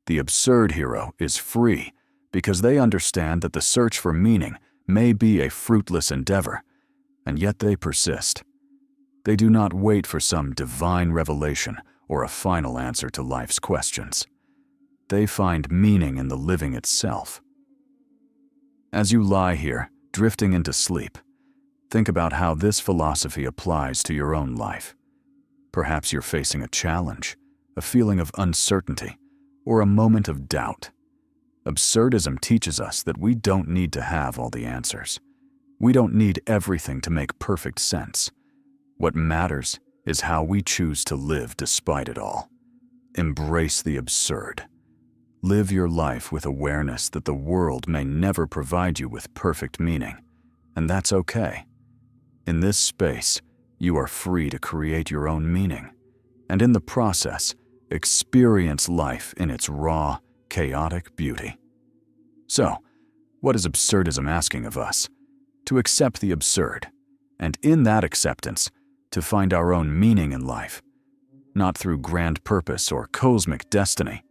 The absurd hero is free because they understand that the search for meaning may be a fruitless endeavor, and yet they persist. They do not wait for some divine revelation or a final answer to life's questions. They find meaning in the living itself. As you lie here, drifting into sleep, think about how this philosophy applies to your own life. Perhaps you're facing a challenge, a feeling of uncertainty, or a moment of doubt. Absurdism teaches us that we don't need to have all the answers. We don't need everything to make perfect sense. What matters is how we choose to live despite it all. Embrace the absurd. Live your life with awareness that the world may never provide you with perfect meaning, and that's okay. In this space, you are free to create your own meaning, and in the process, experience life in its raw, chaotic beauty. So, what is absurdism asking of us? To accept the absurd, and in that acceptance, to find our own meaning in life, not through grand purpose or cosmic destiny,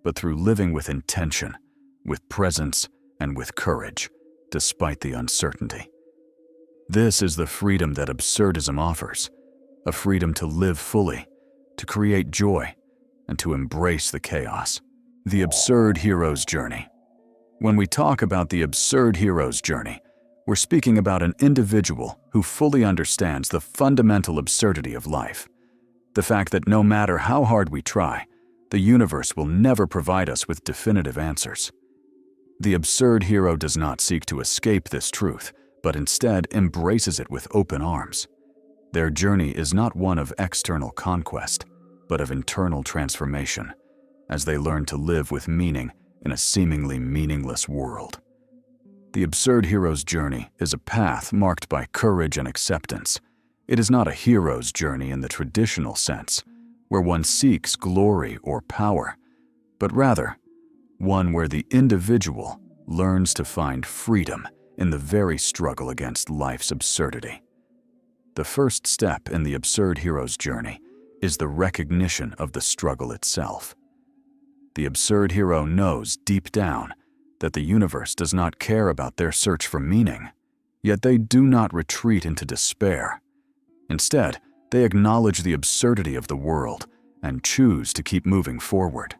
but through living with intention, with presence, and with courage, despite the uncertainty. This is the freedom that absurdism offers, a freedom to live fully, to create joy, and to embrace the chaos. The absurd hero's journey. When we talk about the absurd hero's journey, we're speaking about an individual who fully understands the fundamental absurdity of life. The fact that no matter how hard we try, the universe will never provide us with definitive answers. The absurd hero does not seek to escape this truth, but instead embraces it with open arms. Their journey is not one of external conquest, but of internal transformation, as they learn to live with meaning in a seemingly meaningless world. The absurd hero's journey is a path marked by courage and acceptance. It is not a hero's journey in the traditional sense, where one seeks glory or power, but rather one where the individual learns to find freedom in the very struggle against life's absurdity. The first step in the absurd hero's journey is the recognition of the struggle itself. The absurd hero knows deep down that the universe does not care about their search for meaning, yet they do not retreat into despair. Instead, they acknowledge the absurdity of the world and choose to keep moving forward.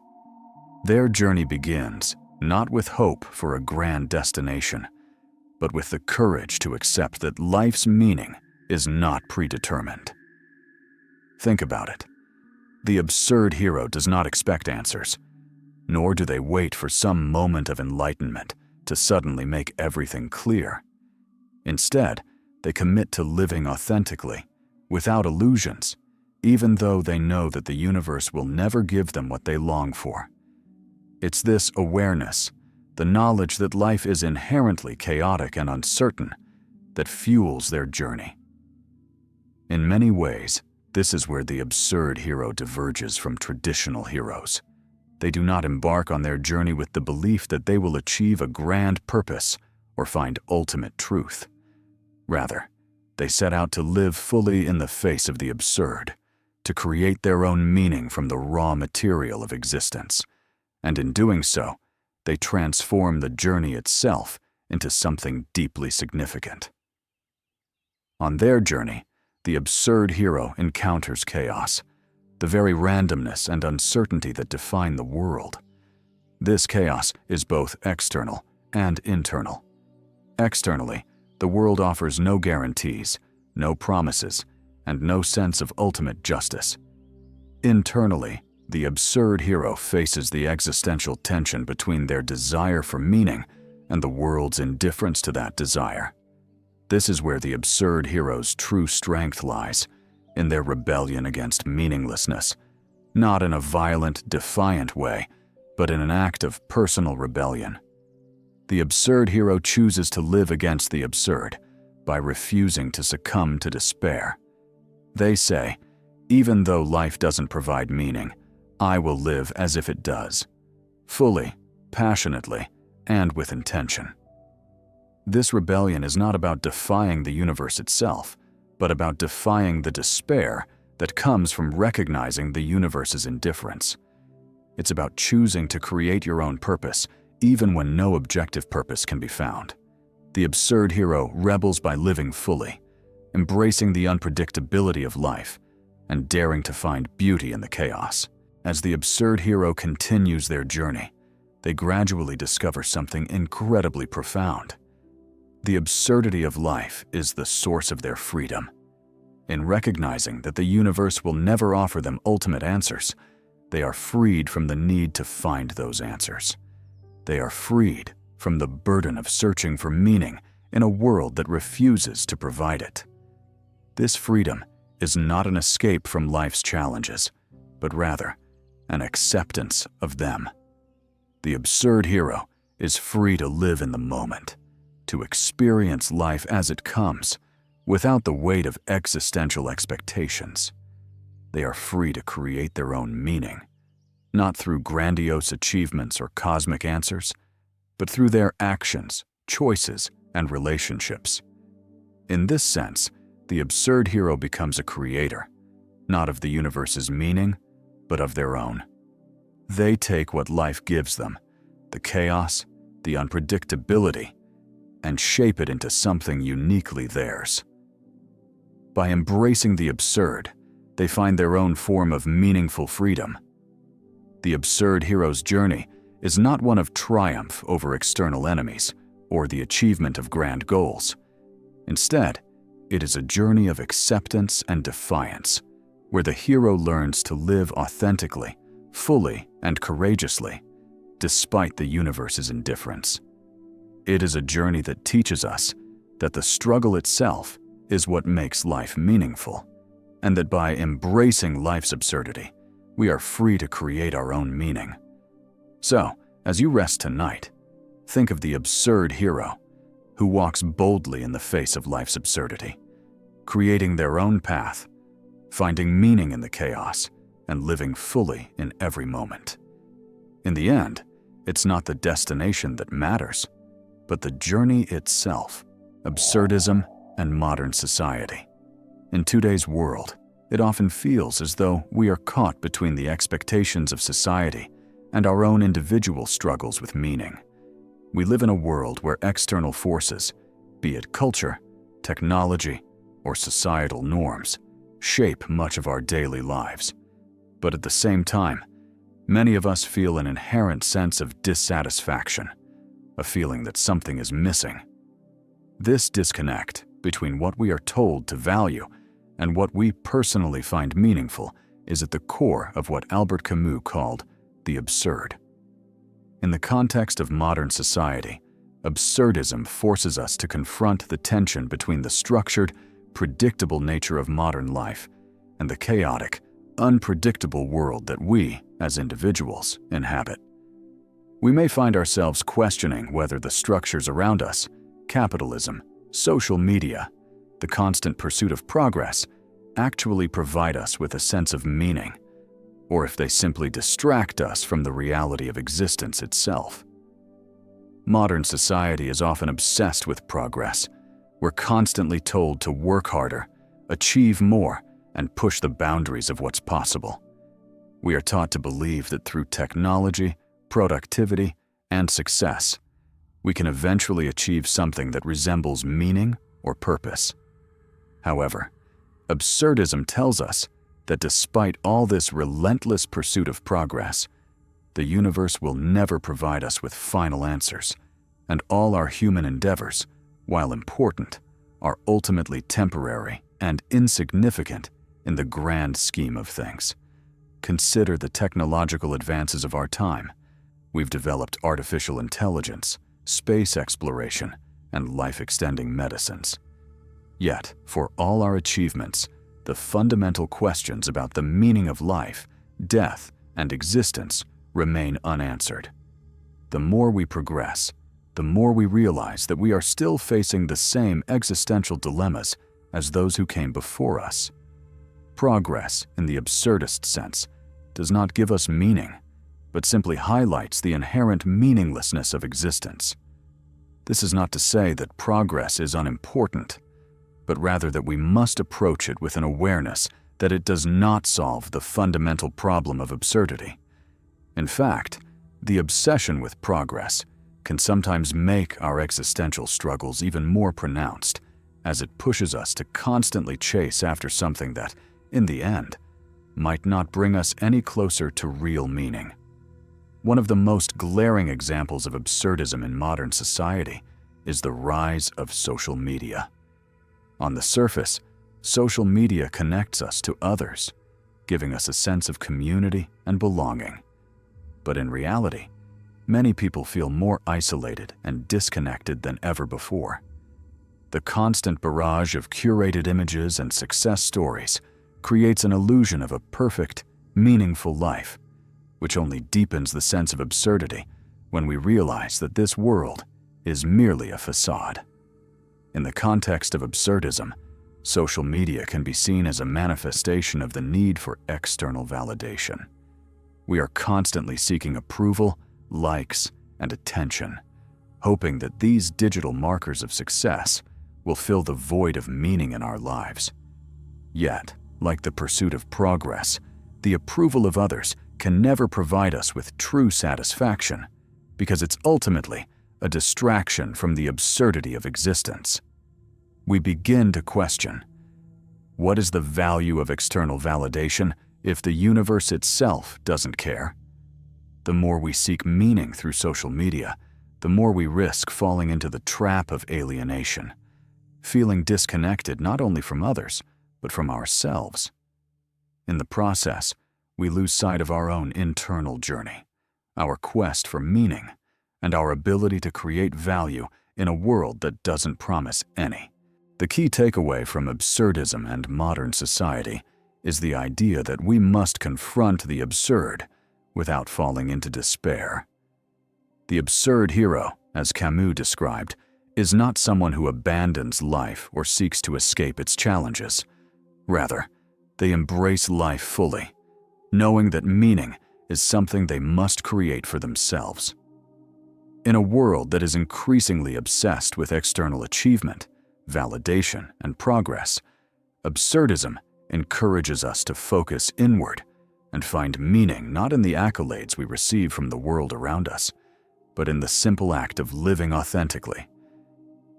Their journey begins not with hope for a grand destination, but with the courage to accept that life's meaning is not predetermined. Think about it. The absurd hero does not expect answers, nor do they wait for some moment of enlightenment to suddenly make everything clear. Instead, they commit to living authentically, without illusions, even though they know that the universe will never give them what they long for. It's this awareness, the knowledge that life is inherently chaotic and uncertain, that fuels their journey. In many ways, this is where the absurd hero diverges from traditional heroes. They do not embark on their journey with the belief that they will achieve a grand purpose or find ultimate truth. Rather, they set out to live fully in the face of the absurd, to create their own meaning from the raw material of existence. And in doing so, they transform the journey itself into something deeply significant. On their journey, the absurd hero encounters chaos, the very randomness and uncertainty that define the world. This chaos is both external and internal. Externally, the world offers no guarantees, no promises, and no sense of ultimate justice. Internally, the absurd hero faces the existential tension between their desire for meaning and the world's indifference to that desire. This is where the absurd hero's true strength lies, in their rebellion against meaninglessness, not in a violent, defiant way, but in an act of personal rebellion. The absurd hero chooses to live against the absurd by refusing to succumb to despair. They say, even though life doesn't provide meaning, I will live as if it does, fully, passionately, and with intention. This rebellion is not about defying the universe itself, but about defying the despair that comes from recognizing the universe's indifference. It's about choosing to create your own purpose, even when no objective purpose can be found. The absurd hero rebels by living fully, embracing the unpredictability of life, and daring to find beauty in the chaos. As the absurd hero continues their journey, they gradually discover something incredibly profound. The absurdity of life is the source of their freedom. In recognizing that the universe will never offer them ultimate answers, they are freed from the need to find those answers. They are freed from the burden of searching for meaning in a world that refuses to provide it. This freedom is not an escape from life's challenges, but rather an acceptance of them. The absurd hero is free to live in the moment, to experience life as it comes, without the weight of existential expectations. They are free to create their own meaning, not through grandiose achievements or cosmic answers, but through their actions, choices, and relationships. In this sense, the absurd hero becomes a creator, not of the universe's meaning, but of their own. They take what life gives them, the chaos, the unpredictability, and shape it into something uniquely theirs. By embracing the absurd, they find their own form of meaningful freedom. The absurd hero's journey is not one of triumph over external enemies or the achievement of grand goals. Instead, it is a journey of acceptance and defiance, where the hero learns to live authentically, fully, and courageously, despite the universe's indifference. It is a journey that teaches us that the struggle itself is what makes life meaningful, and that by embracing life's absurdity, we are free to create our own meaning. So, as you rest tonight, think of the absurd hero who walks boldly in the face of life's absurdity, creating their own path, finding meaning in the chaos, and living fully in every moment. In the end, it's not the destination that matters, but the journey itself, absurdism and modern society. In today's world, it often feels as though we are caught between the expectations of society and our own individual struggles with meaning. We live in a world where external forces, be it culture, technology, or societal norms, shape much of our daily lives. But at the same time, many of us feel an inherent sense of dissatisfaction, a feeling that something is missing. This disconnect between what we are told to value and what we personally find meaningful is at the core of what Albert Camus called the absurd. In the context of modern society, absurdism forces us to confront the tension between the structured, predictable nature of modern life and the chaotic, unpredictable world that we, as individuals, inhabit. We may find ourselves questioning whether the structures around us, capitalism, social media, the constant pursuit of progress, actually provide us with a sense of meaning, or if they simply distract us from the reality of existence itself. Modern society is often obsessed with progress. We're constantly told to work harder, achieve more, and push the boundaries of what's possible. We are taught to believe that through technology, productivity, and success, we can eventually achieve something that resembles meaning or purpose. However, absurdism tells us that despite all this relentless pursuit of progress, the universe will never provide us with final answers, and all our human endeavors, while important, are ultimately temporary and insignificant in the grand scheme of things. Consider the technological advances of our time. We've developed artificial intelligence, space exploration, and life-extending medicines. Yet, for all our achievements, the fundamental questions about the meaning of life, death, and existence remain unanswered. The more we progress, the more we realize that we are still facing the same existential dilemmas as those who came before us. Progress, in the absurdist sense, does not give us meaning, but simply highlights the inherent meaninglessness of existence. This is not to say that progress is unimportant, but rather that we must approach it with an awareness that it does not solve the fundamental problem of absurdity. In fact, the obsession with progress can sometimes make our existential struggles even more pronounced, as it pushes us to constantly chase after something that, in the end, might not bring us any closer to real meaning. One of the most glaring examples of absurdism in modern society is the rise of social media. On the surface, social media connects us to others, giving us a sense of community and belonging. But in reality, many people feel more isolated and disconnected than ever before. The constant barrage of curated images and success stories creates an illusion of a perfect, meaningful life, which only deepens the sense of absurdity when we realize that this world is merely a facade. In the context of absurdism, social media can be seen as a manifestation of the need for external validation. We are constantly seeking approval, likes, and attention, hoping that these digital markers of success will fill the void of meaning in our lives. Yet, like the pursuit of progress, the approval of others can never provide us with true satisfaction, because it's ultimately a distraction from the absurdity of existence. We begin to question, what is the value of external validation if the universe itself doesn't care? The more we seek meaning through social media, the more we risk falling into the trap of alienation, feeling disconnected not only from others, but from ourselves. In the process, we lose sight of our own internal journey, our quest for meaning, and our ability to create value in a world that doesn't promise any. The key takeaway from absurdism and modern society is the idea that we must confront the absurd without falling into despair. The absurd hero, as Camus described, is not someone who abandons life or seeks to escape its challenges. Rather, they embrace life fully, knowing that meaning is something they must create for themselves. In a world that is increasingly obsessed with external achievement, validation, and progress, absurdism encourages us to focus inward and find meaning not in the accolades we receive from the world around us, but in the simple act of living authentically.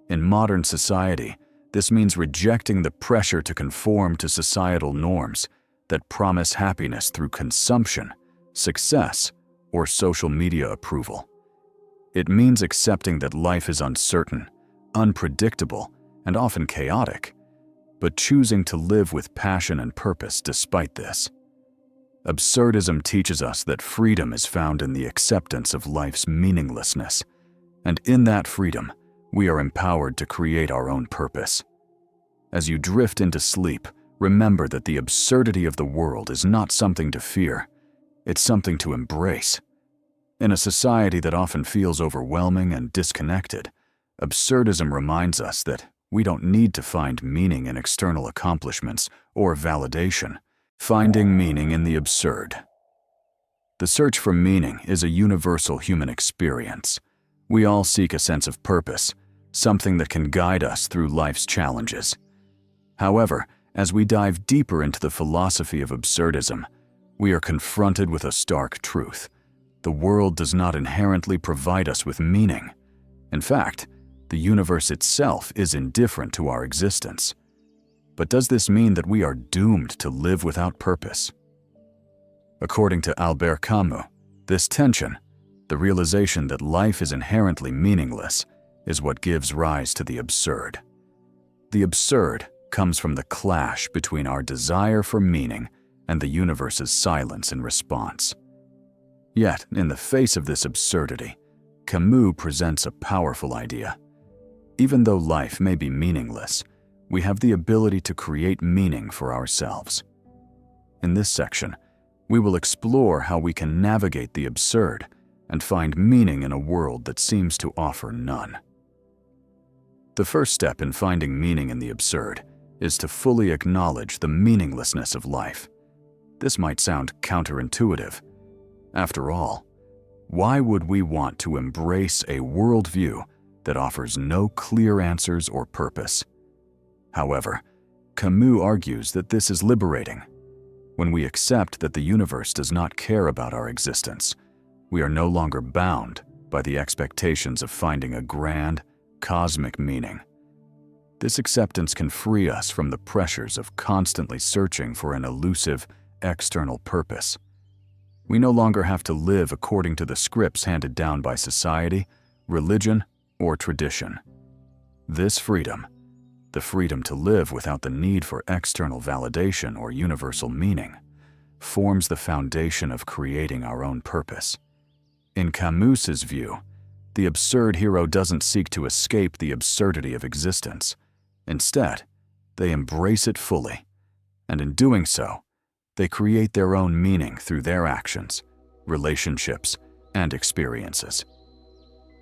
In modern society, this means rejecting the pressure to conform to societal norms that promise happiness through consumption, success, or social media approval. It means accepting that life is uncertain, unpredictable, and often chaotic, but choosing to live with passion and purpose despite this. Absurdism teaches us that freedom is found in the acceptance of life's meaninglessness, and in that freedom, we are empowered to create our own purpose. As you drift into sleep, remember that the absurdity of the world is not something to fear, it's something to embrace. In a society that often feels overwhelming and disconnected, absurdism reminds us that we don't need to find meaning in external accomplishments or validation, finding meaning in the absurd. The search for meaning is a universal human experience. We all seek a sense of purpose, something that can guide us through life's challenges. However, as we dive deeper into the philosophy of absurdism, we are confronted with a stark truth. The world does not inherently provide us with meaning. In fact, the universe itself is indifferent to our existence. But does this mean that we are doomed to live without purpose? According to Albert Camus, this tension, the realization that life is inherently meaningless, is what gives rise to the absurd. The absurd comes from the clash between our desire for meaning and the universe's silence in response. Yet, in the face of this absurdity, Camus presents a powerful idea. Even though life may be meaningless, we have the ability to create meaning for ourselves. In this section, we will explore how we can navigate the absurd and find meaning in a world that seems to offer none. The first step in finding meaning in the absurd is to fully acknowledge the meaninglessness of life. This might sound counterintuitive. After all, why would we want to embrace a worldview that offers no clear answers or purpose? However, Camus argues that this is liberating When we accept that the universe does not care about our existence, we are no longer bound by the expectations of finding a grand, cosmic meaning. This acceptance can free us from the pressures of constantly searching for an elusive, external purpose. We no longer have to live according to the scripts handed down by society, religion, or tradition. This freedom, the freedom to live without the need for external validation or universal meaning, forms the foundation of creating our own purpose. In Camus's view, the absurd hero doesn't seek to escape the absurdity of existence. Instead, they embrace it fully, and in doing so, they create their own meaning through their actions, relationships, and experiences.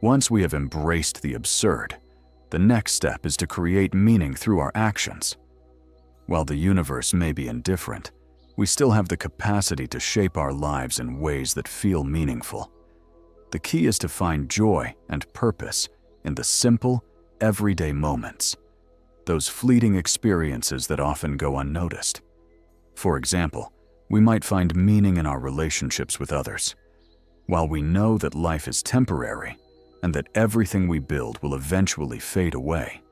Once we have embraced the absurd, the next step is to create meaning through our actions. While the universe may be indifferent, we still have the capacity to shape our lives in ways that feel meaningful. The key is to find joy and purpose in the simple, everyday moments, those fleeting experiences that often go unnoticed. For example, we might find meaning in our relationships with others. While we know that life is temporary and that everything we build will eventually fade away,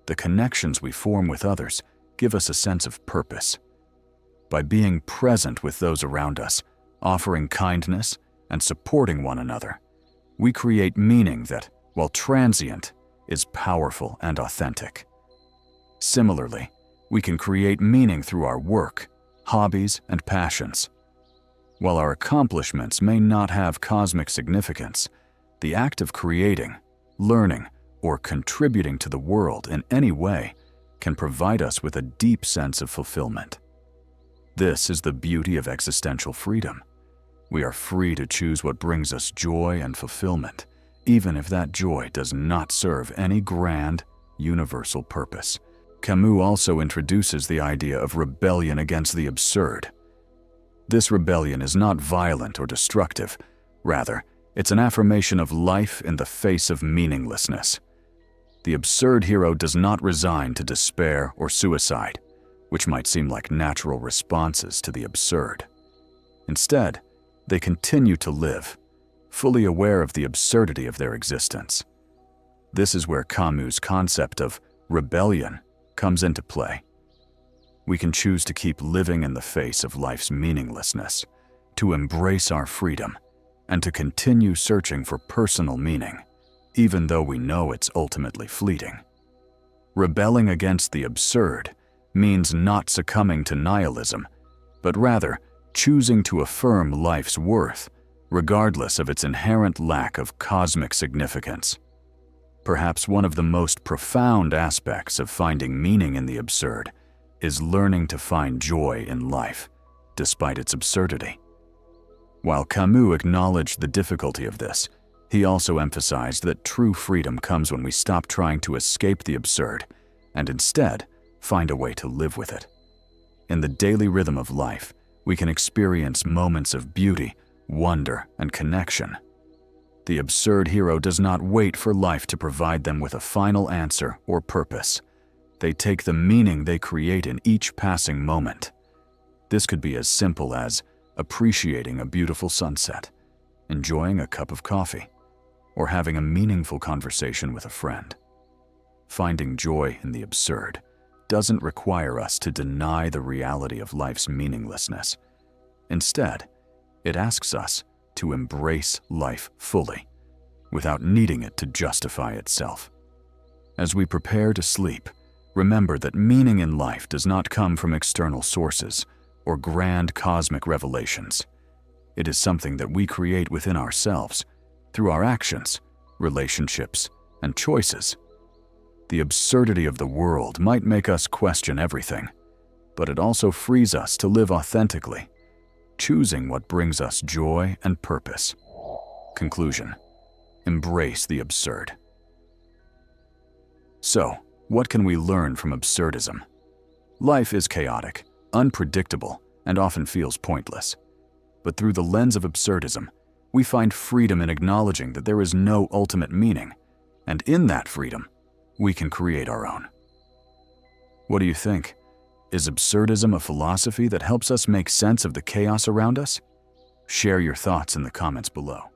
the connections we form with others give us a sense of purpose. By being present with those around us, offering kindness, and supporting one another, we create meaning that, while transient, is powerful and authentic. Similarly, we can create meaning through our work, hobbies, and passions. While our accomplishments may not have cosmic significance, the act of creating, learning, or contributing to the world in any way can provide us with a deep sense of fulfillment. This is the beauty of existential freedom. We are free to choose what brings us joy and fulfillment, even if that joy does not serve any grand, universal purpose. Camus also introduces the idea of rebellion against the absurd. This rebellion is not violent or destructive. Rather, it's an affirmation of life in the face of meaninglessness. The absurd hero does not resign to despair or suicide, which might seem like natural responses to the absurd. Instead, they continue to live, fully aware of the absurdity of their existence. This is where Camus' concept of rebellion comes into play. We can choose to keep living in the face of life's meaninglessness, to embrace our freedom, and to continue searching for personal meaning, even though we know it's ultimately fleeting. Rebelling against the absurd means not succumbing to nihilism, but rather choosing to affirm life's worth, regardless of its inherent lack of cosmic significance. Perhaps one of the most profound aspects of finding meaning in the absurd is learning to find joy in life, despite its absurdity. While Camus acknowledged the difficulty of this, he also emphasized that true freedom comes when we stop trying to escape the absurd and instead find a way to live with it. In the daily rhythm of life, we can experience moments of beauty, wonder, and connection. The absurd hero does not wait for life to provide them with a final answer or purpose. They take the meaning they create in each passing moment. This could be as simple as appreciating a beautiful sunset, enjoying a cup of coffee, or having a meaningful conversation with a friend. Finding joy in the absurd doesn't require us to deny the reality of life's meaninglessness. Instead, it asks us to embrace life fully, without needing it to justify itself. As we prepare to sleep, remember that meaning in life does not come from external sources or grand cosmic revelations. It is something that we create within ourselves, through our actions, relationships, and choices. The absurdity of the world might make us question everything, but it also frees us to live authentically, choosing what brings us joy and purpose. Conclusion: embrace the absurd. So, what can we learn from absurdism? Life is chaotic, unpredictable, and often feels pointless. But through the lens of absurdism, we find freedom in acknowledging that there is no ultimate meaning, and in that freedom, we can create our own. What do you think? Is absurdism a philosophy that helps us make sense of the chaos around us? Share your thoughts in the comments below.